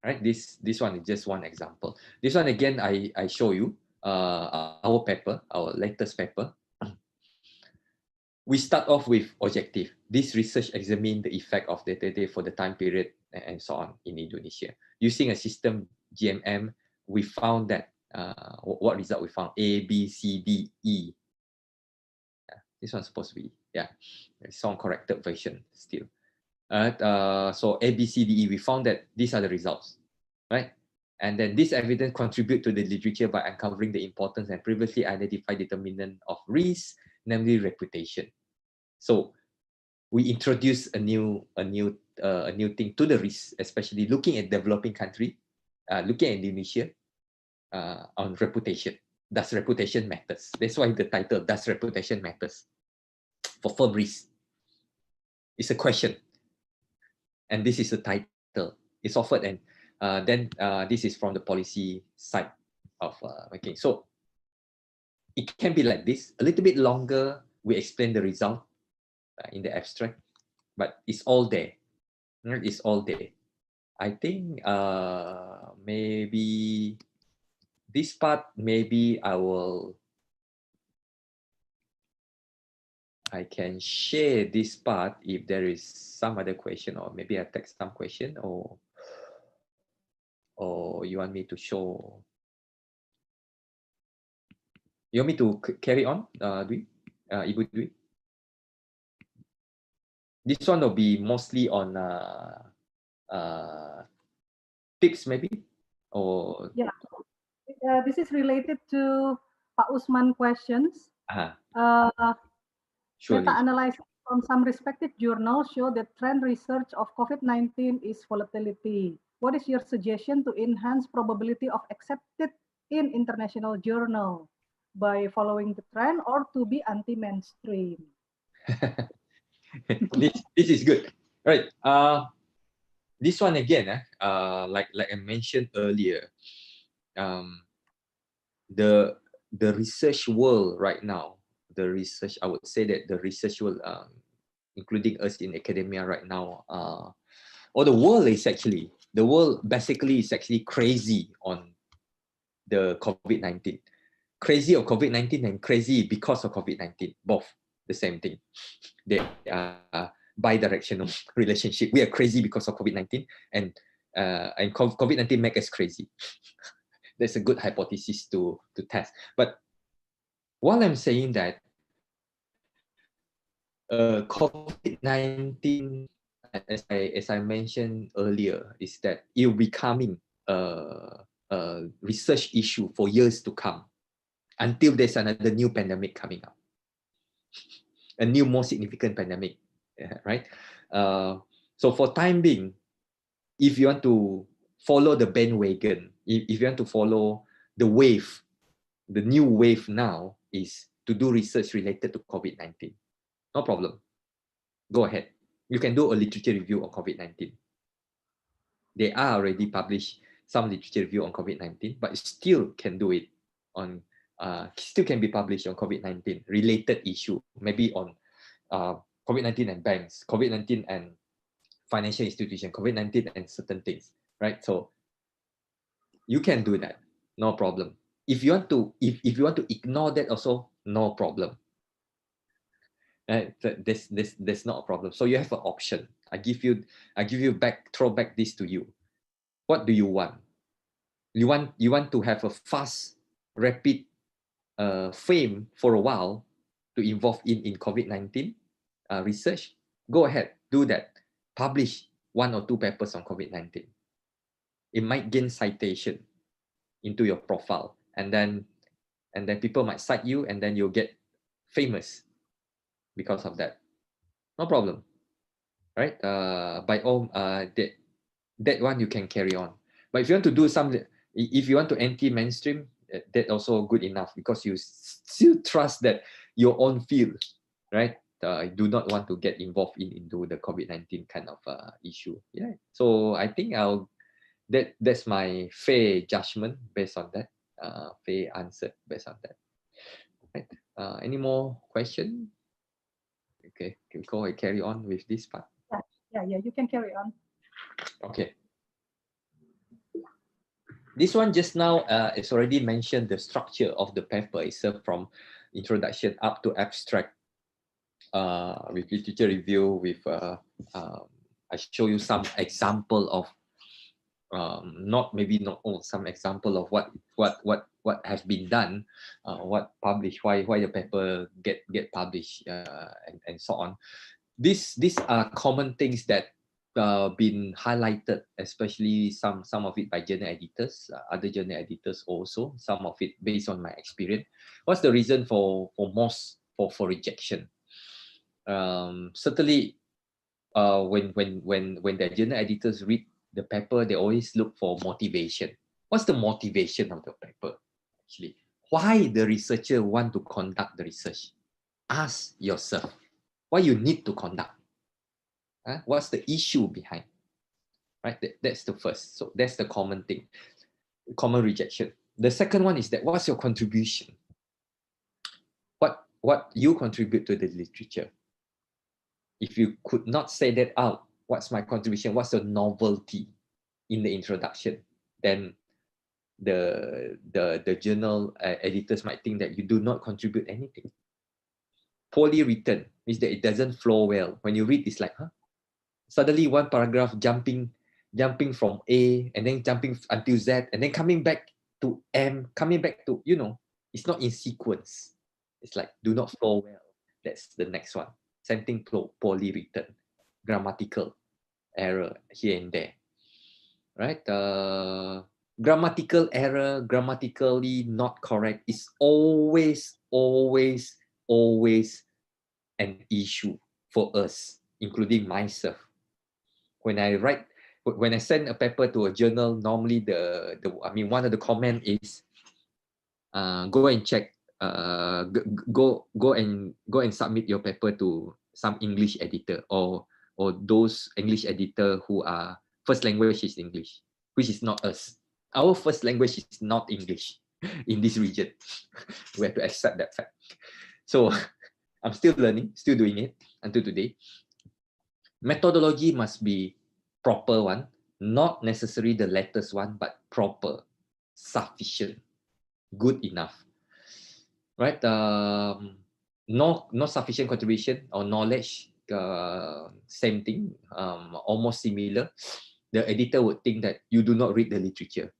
Right? This one is just one example. This one again, I show you our paper, our latest paper. We start off with objective. This research examined the effect of data for the time period and so on in Indonesia. Using a system GMM, we found that, what result we found? A, B, C, D, E. This one's supposed to be, song corrected version still. So A, B, C, D, E, we found that these are the results, right? And then this evidence contribute to the literature by uncovering the importance and previously identified determinant of risk, namely reputation. So we introduce a new thing to the risk, especially looking at developing country, looking at Indonesia, on reputation. Does reputation matters? That's why the title, Does Reputation Matters? For firm risk. It's a question. And this is the title. It's offered, and then this is from the policy side of making. So it can be like this, a little bit longer. We explain the result in the abstract, but it's all there. It's all there. I think maybe this part, maybe I can share this part if there is some other question, or maybe I text some question, or you want me to show? You want me to carry on, Dwi? Ibu Dwi? This one will be mostly on tips, maybe, or this is related to Pak Usman questions. Surely. Data analysis from some respected journals show that trend research of COVID-19 is volatility. What is your suggestion to enhance probability of accepted in international journal by following the trend or to be anti-mainstream? This is good. Right. This one again, like I mentioned earlier, the the research world right now, I would say that the research world, including us in academia right now, or the world basically is actually crazy on the COVID-19. Crazy of COVID-19 and crazy because of COVID-19, both the same thing. They are bi-directional relationship. We are crazy because of COVID-19, and COVID-19 make us crazy. That's a good hypothesis to test. But while I'm saying that, COVID-19, as I mentioned earlier, is that it will be becoming a research issue for years to come, until there's another new pandemic coming up, a new more significant pandemic, right? So for time being, if you want to follow the bandwagon, if you want to follow the wave, the new wave now is to do research related to COVID-19. No problem. Go ahead. You can do a literature review on COVID-19. They are already published some literature review on COVID-19, but still can do it on, still can be published on COVID-19 related issue, maybe on COVID-19 and banks, COVID-19 and financial institution, COVID-19 and certain things, right? So you can do that, no problem. If you want to, if you want to ignore that also, no problem. There's not a problem. So you have an option. I give you throw back this to you. What do you want? You want to have a fast, rapid fame for a while to involve in COVID-19 research? Go ahead, do that. Publish 1 or 2 papers on COVID-19. It might gain citation into your profile, and then people might cite you, and then you'll get famous because of that. No problem, right? By all, that one you can carry on. But if you want to do some, if you want to anti-mainstream, that also good enough, because you still trust that your own field, right? Do not want to get involved into the COVID-19 kind of issue. Yeah. So I think that's my fair judgment based on that. Fair answer based on that. Right. Any more question? Okay, go and carry on with this part. Yeah, you can carry on. Okay. This one just now is already mentioned the structure of the paper itself, from introduction up to abstract, with literature review, with I show you some example of some example of what has been done, what published, why the paper get published, and so on. These are common things that been highlighted, especially some of it by journal editors, other journal editors also, some of it based on my experience. What's the reason for most for rejection? Certainly, when the journal editors read the paper, they always look for motivation. What's the motivation of the paper? Actually, why the researcher want to conduct the research? Ask yourself why you need to conduct. What's the issue behind? Right, that's the first. So that's the common thing, common rejection. The second one is that what's your contribution? What you contribute to the literature? If you could not say that out, what's my contribution? What's the novelty in the introduction? Then the journal editors might think that you do not contribute anything. Poorly written means that it doesn't flow well. When you read, it's like, huh? Suddenly one paragraph jumping from A, and then jumping until Z, and then coming back to M, coming back to, it's not in sequence. It's like, do not flow well. That's the next one. Same thing, poorly written, grammatical error here and there, right? Grammatical error, grammatically not correct is always an issue for us, including myself. When I send a paper to a journal, normally one of the comment is, go and check, go and submit your paper to some English editor, or those English editor who are first language is English, which is not us. Our first language is not English. in this region. We have to accept that fact. So I'm still learning, still doing it until today. Methodology must be proper one, not necessarily the latest one, but proper, sufficient, good enough, right? No sufficient contribution or knowledge, same thing, almost similar. The editor would think that you do not read the literature.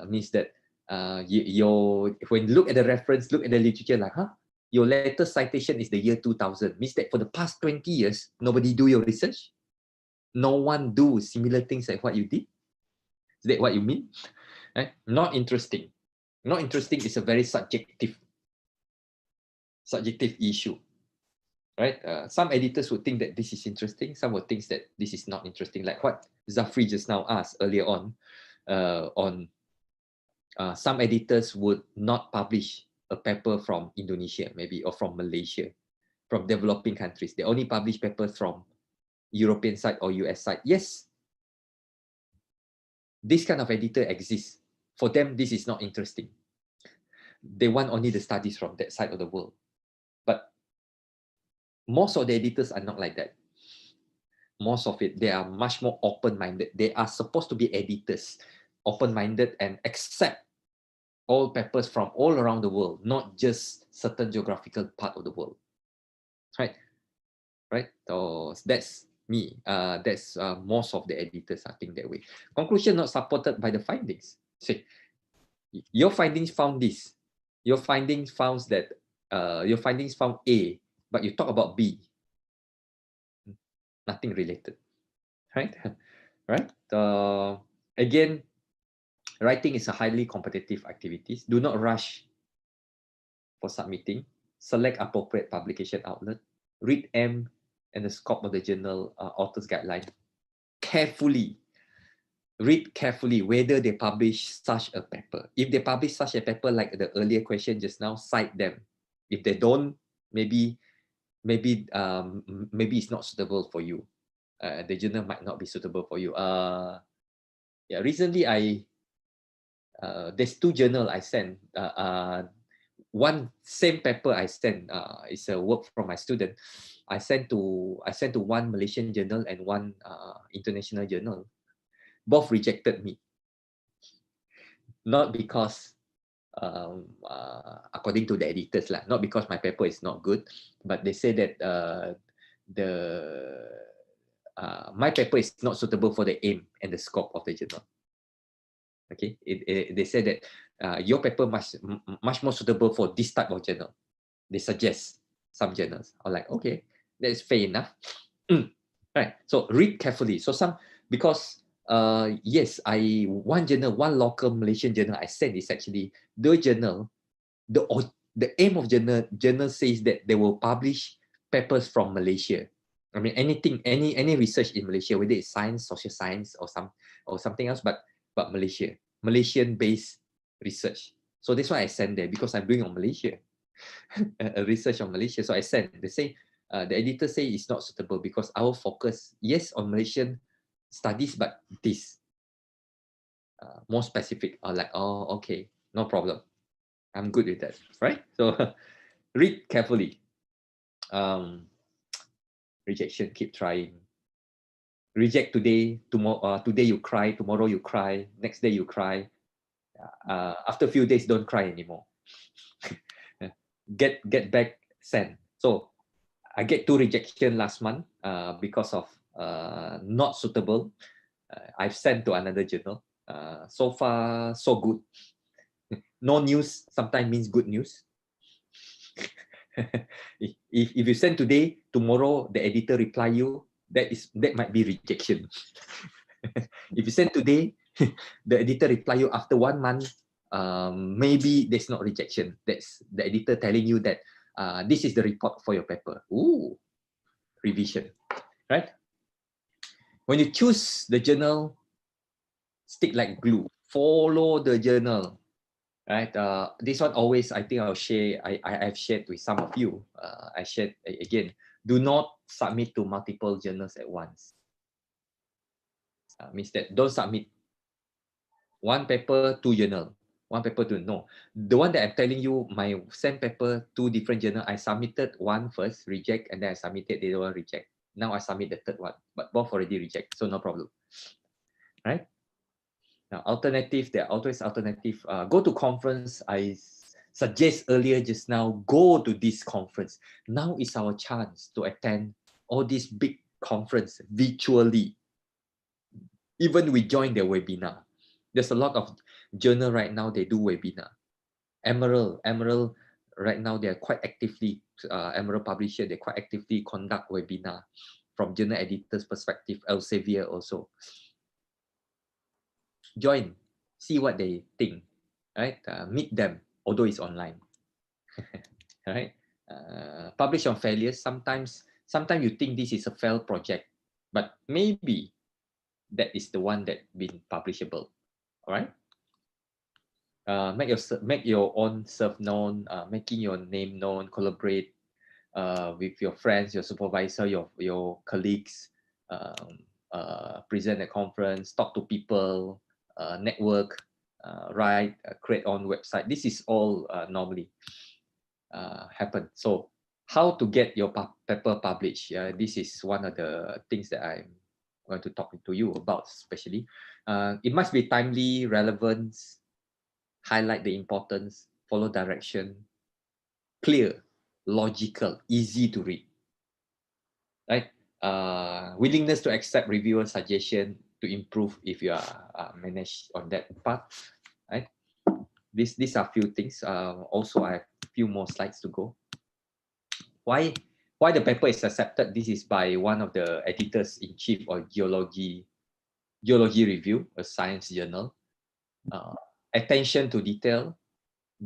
Means that when you look at the reference, look at the literature, like, your latest citation is the year 2000. Means that for the past 20 years, nobody do your research. No one do similar things like what you did. Is that what you mean? Right? Not interesting. Not interesting is a very subjective issue, right? Some editors would think that this is interesting. Some would think that this is not interesting. Like what Zafri just now asked earlier on some editors would not publish a paper from Indonesia, maybe, or from Malaysia, from developing countries. They only publish papers from European side or US side. Yes, this kind of editor exists. For them, this is not interesting. They want only the studies from that side of the world. But most of the editors are not like that. Most of it, they are much more open-minded. They are supposed to be editors, open-minded and accept all papers from all around the world, not just certain geographical part of the world. Right? So that's me. That's most of the editors are think that way. Conclusion not supported by the findings. See, your findings found this. Your findings found that. Your findings found A, but you talk about B. Nothing related. Right? Right? Again, writing is a highly competitive activity. Do not rush for submitting. Select appropriate publication outlet. Read M and the scope of the journal author's guideline. Carefully. Read carefully whether they publish such a paper. If they publish such a paper like the earlier question just now, cite them. If they don't, maybe it's not suitable for you. The journal might not be suitable for you. Yeah, recently there's two journals I sent. One same paper I sent. It's a work from my student. I sent to one Malaysian journal and one international journal. Both rejected me. Not because, according to the editors, not because my paper is not good, but they say that my paper is not suitable for the aim and the scope of the journal. Okay, they say that your paper much more suitable for this type of journal. They suggest some journals. I'm like, okay, that's fair enough. Right. So read carefully. So because yes, one local Malaysian journal I sent is actually the journal. The aim of journal says that they will publish papers from Malaysia. I mean, any research in Malaysia, whether it's science, social science, or something else, but Malaysian-based research. So that's why I send there, because I'm doing on Malaysia, a research on Malaysia. So I send. They say the editor say it's not suitable because our focus, yes, on Malaysian studies, but this more specific. Like, oh, okay, no problem. I'm good with that, right? So read carefully. Rejection, keep trying. Reject today, tomorrow. Today you cry, tomorrow you cry, next day you cry. After a few days, don't cry anymore. Get back, send. So I get 2 rejection last month because of not suitable. I've sent to another journal. So far, so good. No news sometimes means good news. if you send today, tomorrow the editor reply you, that might be rejection. If you send today, the editor reply you after 1 month, maybe there's not rejection. That's the editor telling you that this is the report for your paper. Ooh, revision, right? When you choose the journal, stick like glue. Follow the journal, right? This one always, I think I'll share. I've shared with some of you. I shared again. Do not submit to multiple journals at once. Means that don't submit one paper, 2 journal. One paper to no. The one that I'm telling you, my same paper, 2 different journal. I submitted one first, reject, and then I submitted the other one, reject. Now I submit the third one, but both already reject, so no problem. Right? Now, alternative, there are always alternative. Go to conference. I suggest earlier just now, go to this conference. Now is our chance to attend all these big conference virtually. Even we join their webinar. There's a lot of journal right now, they do webinar. Emerald right now, they're quite actively, Emerald publisher, they quite actively conduct webinar from journal editors perspective. Elsevier also. Join, see what they think, right? Meet them, although it's online. Right? Publish on failures. Sometimes you think this is a failed project, but maybe that is the one that been publishable. All right. Make your own self known, making your name known. Collaborate with your friends, your supervisor, your colleagues. Present at conference, talk to people, network, write, create on website. This is all normally happen. So how to get your paper published? This is one of the things that I'm going to talk to you about, especially. It must be timely, relevant, highlight the importance, follow direction, clear, logical, easy to read. Right? Willingness to accept reviewer suggestion to improve if you are managed on that part. Right? These are few things. Also, I have a few more slides to go. Why the paper is accepted? This is by one of the editors in chief of Geology Review, a science journal. Attention to detail,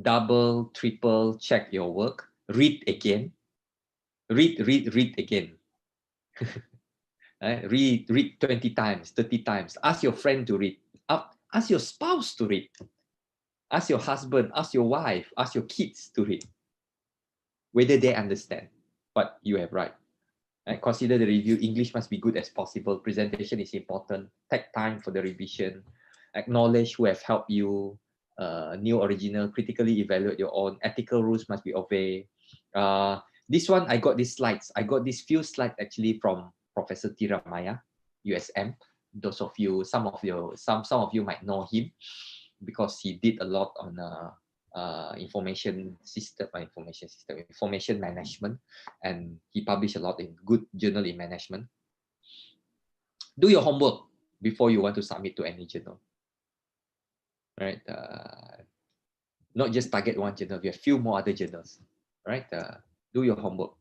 double, triple check your work, read again, read again. Read 20 times, 30 times. Ask your friend to read. Ask your spouse to read. Ask your husband, ask your wife, ask your kids to read. Whether they understand what you have write. Consider the review. English must be good as possible. Presentation is important. Take time for the revision. Acknowledge who have helped you. New original. Critically evaluate your own. Ethical rules must be obeyed. This one, I got these slides. I got these few slides actually from Professor Tiramaya, USM. Those of you, some of you might know him because he did a lot on information management, and he published a lot in good journal in management. Do your homework before you want to submit to any journal, right? Not just target one journal. We have few more other journals, right? Do your homework.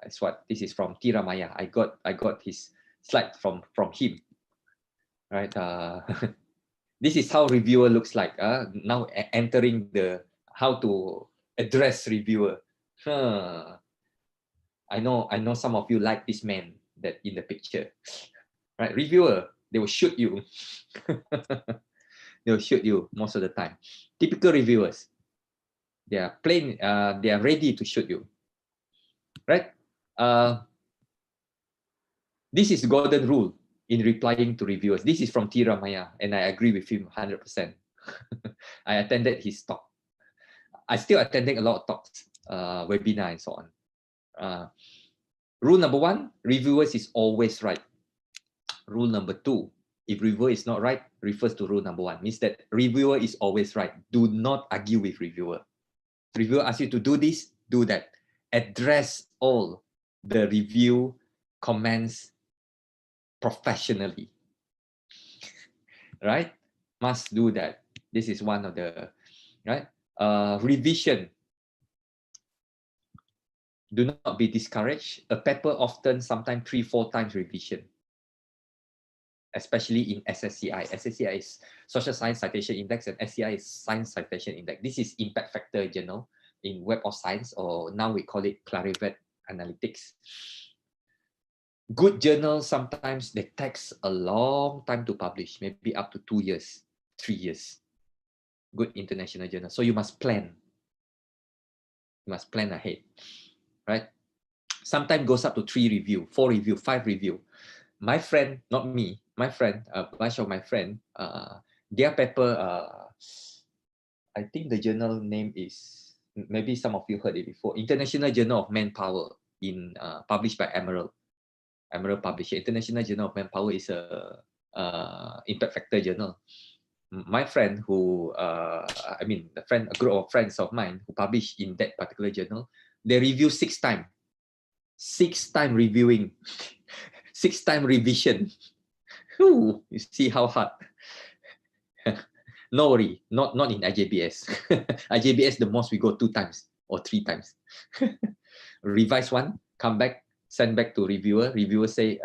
That's what this is from Tiramaya. I got his slide from him, right? This is how reviewer looks like. Now entering the how to address reviewer. I know some of you like this man that in the picture, right? Reviewer, they will shoot you. They will shoot you most of the time. Typical reviewers, they are plain. They are ready to shoot you, right? This is golden rule in replying to reviewers. This is from Tiramaya, and I agree with him 100%. I attended his talk. I still attending a lot of talks, webinar and so on. Rule number 1, reviewers is always right. Rule number 2, if reviewer is not right, refers to rule number 1. Means that reviewer is always right. Do not argue with reviewer. Reviewer asks you to do this, do that. Address all the review comments professionally, right? Must do that. This is one of the, right? Revision. Do not be discouraged. A paper often, sometimes 3-4 times revision, especially in SSCI. SSCI is Social Science Citation Index, and SCI is Science Citation Index. This is impact factor journal in Web of Science, or now we call it Clarivate Analytics. Good journals, sometimes they takes a long time to publish, maybe up to 2 years, 3 years. Good international journal. So you must plan. You must plan ahead, right? Sometimes goes up to 3 review, 4 review, 5 review. My friend, not me, my friend, a bunch of my friend, their paper, I think the journal name is, maybe some of you heard it before, International Journal of Manpower, published by Emerald Publisher. International Journal of Manpower is a impact factor journal. My friend who, a group of friends of mine who publish in that particular journal, they review 6 times. 6 time reviewing, 6 time revision. Whew, you see how hard. No worry, not in IJBS. IJBS, the most we go 2 times or 3 times. Revise one, come back, send back to reviewer. Reviewer say,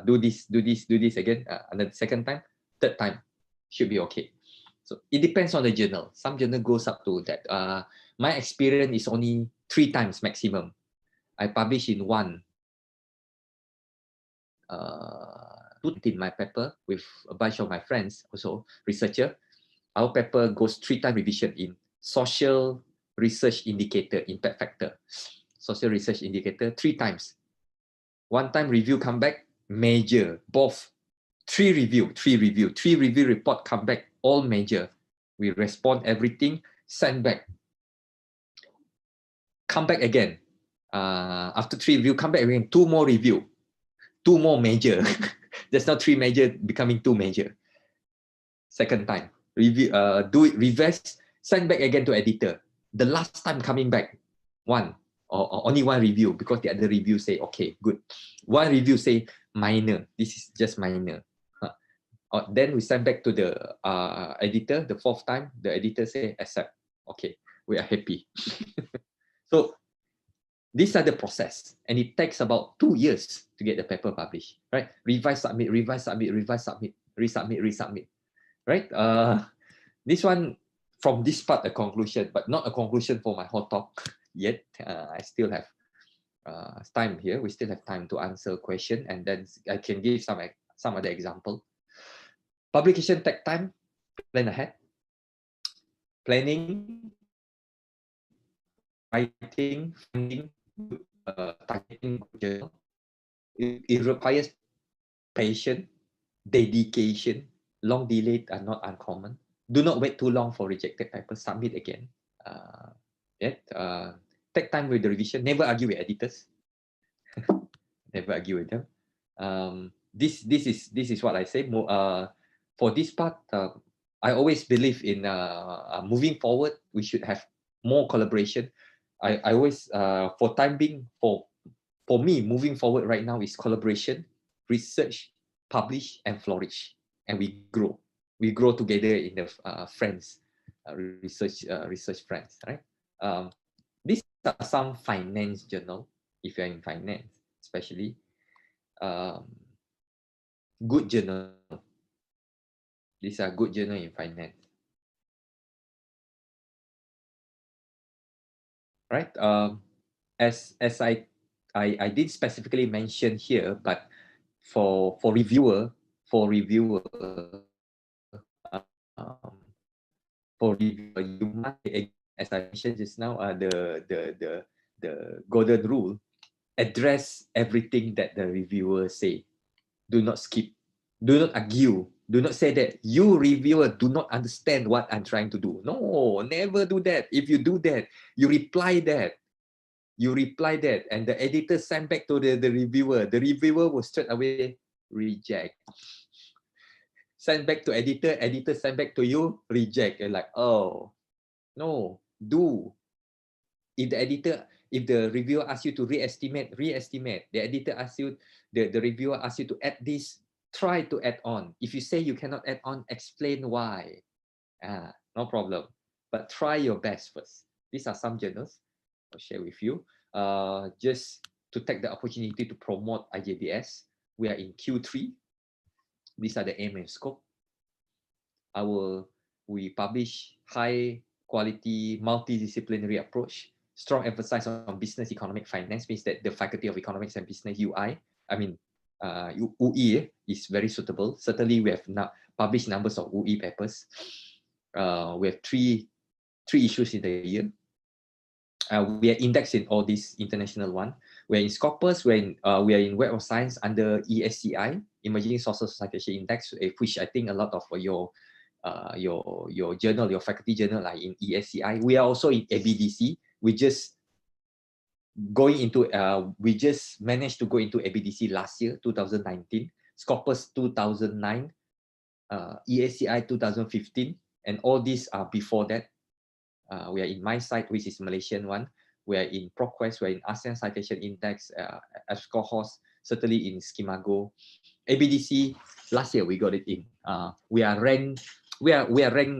do this again. And then second time, third time, should be okay. So it depends on the journal. Some journal goes up to that. My experience is only 3 times maximum. I publish in one. Put in my paper with a bunch of my friends, also researcher. Our paper goes 3 times revision in social research indicator, impact factor. Social research indicator, 3 times. 1 time review come back, major, both. 3 review report come back, all major. We respond everything, send back. Come back again. After 3 review, come back again, 2 more review. 2 more major. There's not 3 major becoming 2 major. Second time. Review, do it, reverse, send back again to editor. The last time coming back, 1 or only 1 review, because the other review say, okay, good. 1 review say, minor, this is just minor. Then we send back to the editor, the 4th time, the editor say, accept. Okay, we are happy. So these are the process, and it takes about 2 years to get the paper published, right? Revise, submit, resubmit, right? This one, from this part, a conclusion, but not a conclusion for my whole talk yet. I still have time here. We still have time to answer question, and then I can give some other example. Publication take time, plan ahead. Planning, writing, funding, targeting journal. It requires patience, dedication. Long delayed are not uncommon. Do not wait too long for rejected paper. Submit again. Take time with the revision. Never argue with editors. Never argue with them. This is what I say. For this part, I always believe in moving forward. We should have more collaboration. I always, for time being, for me, moving forward right now is collaboration, research, publish, and flourish, and we grow. We grow together in the friends, research friends, right? These are some finance journal. If you're in finance, especially, good journal. These are good journal in finance, right? As I did specifically mention here, but for reviewer, you must, as I mentioned just now, the golden rule: address everything that the reviewer say. Do not skip. Do not argue. Do not say that you reviewer do not understand what I'm trying to do. No, never do that. If you do that, you reply that. And the editor send back to the reviewer. The reviewer will straight away reject. Send back to editor send back to you, reject. You're like, oh, no, do. If the reviewer asks you to re-estimate. The editor asks you, the reviewer asks you to add this, try to add on. If you say you cannot add on, explain why. No problem. But try your best first. These are some journals I'll share with you. Just to take the opportunity to promote IJBS. We are in Q3. These are the aim and scope. We publish high quality multidisciplinary approach. Strong emphasis on business, economic, finance, means that the Faculty of Economics and Business UI, UI is very suitable. Certainly, we have now published numbers of UI papers. We have three issues in the year. We are indexed in all these international one. We're in Scopus. We are in Web of Science under ESCI, Emerging Social Citation Index, which I think a lot of your your journal, your faculty journal are in ESCI. We are also in ABDC. We just managed to go into ABDC last year, 2019, Scopus 2009, ESCI 2015, and all these are before that. We are in MySite, which is Malaysian one. We are in ProQuest, we are in ASEAN Citation Index, EBSCOhost, certainly in Schemago. ABDC, last year we got it in. We are ranked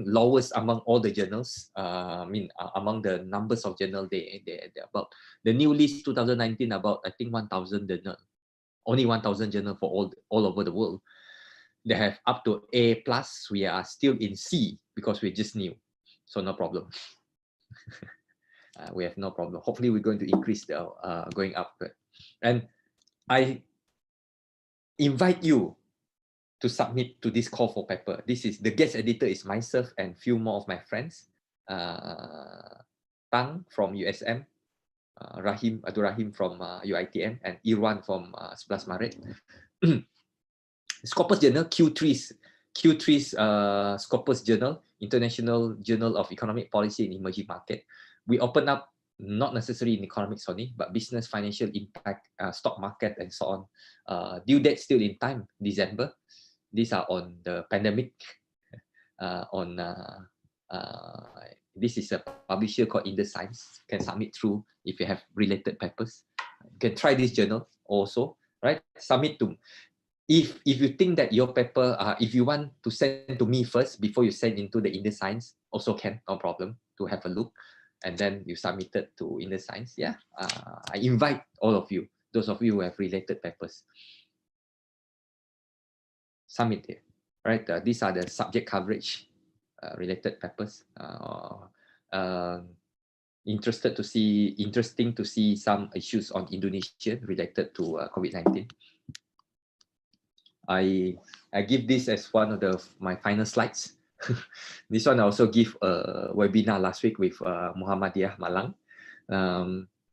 lowest among all the journals. Among the numbers of journals, they about the new list 2019, about I think 1,000 journal, only 1,000 journal for all over the world. They have up to A+. We are still in C because we're just new, so no problem. We have no problem. Hopefully, we're going to increase the going up. And I invite you to submit to this call for paper. This is the guest editor is myself and few more of my friends. Tang from USM, Abdul Rahim from UITM, and Irwan from 11 Maret. Scopus Journal, Q3's Scopus Journal, International Journal of Economic Policy in Emerging Market. We open up not necessarily in economics only, but business, financial impact, stock market, and so on. Due date still in time, December. These are on the pandemic. This is a publisher called Indoscience. You can submit through if you have related papers. You can try this journal also, right? Submit to. If you think that your paper, if you want to send to me first before you send into the Indoscience, also can, no problem, to have a look. And then you submit it to Indoscience. Yeah, I invite all of you, those of you who have related papers, submit it, right? These are the subject coverage related papers. Interesting to see some issues on Indonesia related to COVID-19. I give this as one of my final slides. This one I also give a webinar last week with Muhammadiyah Malang.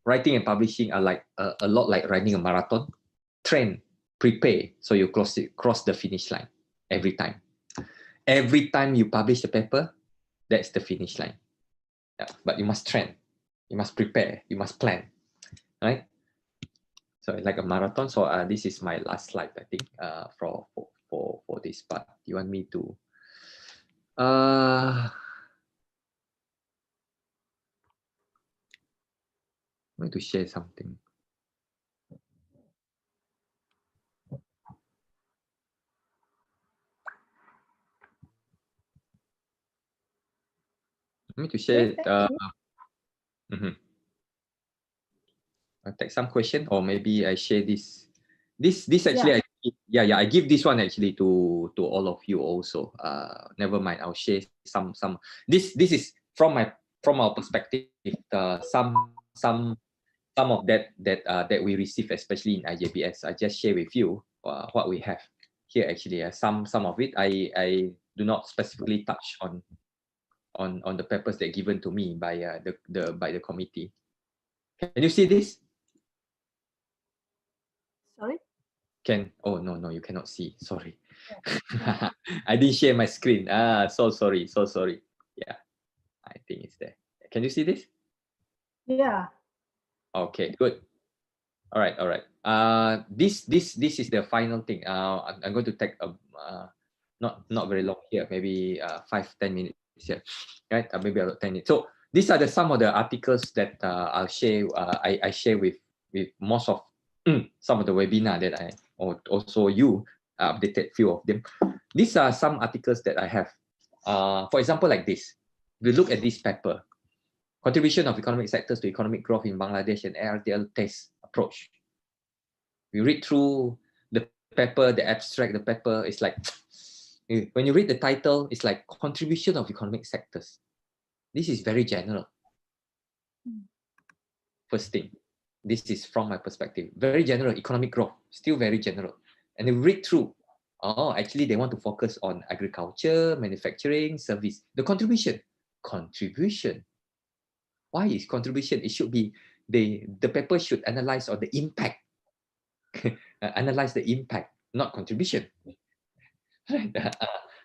Writing and publishing are like a lot like running a marathon. Train, prepare, so you cross the finish line every time. Every time you publish a paper, that's the finish line. Yeah, but you must train, you must prepare, you must plan, right? So it's like a marathon. So this is my last slide, I think, for this part. You want me to? I'm going to share something. I'm going to share. I'll take some question, or maybe I share this. This actually, yeah. I give this one actually to all of you also. Never mind, I'll share some. This is from our perspective. Some of that we receive, especially in IJBS. I just share with you what we have here. Actually, some of it I do not specifically touch on the papers that given to me by the committee. Can you see this? Sorry? Oh no, you cannot see. Sorry. I didn't share my screen. So sorry. Yeah, I think it's there. Can you see this? Yeah. Okay, good. All right. This is the final thing. I'm going to take not very long here, maybe 5-10 minutes here, right? Maybe about 10 minutes. So these are some of the articles that I'll share. I share with most of some of the webinar that also you updated few of them. These are some articles that I have. For example, like this. We look at this paper, Contribution of Economic Sectors to Economic Growth in Bangladesh and ARDL Test Approach. We read through the paper, the abstract, the paper. It's like, when you read the title, it's like Contribution of Economic Sectors. This is very general. First thing. This is from my perspective. Very general, economic growth, still very general. And they read through. Oh, actually, they want to focus on agriculture, manufacturing, service. The contribution. Why is contribution? It should be, the paper should analyze on the impact. Analyze the impact, not contribution.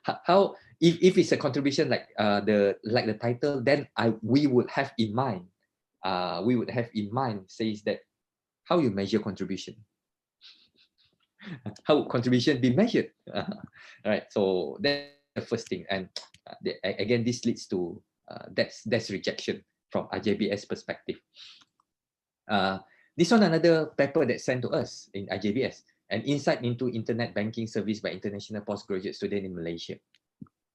How If it's a contribution like the title, then we would have in mind says that how you measure contribution. How contribution be measured? Right. So that's the first thing, and again, this leads to that's rejection from IJBS perspective. This one another paper that sent to us in IJBS, an insight into internet banking service by international postgraduate student in Malaysia.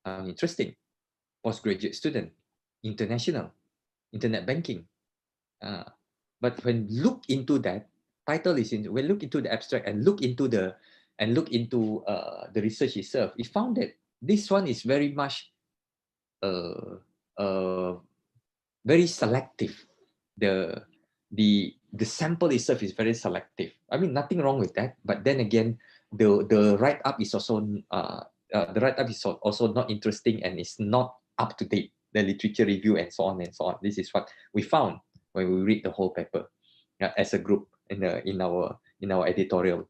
Interesting. Postgraduate student, international, internet banking. But when look into that, title is in. When look into the abstract and look into the research itself, we found that this one is very much very selective. The sample itself is very selective. I mean, nothing wrong with that. But then again, the write up is also not interesting and it's not up to date. The literature review and so on and so on. This is what we found when we read the whole paper as a group in our editorial,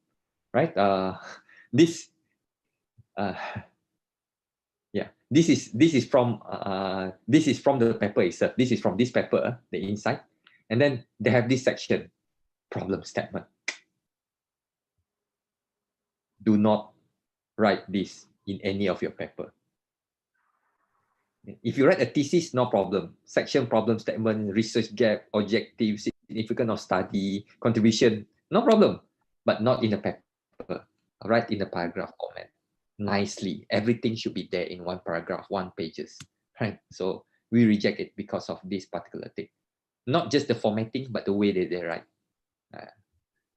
right? This is from the paper itself. This is from this paper, the insight, and then they have this section, problem statement. Do not write this in any of your paper. If you write a thesis, no problem. Section, problem statement, research gap, objective, significance of study, contribution, no problem. But not in a paper. Write in a paragraph comment. Nicely. Everything should be there in one paragraph, 1 pages. Right? So we reject it because of this particular thing. Not just the formatting, but the way that they write.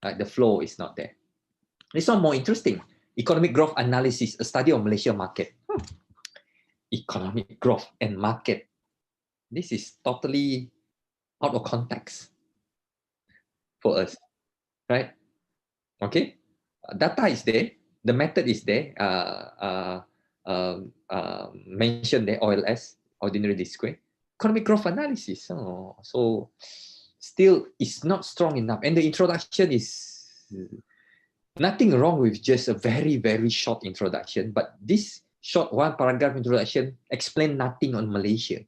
The flow is not there. This one more interesting. Economic growth analysis, a study of Malaysia market. Economic growth and market. This is totally out of context for us, right? Okay, data is there, the method is there, mentioned there, OLS, ordinary least square. Economic growth analysis, so still it's not strong enough. And the introduction is nothing wrong with just a very, very short introduction, but this short 1 paragraph introduction explain nothing on Malaysia.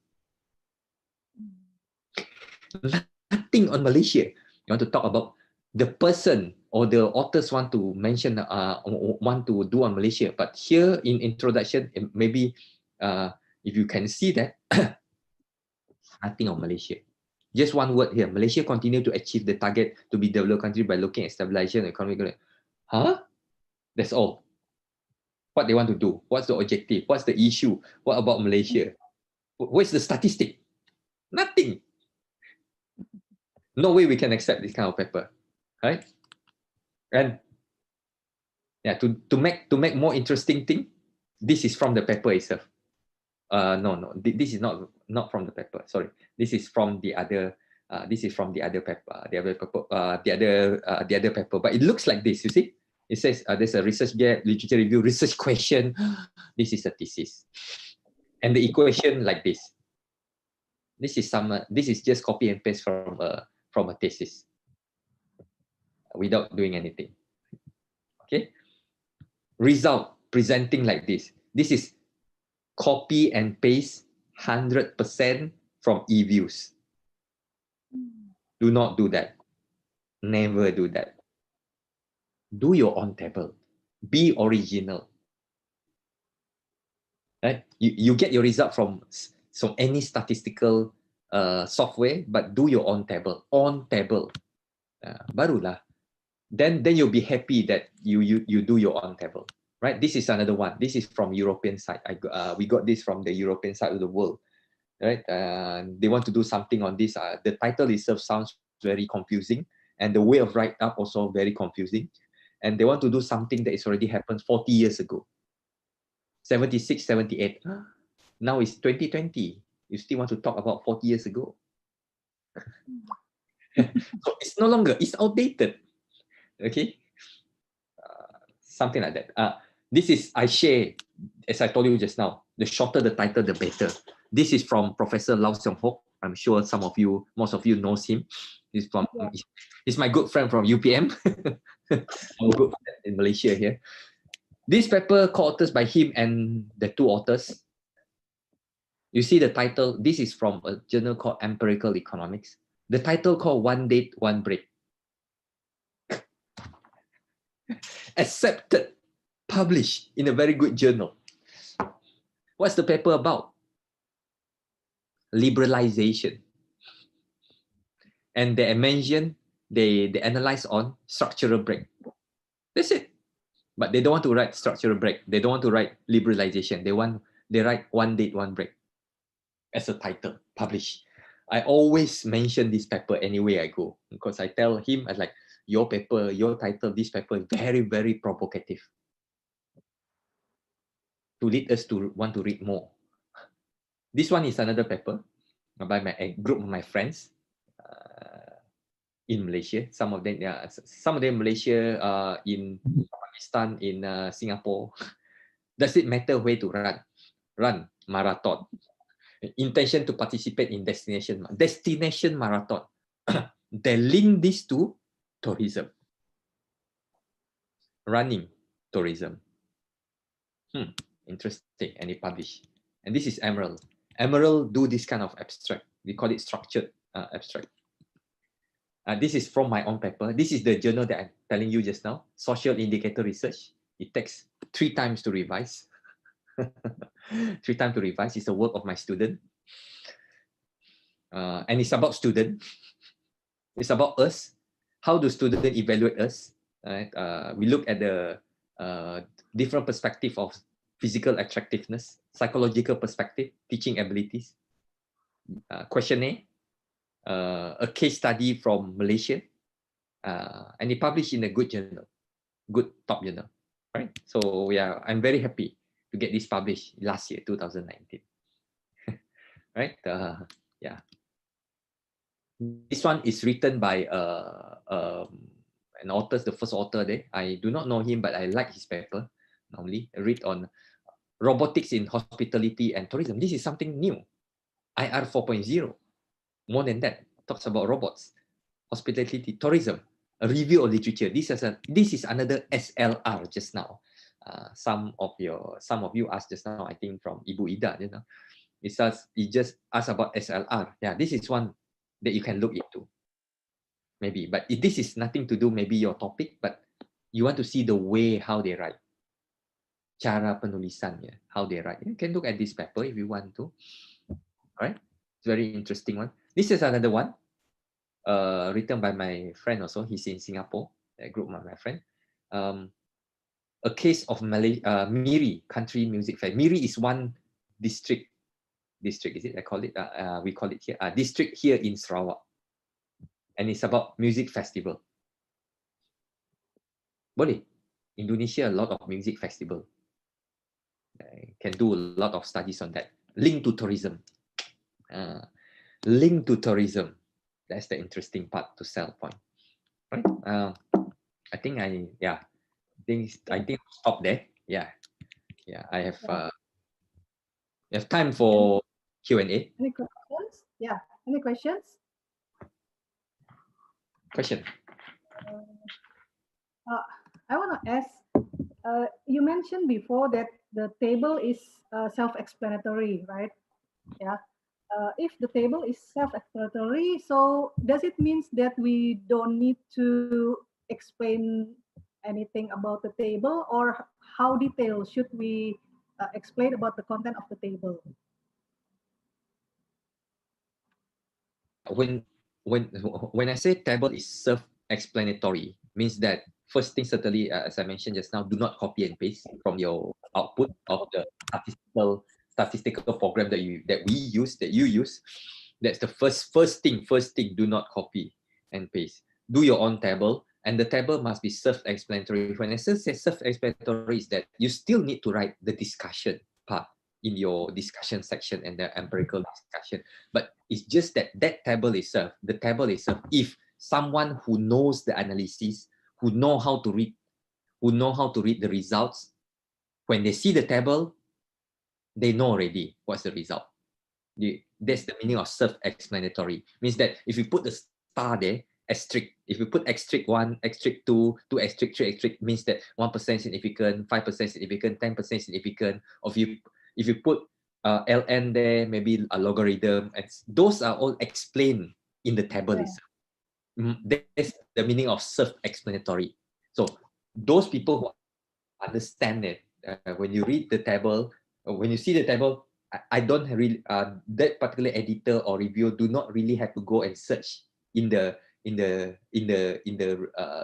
Nothing on Malaysia. You want to talk about the person or the authors want to mention, want to do on Malaysia. But here in introduction, maybe if you can see that, nothing on Malaysia. Just one word here. Malaysia continue to achieve the target to be developed country by looking at stabilization and economic growth. Huh? That's all. What they want to do? What's the objective? What's the issue? What about Malaysia? Where's the statistic? Nothing. No way we can accept this kind of paper, right? And yeah, to make more interesting thing, this is from the paper itself. No, this is not from the paper. Sorry, this is from the other. This is from the other paper. The other paper. But it looks like this. You see, it says there's a research gap, literature review, research question. This is a thesis, and the equation like this. This is just copy and paste from a thesis without doing anything. Okay. Result presenting like this. This is copy and paste 100% from eViews. Do not do that. Never do that. Do your own table. Be original. Right? You get your result from any statistical software, but do your own table. On table. Barulah. Then you'll be happy that you do your own table. Right? This is another one. This is from European side. We got this from the European side of the world. Right? They want to do something on this. The title itself sounds very confusing, and the way of write up also very confusing. And they want to do something that is already happened 40 years ago. 76, 78. Now it's 2020. You still want to talk about 40 years ago. So it's no longer, it's outdated. Okay? Something like that. This is, I share, as I told you just now, the shorter the title, the better. This is from Professor Lau Seong Hock. I'm sure most of you knows him. He's my good friend from UPM. Our good friend in Malaysia here. This paper co-authored by him and the 2 authors. You see the title, this is from a journal called Empirical Economics. The title called One Date, One Break. Accepted, published in a very good journal. What's the paper about? Liberalization. And they mention, they analyze on structural break. That's it. But they don't want to write structural break. They don't want to write liberalization. They write One Date, One Break as a title, publish. I always mention this paper anywhere I go, because I tell him, I like, your paper, your title, this paper is very, very provocative to lead us to want to read more. This one is another paper by a group of my friends in Malaysia. Some of them Malaysia, in Pakistan, in Singapore. Does it matter where to run? Run marathon. Intention to participate in destination marathon. They link this to tourism. Running tourism. Interesting. And they publish. And this is Emerald. Emerald do this kind of abstract. We call it structured abstract. This is from my own paper. This is the journal that I'm telling you just now. Social Indicator Research. It takes 3 times to revise. 3 times to revise. It's a work of my student. And it's about student. It's about us. How do students evaluate us? Right? We look at the different perspective of physical attractiveness, psychological perspective, teaching abilities, questionnaire, a case study from Malaysia, and it published in a good journal, good top journal, right? So yeah, I'm very happy to get this published last year, 2019, right? Yeah. This one is written by an author, the first author there. I do not know him, but I like his paper. Normally, I read on robotics in hospitality and tourism. This is something new. IR 4.0. More than that, talks about robots, hospitality, tourism, a review of literature. This is another SLR just now. Some of you asked just now, I think from Ibu Ida, you know. It just asked about SLR. Yeah, this is one that you can look into. Maybe, but this is nothing to do maybe your topic, but you want to see the way how they write. Cara penulisannya, how they write. You can look at this paper if you want to. All right, it's a very interesting one. This is another one, written by my friend also. He's in Singapore, a group of my friend. A case of Miri Country Music Fair. Miri is one district is it? I call it. We call it here. District here in Sarawak, and it's about music festival. Boleh. Indonesia, a lot of music festival. Can do a lot of studies on that. Link to tourism. Link to tourism. That's the interesting part to sell point. Right? I think stop there. Yeah. I have time for Q&A. Any questions? Yeah. Any questions? Question. I want to ask. You mentioned before that the table is self-explanatory, right? Yeah. If the table is self-explanatory, so does it mean that we don't need to explain anything about the table, or how detailed should we explain about the content of the table? When I say table is self-explanatory, means that first thing, certainly, as I mentioned just now, do not copy and paste from your output of the statistical program that you use. That's the first thing. Do not copy and paste. Do your own table, and the table must be self-explanatory. When I say self-explanatory, is that you still need to write the discussion part in your discussion section and the empirical discussion. But it's just that table itself, if someone who knows the analysis, who know how to read the results, when they see the table, they know already what's the result. That's the meaning of self-explanatory. Means that if you put the star there, asterisk, if you put asterisk 1, asterisk 2, 2 asterisk 3 asterisk, means that 1% significant, 5% significant, 10% significant. Or if you put ln there, maybe a logarithm, and those are all explained in the table itself. That's the meaning of self-explanatory. So those people who understand it, when you read the table, when you see the table, I don't really that particular editor or reviewer do not really have to go and search in the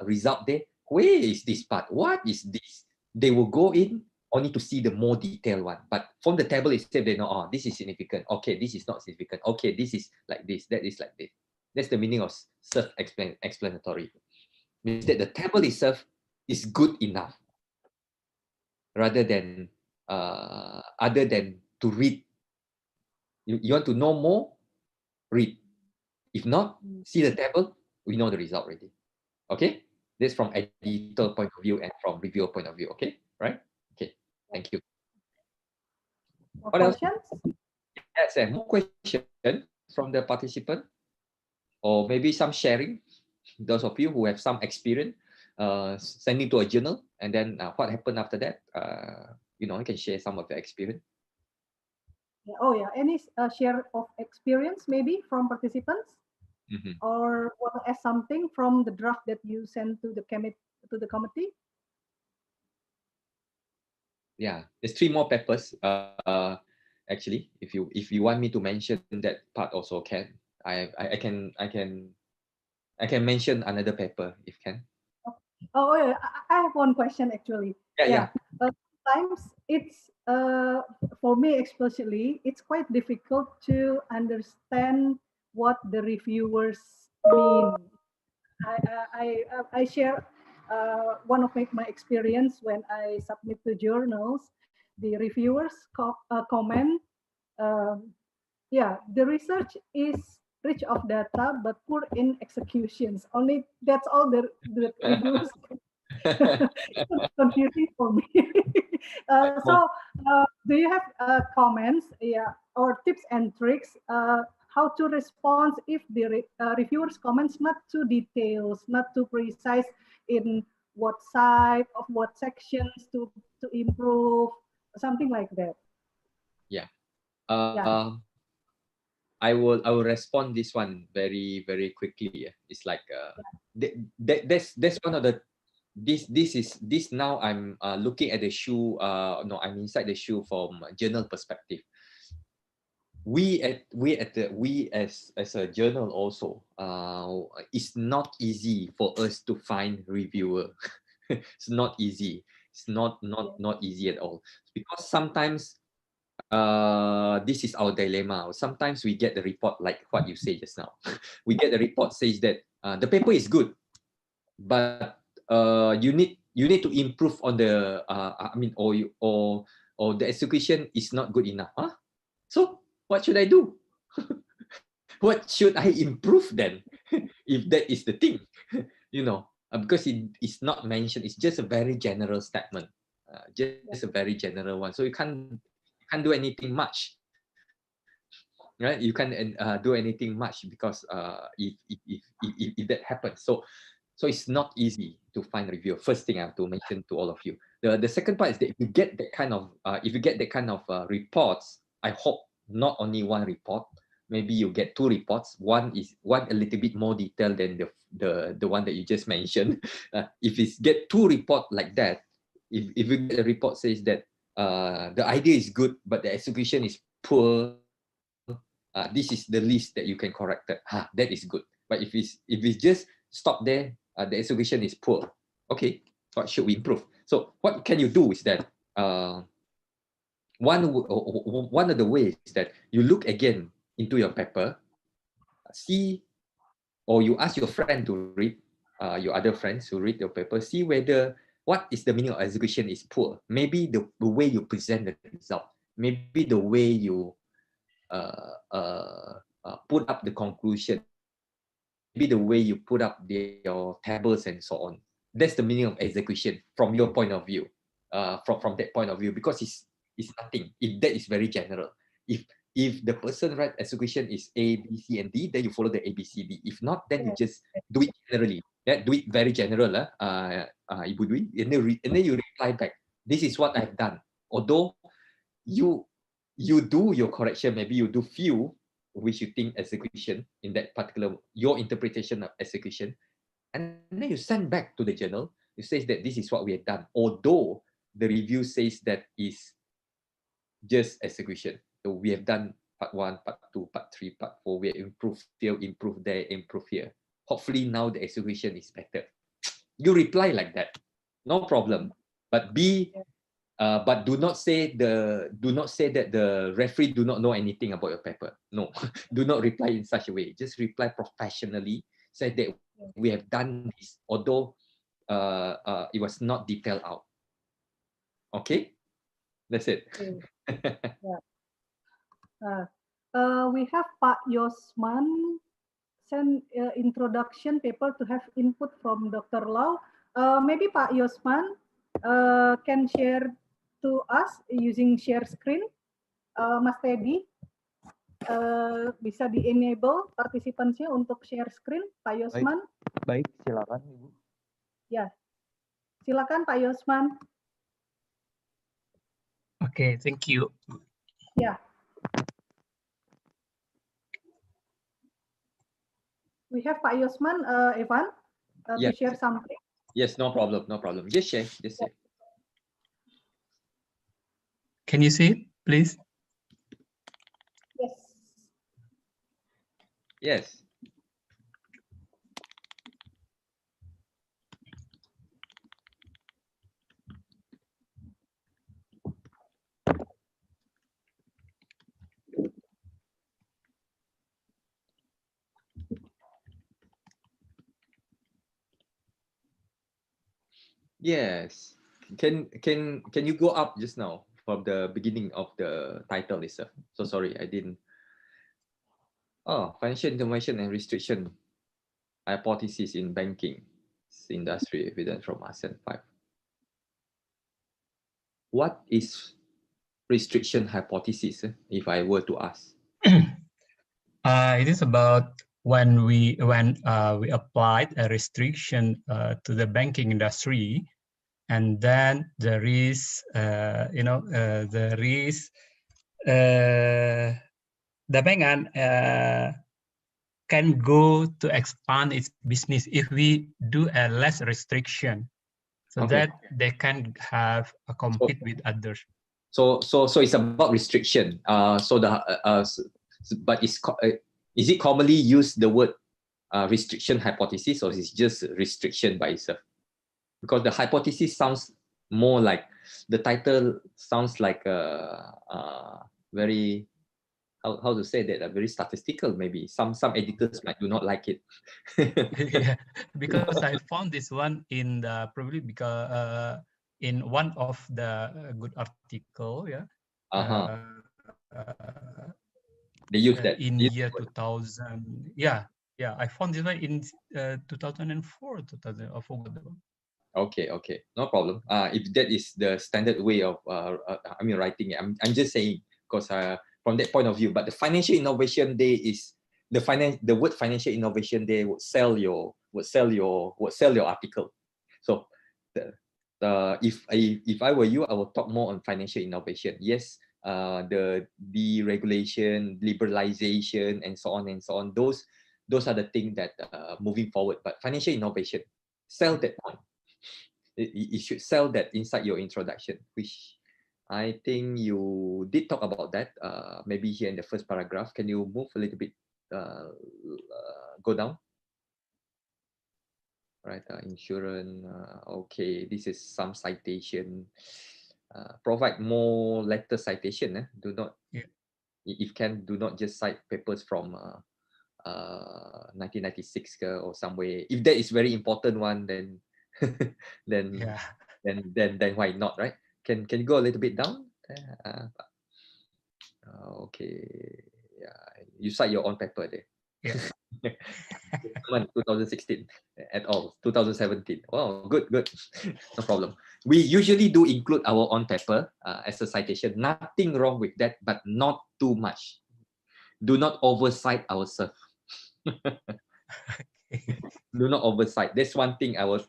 result there. Where is this part? What is this? They will go in only to see the more detailed one. But from the table itself, they know, oh, this is significant. Okay, this is not significant. Okay, this is like this. That is like this. That's the meaning of self-explanatory. Means that the table itself is good enough, rather than other than to read. You want to know more, read. If not, see the table, we know the result already. Okay? This from editor point of view and from reviewer point of view. Okay? Right? Okay. Thank you. More questions? Yes, and more questions from the participant, or maybe some sharing. Those of you who have some experience, sending to a journal, and then what happened after that? You can share some of your experience. Oh yeah, any share of experience maybe from participants, or want to add something from the draft that you sent to the committee? Yeah, there's 3 more papers. Actually, if you want me to mention that part, also can. I can mention another paper if can. Oh yeah, I have one question actually. Yeah. Sometimes it's for me especially, it's quite difficult to understand what the reviewers mean. I share one of my experience when I submit the journals. The reviewers comment, the research is rich of data but poor in executions. Only that's all the reviewers. It's confusing for me. Do you have comments, or tips and tricks how to respond if the reviewers comments not too details, not too precise in what side of what sections to improve, something like that? Yeah. I will respond this one very, very quickly. It's like that's one of the this now I'm looking at the shoe. No, I'm inside the shoe from a journal perspective. We as a journal also, it's not easy for us to find reviewer. It's not easy. It's not easy at all, because sometimes this is our dilemma. Sometimes we get the report like what you say just now. We get the report says that the paper is good, but you need to improve on the or the execution is not good enough. So what should I do? What should I improve then? If that is the thing, because it is not mentioned. It's just a very general statement, just a very general one. So you can't do anything much, right? You can't do anything much, because if that happens, so it's not easy to find a review. First thing I have to mention to all of you. The second part is that if you get that kind of reports, I hope not only one report. Maybe you get 2 reports. One a little bit more detailed than the one that you just mentioned. If it's get 2 report like that, if you get a report says that the idea is good but the execution is poor, this is the least that you can correct it. That is good. But if it's just stop there, the execution is poor. Okay, what should we improve? So what can you do is that one of the ways that you look again into your paper, see, or you ask your friend to read, your other friends who read your paper, see whether what is the meaning of execution is poor. Maybe the way you present the result, maybe the way you put up the conclusion, maybe the way you put up your tables and so on. That's the meaning of execution from your point of view, from that point of view, because it's nothing. If that is very general. If the person write execution is A, B, C, and D, then you follow the A, B, C, D. If not, then you just do it generally. Do it very general, Ibu Dwi, and then you reply back. This is what I've done. Although you you do your correction, maybe you do few, which you think execution in that particular, your interpretation of execution, and then you send back to the journal. You say that this is what we have done, although the review says that is just execution. So we have done part 1, part 2, part 3, part 4. We have improved here, improved there, improved here. Hopefully now the execution is better. You reply like that, no problem. But but do not say that the referee do not know anything about your paper. No, do not reply in such a way. Just reply professionally. Say that we have done this, although it was not detailed out. Okay, that's it. Okay. We have Pak Yosman send introduction paper to have input from Dr. Lau. Maybe Pak Yosman can share to us using share screen. Mas Teddy, bisa di-enable participants-nya untuk share screen, Pak Yosman? Baik, silakan Ibu. Ya, silakan Pak Yosman. Okay, thank you. Ya. We have Pak Yosman, Evan, to share something. Yes, no problem, no problem. Just share, just share. Can you see it, please? Yes. Yes. Yes. Can you go up just now from the beginning of the title itself? So sorry, I didn't. Oh, financial information and restriction hypothesis in banking industry evidence from ASEAN 5. What is restriction hypothesis, if I were to ask? It is about when we applied a restriction to the banking industry, and then there is the bank can go to expand its business if we do a less restriction, so that they can have a compete with others. So it's about restriction. But is it commonly used the word restriction hypothesis, or is it just restriction by itself? Because the hypothesis sounds more like, the title sounds like very, how to say that, very statistical. Maybe some editors might do not like it. Yeah, because I found this one in the probably because in one of the good article, yeah. They use that in year 2000. Yeah, I found this one in 2004, 2000. I forgot the one. Okay, no problem. If that is the standard way of writing it, I'm just saying, because from that point of view. But the financial innovation day is the word financial innovation day would sell your article. So if I were you, I would talk more on financial innovation. Yes, the deregulation, liberalization, and so on and so on. Those are the things that moving forward. But financial innovation, sell that one. You should sell that inside your introduction, which I think you did talk about that. Maybe here in the first paragraph. Can you move a little bit? Go down. Right, insurance. Okay, this is some citation. Provide more letter citation. Do not, if can, do not just cite papers from 1996 or somewhere. If that is very important one, then then why not, right? Can you go a little bit down? Okay, yeah, you cite your own paper there. Yeah. 2016 at all, 2017. Wow, good. No problem. We usually do include our own paper as a citation. Nothing wrong with that, but not too much. Do not oversight ourselves. Do not oversight. That's one thing I always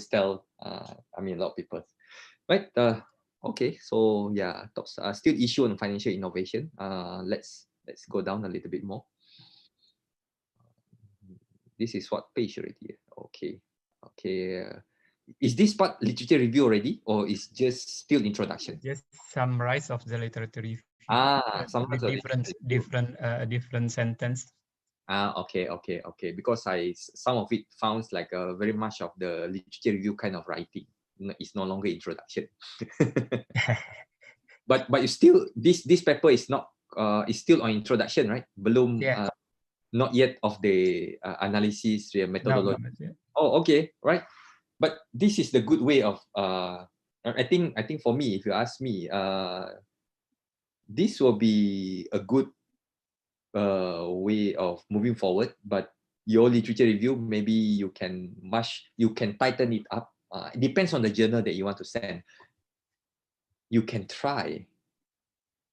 tell. A lot of people. Right. Okay, so yeah, still issue on financial innovation. Let's go down a little bit more. This is what page already. Okay, okay. Is this part literature review already, or is just still introduction? Just summarize of the literature review. Summarize of different sentence. Okay. Because some of it sounds like very much of the literature review kind of writing. It's no longer introduction. but you still this paper is not is still on introduction, right? Belum not yet of the analysis methodology. No, Oh, okay, right. But this is the good way of I think for me, if you ask me, this will be a good way of moving forward. But your literature review, maybe you can tighten it up. It depends on the journal that you want to send. You can try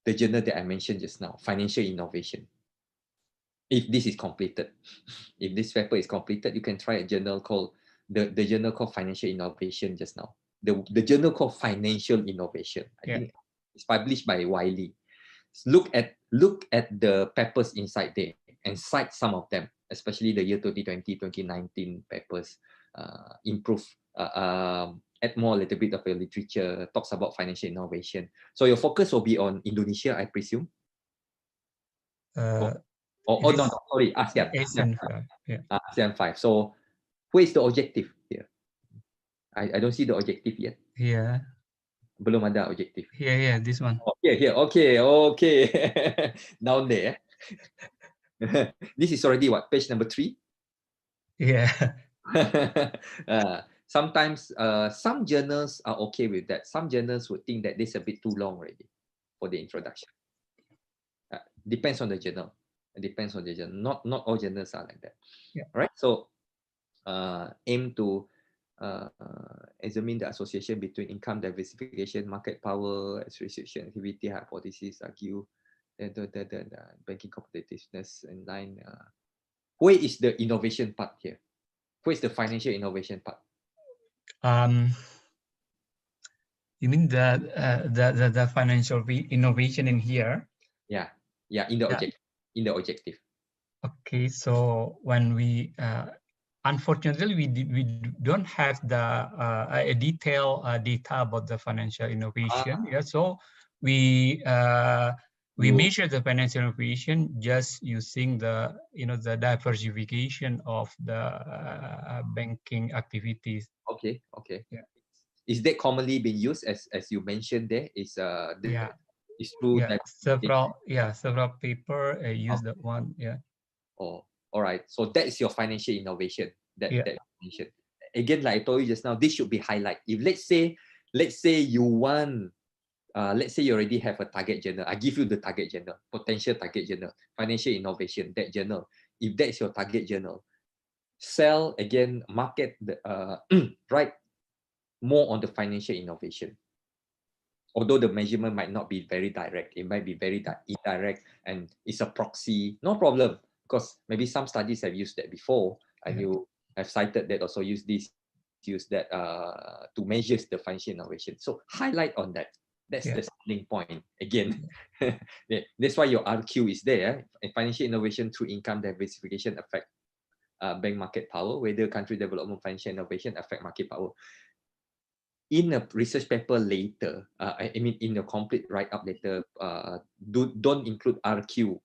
the journal that I mentioned just now, Financial Innovation. If this is completed, if this paper is completed, you can try a journal called the journal called Financial Innovation just now. The journal called Financial Innovation. I think it's published by Wiley. Look at the papers inside there and cite some of them, especially the year 2020, 2019 papers. Improve, add more a little bit of a literature, talks about financial innovation. So your focus will be on Indonesia, I presume? No, sorry, ASEAN. ASEAN 5. Yeah. ASEAN 5. So where is the objective here? I don't see the objective yet. Yeah. Belum ada objective. Yeah, this one. Oh, here. Okay. Down there. This is already what, page number 3? Yeah. Sometimes some journals are okay with that. Some journals would think that this is a bit too long already for the introduction. Depends on the journal. It depends on the journal. Not all journals are like that. Yeah. Right. So aim to examine the association between income diversification, market power, research activity, hypothesis, argue, banking competitiveness, and line. Where is the innovation part here? Where is the financial innovation part? You mean the financial innovation in here? Yeah, in the objective. Okay, so when we unfortunately we don't have the a detailed data about the financial innovation. Yeah, so we measure the financial innovation just using the the diversification of the banking activities. Okay. Yeah. Is that commonly being used as you mentioned there? Is it's true that several paper use that one. Yeah. Oh, all right. So that is your financial innovation that you mentioned. Again, like I told you just now, this should be highlight. If let's say you want, let's say you already have a target journal. I give you the target journal, potential target journal, financial innovation, that journal. If that's your target journal, sell again, market the right more on the financial innovation. Although the measurement might not be very direct, it might be very indirect, and it's a proxy. No problem. Because maybe some studies have used that before, and you have cited that, also use that to measure the financial innovation. So highlight on that. That's the starting point. Again, that's why your RQ is there. Financial innovation through income diversification affect bank market power. Whether country development financial innovation affect market power. In a research paper later, I mean in a complete write-up later, don't include RQ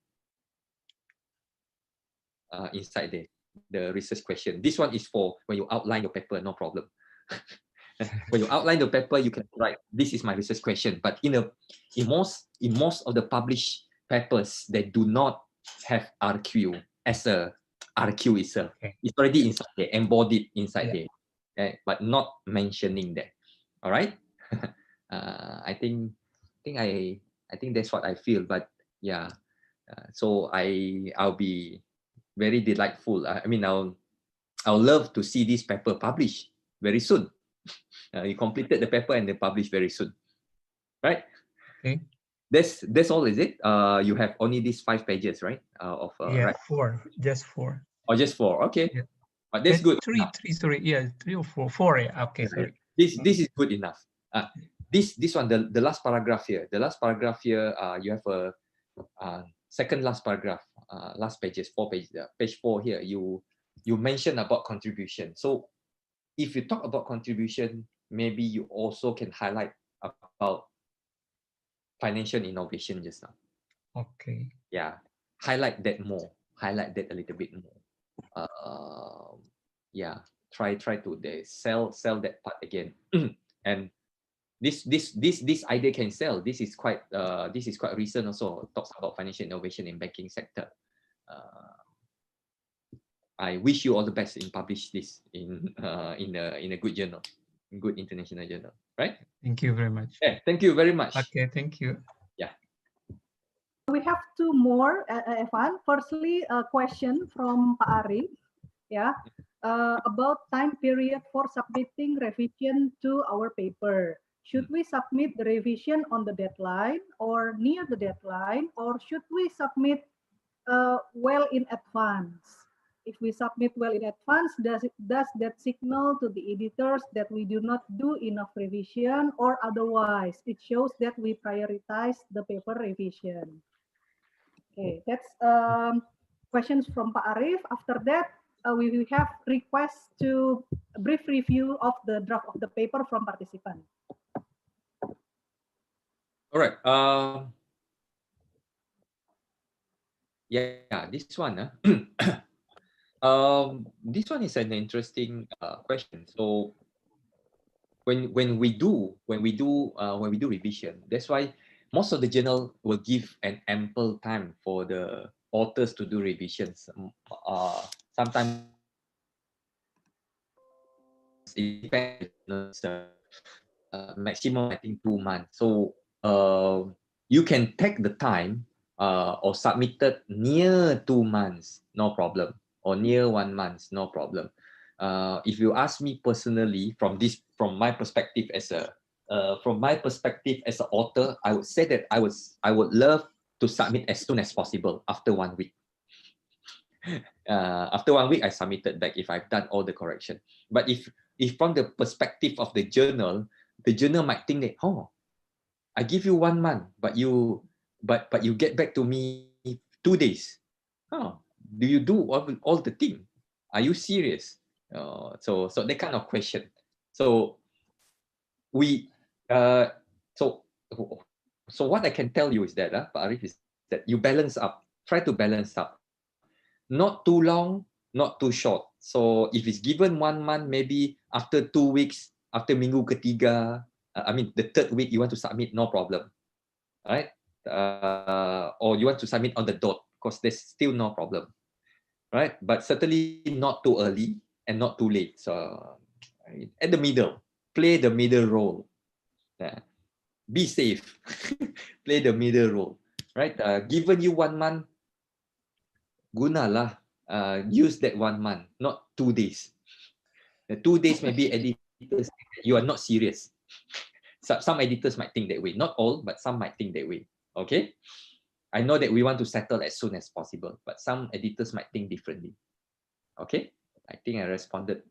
inside there, the research question. This one is for when you outline your paper, no problem. When you outline the paper, you can write, this is my research question. But in most of the published papers, they do not have RQ as a RQ itself. It's already inside there, embodied inside there, but not mentioning there. All right. I think that's what I feel. But yeah, so I'll be very delightful. I mean, I'll love to see this paper published very soon. You completed the paper and they publish very soon, right? Okay. That's all, is it? You have only these 5 pages, right? Right? 4, just 4. Oh, just 4. Okay, but that's It's good. 3, sorry. Yeah, 3 or 4. 4. Yeah. Okay, sorry. This is good enough. this one, the last paragraph here, you have a second last paragraph, last pages, 4 pages, page 4 here, you mention about contribution. So if you talk about contribution, maybe you also can highlight about financial innovation just now. Okay. Yeah, highlight that more, highlight that a little bit more. Yeah, try to sell that part again. And this idea can sell. This is quite recent also. Talks about financial innovation in banking sector. I wish you all the best in publish this in a good journal, good international journal, right? Thank you very much. Yeah, thank you very much. Okay, thank you. Yeah. We have 2 more, Evan. Firstly, a question from Pak Arif, yeah, about time period for submitting revision to our paper. Should we submit the revision on the deadline or near the deadline, or should we submit well in advance? If we submit well in advance, does that signal to the editors that we do not do enough revision, or otherwise it shows that we prioritize the paper revision? Okay, that's questions from Pak Arif. After that, we will have requests to a brief review of the draft of the paper from participants. All right. Yeah, this one. This one is an interesting question. So when we do revision, that's why most of the journal will give an ample time for the authors to do revisions. Sometimes it depends. Maximum, I think, 2 months. So you can take the time or submit it near 2 months, no problem, or near 1 month, no problem. If you ask me personally, from my perspective as an author, I would say that I would love to submit as soon as possible after 1 week. After 1 week, I submitted back if I've done all the correction. But if from the perspective of the journal might think that, oh, I give you 1 month, but you get back to me 2 days. Oh, do you do all the thing? Are you serious? So that kind of question. So so what I can tell you is that, Pak Arif, is that you balance up. Try to balance up. Not too long, not too short. So if it's given 1 month, maybe after 2 weeks, after minggu ketiga, the 3rd week, you want to submit, no problem, right? Or you want to submit on the dot, because there's still no problem, right? But certainly not too early and not too late. So at the middle, play the middle role. Be safe. Play the middle role, right? Given you 1 month, gunalah, use that 1 month, not 2 days. The 2 days, maybe editors, you are not serious. Some editors might think that way. Not all, but some might think that way. Okay? I know that we want to settle as soon as possible, but some editors might think differently. Okay? I think I responded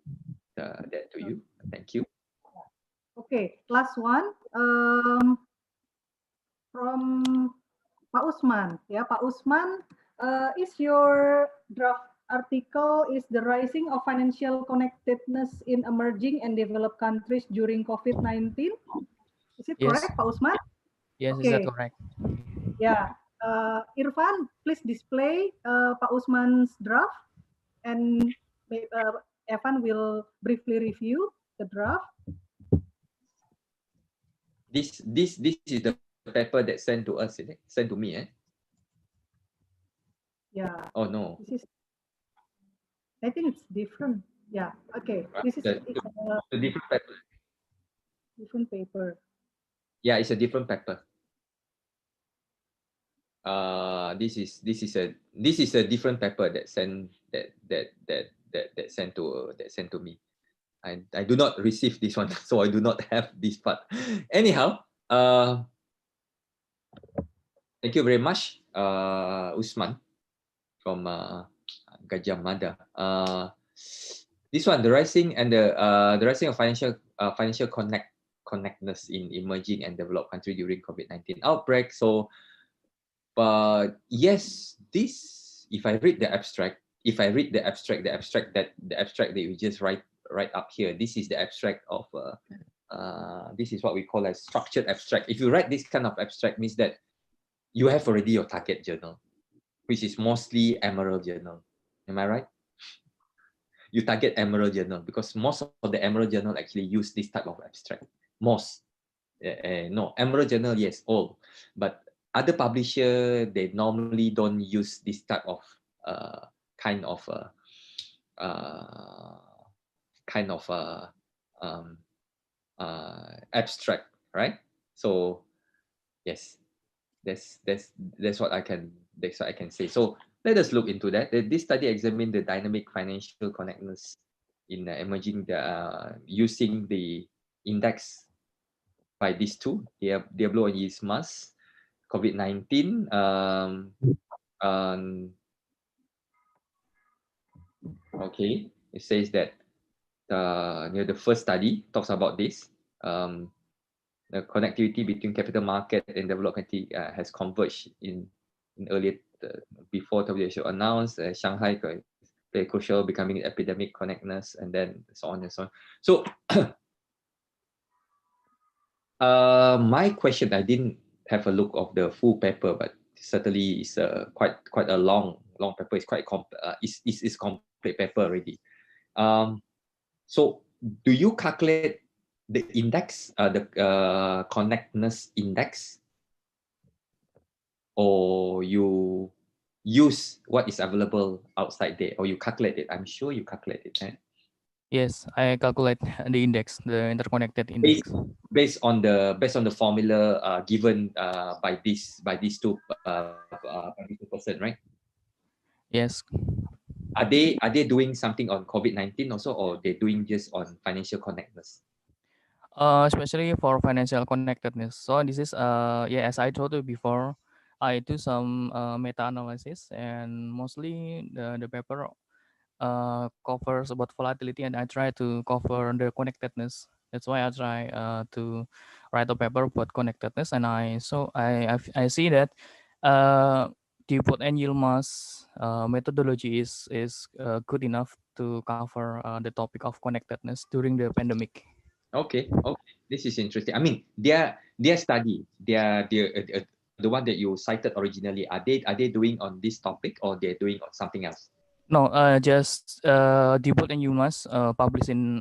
that to you. Thank you. Okay, last one from Pak Usman. Yeah, Pak Usman, is your draft article is the rising of financial connectedness in emerging and developed countries during COVID-19? Is it Yes. correct, Pak Usman? Yes, Okay. is that correct? Yeah. Irfan, please display Pak Usman's draft, and Evan will briefly review the draft. This is the paper that sent to us, is it? Sent to me, eh? Yeah. Oh no. This is, I think it's different. Yeah. Okay. This is a different paper. Different paper. Yeah, it's a different paper. This is a different paper that sent to me. I do not receive this one, so I do not have this part. Anyhow, thank you very much, Usman from Gajah Mada. This one, the rising of financial connectedness in emerging and developed countries during COVID-19 outbreak. So, but yes, this, if I read the abstract, the abstract that we just write up here, this is the abstract of this is what we call as structured abstract. If you write this kind of abstract, means that you have already your target journal, which is mostly Emerald Journal. Am I right? You target Emerald Journal because most of the Emerald Journal actually use this type of abstract. Most. No, Emerald Journal, yes, all. But other publisher, they normally don't use this type of kind of um, abstract, right? So yes, that's what I can say. So let us look into that. This study examined the dynamic financial connectedness in emerging using the index by these two, Diablo and Yismas, COVID-19. Okay, it says that the first study talks about this. The connectivity between capital market and developed country has converged in earlier before WHO announced Shanghai play crucial, becoming epidemic connectedness, and then so on and so on. So my question, I didn't have a look of the full paper, but certainly it's quite a long paper. It's quite it's complete paper already. So do you calculate the index, the connectedness index, or you use what is available outside there, or you calculate it? I'm sure you calculate it. Eh? Yes, I calculate the index, the interconnected index. Based on the formula given by these two person, right? Yes. Are they doing something on COVID-19 also, or they're doing just on financial connectedness? Especially for financial connectedness. So this is yeah, as I told you before, I do some meta-analysis, and mostly the paper covers about volatility, and I try to cover the connectedness. That's why I try to write a paper about connectedness, and I see that Dupont and Yilmaz methodology is good enough to cover the topic of connectedness during the pandemic. Okay, this is interesting. I mean, their study, the one that you cited originally, are they doing on this topic, or they're doing on something else? No, just Dupont and Yilmaz published in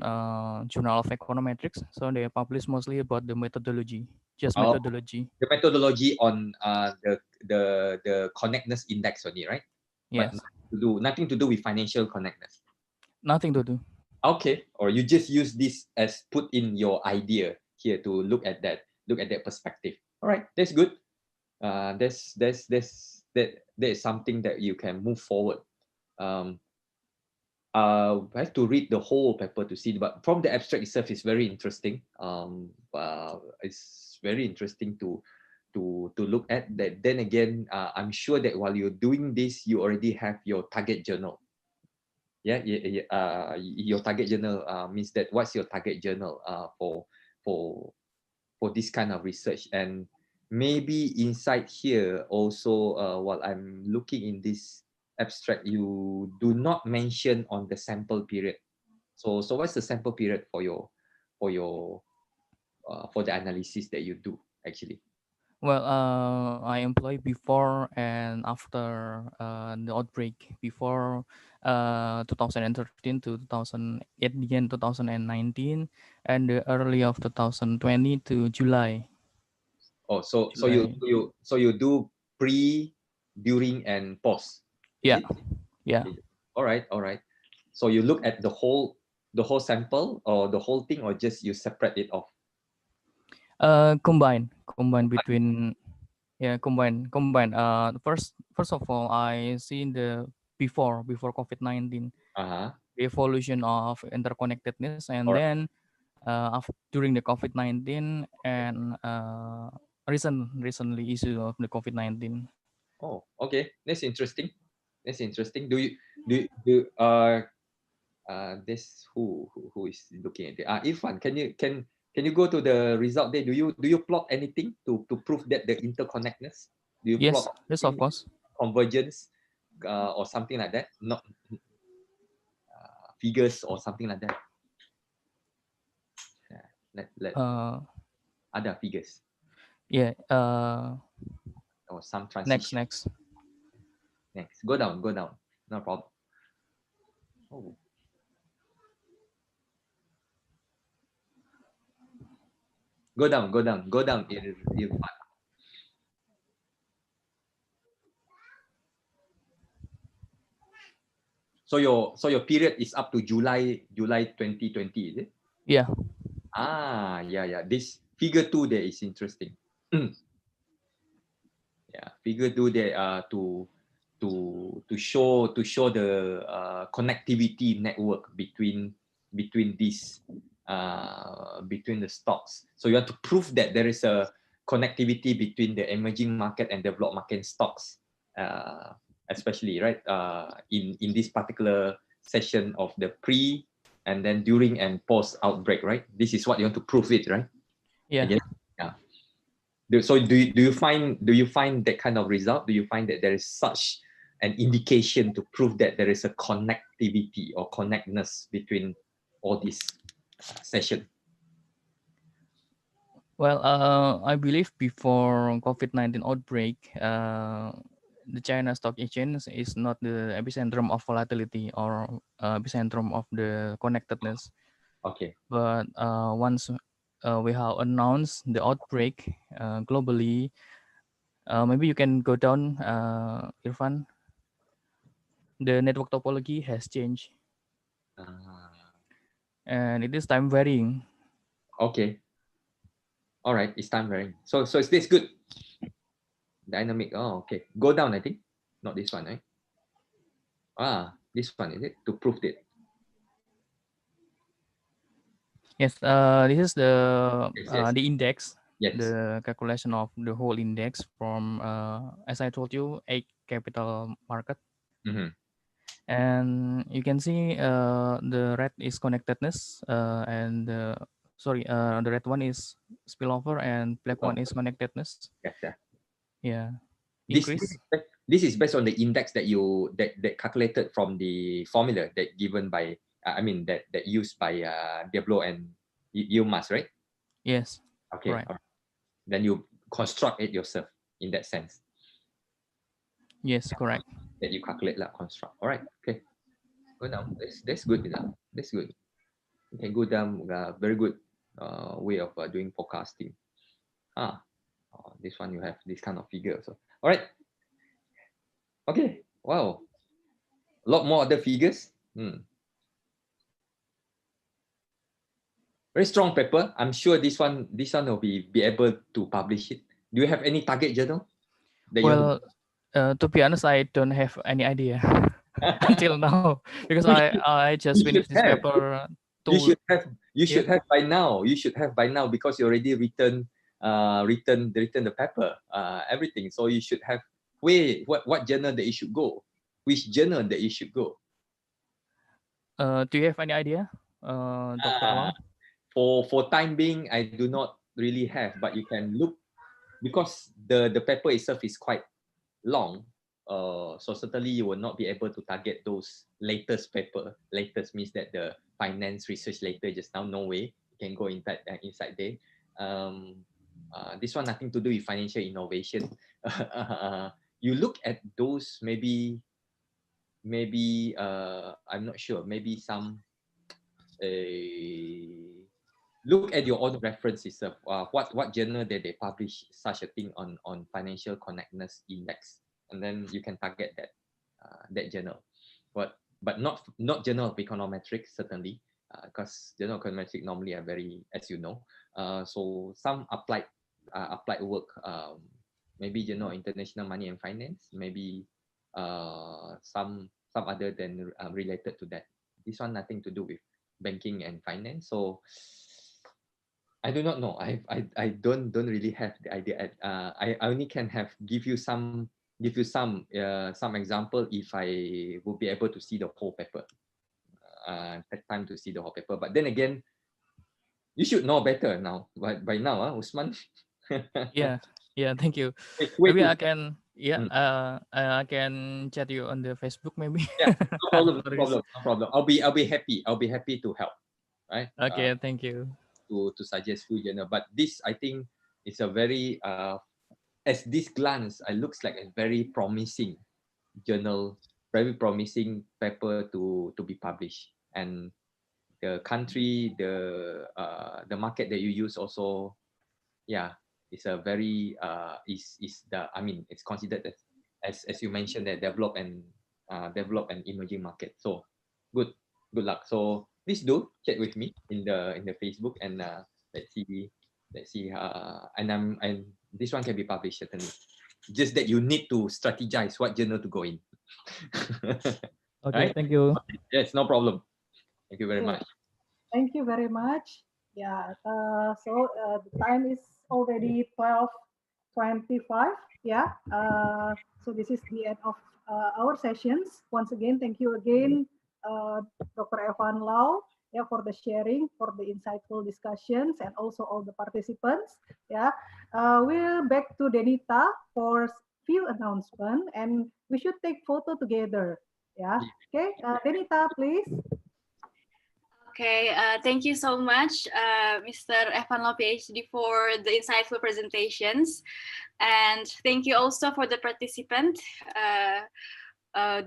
Journal of Econometrics. So they publish mostly about the methodology, just methodology. The methodology on the connectedness index only, right? Yes. But nothing to do with financial connectedness. Nothing to do. Okay, or you just use this as put in your idea here to look at that perspective. All right, that's good. That is something that you can move forward. I have to read the whole paper to see, but from the abstract itself, it's very interesting. It's very interesting to look at that. Then again, I'm sure that while you're doing this, you already have your target journal. Your target journal means that what's your target journal for this kind of research. And maybe inside here also, while I'm looking in this abstract, you do not mention on the sample period. So what's the sample period for the analysis that you do actually? Well, I employ before and after the outbreak, before 2013 to 2000, at the end 2019, and the early of 2020 to July. Oh, so July. you do pre, during, and post. Yeah. Yeah. All right. So you look at the whole sample, or the whole thing, or just you separate it off? Combine between, yeah, combine. First of all, I see the before COVID-19, the evolution of interconnectedness, and then during the COVID-19, and recently issue of the COVID-19. Oh, okay, that's interesting. Do you this who is looking at it? Irfan, can Can you go to the result there? Do you plot anything to prove that the interconnectedness? Do you Yes, plot yes, of course. convergence or something like that? Not figures or something like that. Let other figures. Yeah. Or some transition. Next. Go down. No problem. Oh. Go down. So your period is up to July 2020, is it? Yeah. Yeah. This figure 2 there is interesting. Yeah, figure 2 there to show the connectivity network between these between the stocks. So you have to prove that there is a connectivity between the emerging market and developed market stocks, especially right in this particular session of the pre and then during and post outbreak, right? This is what you want to prove it, right? Yeah. Again, yeah. So do you find that kind of result? Do you find that there is such an indication to prove that there is a connectivity or connectedness between all these sessions? Well, I believe before COVID-19 outbreak, the China Stock Exchange is not the epicentrum of volatility or epicentrum of the connectedness. Okay. But once we have announced the outbreak globally, maybe you can go down, Irfan. The network topology has changed, and it is time varying. Okay. All right, it's time varying. So is this good? Dynamic. Oh, okay. Go down, I think. Not this one, right? This one, is it? To prove it. Yes, this is the Yes. the index, Yes. the calculation of the whole index from, as I told you, 8 capital market. And you can see the red is connectedness, and the red one is spillover, and black one is connectedness. Gotcha. Yeah, This increase. this is based on the index that you that calculated from the formula that given by that used by Diablo and Yilmaz, right? Yes. Okay. Right. All right. Then you construct it yourself in that sense. Yes, correct. That you calculate construct. All right. Okay. Go down. That's good enough. That's good. You can go down. Very good way of doing forecasting. This one you have this kind of figure. So all right. Okay. Wow. A lot more other figures. Very strong paper. I'm sure this one will be able to publish it. Do you have any target journal? Well, to be honest, I don't have any idea until now, because I just finished this paper. You should have by now. You should have by now, because you already written the paper, everything. So you should have what journal that you should go, which journal that you should go. Do you have any idea, Dr. Awang? For time being, I do not really have, but you can look, because the paper itself is quite long. So certainly you will not be able to target those latest paper. Latest means that the finance research later just now, no way you can go inside there. This one nothing to do with financial innovation. You look at those, maybe I'm not sure, maybe some look at your own references of what journal that they publish such a thing on financial connectedness index, and then you can target that journal. But not journal of econometrics, certainly, because journal of econometrics normally are very, as you know, so some applied work, maybe journal of international money and finance, maybe some other than related to that. This one nothing to do with banking and finance. So I do not know. I don't really have the idea. I only can give you some example if I will be able to see the whole paper. Take time to see the whole paper. But then again, You should know better now. By now, Usman. Yeah, yeah. Thank you. Wait Maybe I to- can. Yeah. Mm. I can chat you on the Facebook maybe. Yeah, no problem, no After this. problem, no problem. I'll be happy. I'll be happy to help. Right. Okay. Thank you. To suggest few journal, but this I think is a very as this glance, it looks like a very promising journal, very promising paper to be published, and the country, the market that you use also, yeah, it's a very is the, I mean, it's considered as you mentioned, that develop and emerging market. So good luck. So please do chat with me in the Facebook, and let's see and this one can be published certainly. Just that you need to strategize what journal to go in. Okay. Right? Thank you. Yes, no problem. Thank you very much. Thank you very much. Yeah, so the time is already 12:25. Yeah, so this is the end of our sessions. Once again, thank you again, Dr. Evan Lau, yeah, for the sharing, for the insightful discussions, and also all the participants. Yeah, we're back to Denita for few announcements, and we should take photo together. Yeah, okay, Denita, please. Okay, thank you so much, Mr. Evan Lau, PhD, for the insightful presentations. And thank you also for the participant.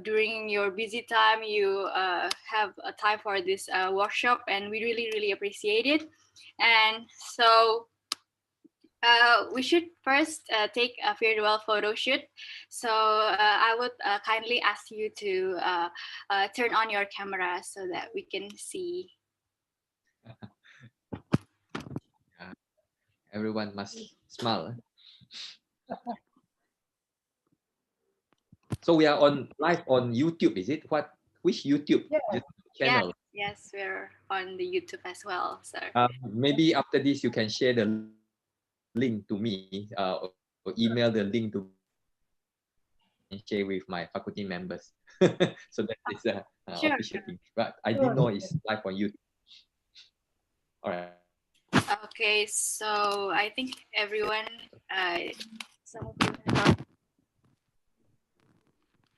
During your busy time, you have a time for this workshop, and we really, really appreciate it. And so we should first take a farewell photo shoot. So I would kindly ask you to turn on your camera so that we can see. Everyone must smile. So we are live on YouTube, is it? Which YouTube channel? Yes, we're on the YouTube as well, sir. Maybe after this you can share the link to me, or email the link to and share with my faculty members. So that is Sure. official thing. But I didn't know it's live on YouTube. All right. Okay, so I think everyone, some of you have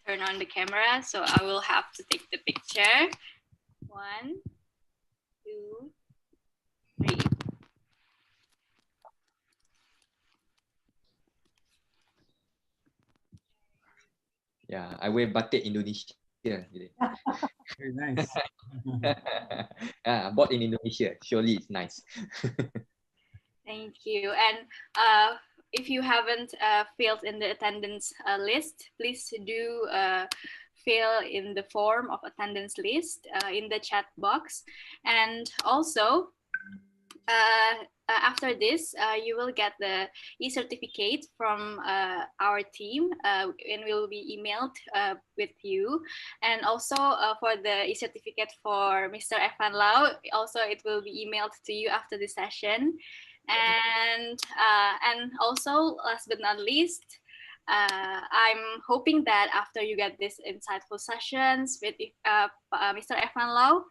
turn on the camera, so I will have to take the picture. 1, 2, 3. Yeah, I wear batik Indonesia. Very nice. Bought in Indonesia. Surely it's nice. Thank you. And if you haven't filled in the attendance list, please do fill in the form of attendance list in the chat box. And also, after this, you will get the e-certificate from our team and will be emailed with you. And also for the e-certificate for Mr. Evan Lau, also it will be emailed to you after the session. And also, last but not least, I'm hoping that after you get these insightful sessions with Mr. Evan Lau,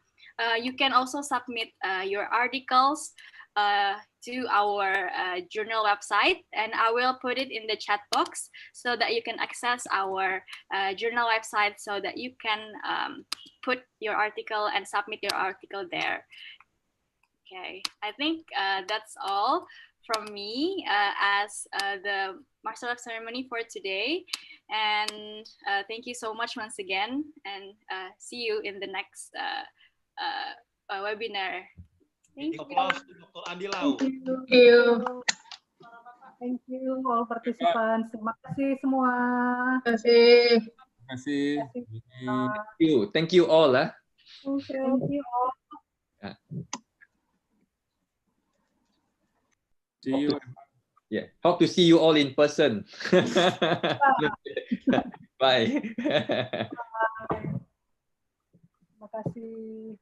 you can also submit your articles to our journal website, and I will put it in the chat box so that you can access our journal website so that you can put your article and submit your article there. Okay, I think that's all from me as the Master of Ceremony for today. And thank you so much once again, and see you in the next webinar. Thank you. Thank you. Thank you all participants. Terima kasih semua. Terima kasih. Thank you all. Thank you all. See you. Yeah, hope to see you all in person. Bye. Terima kasih.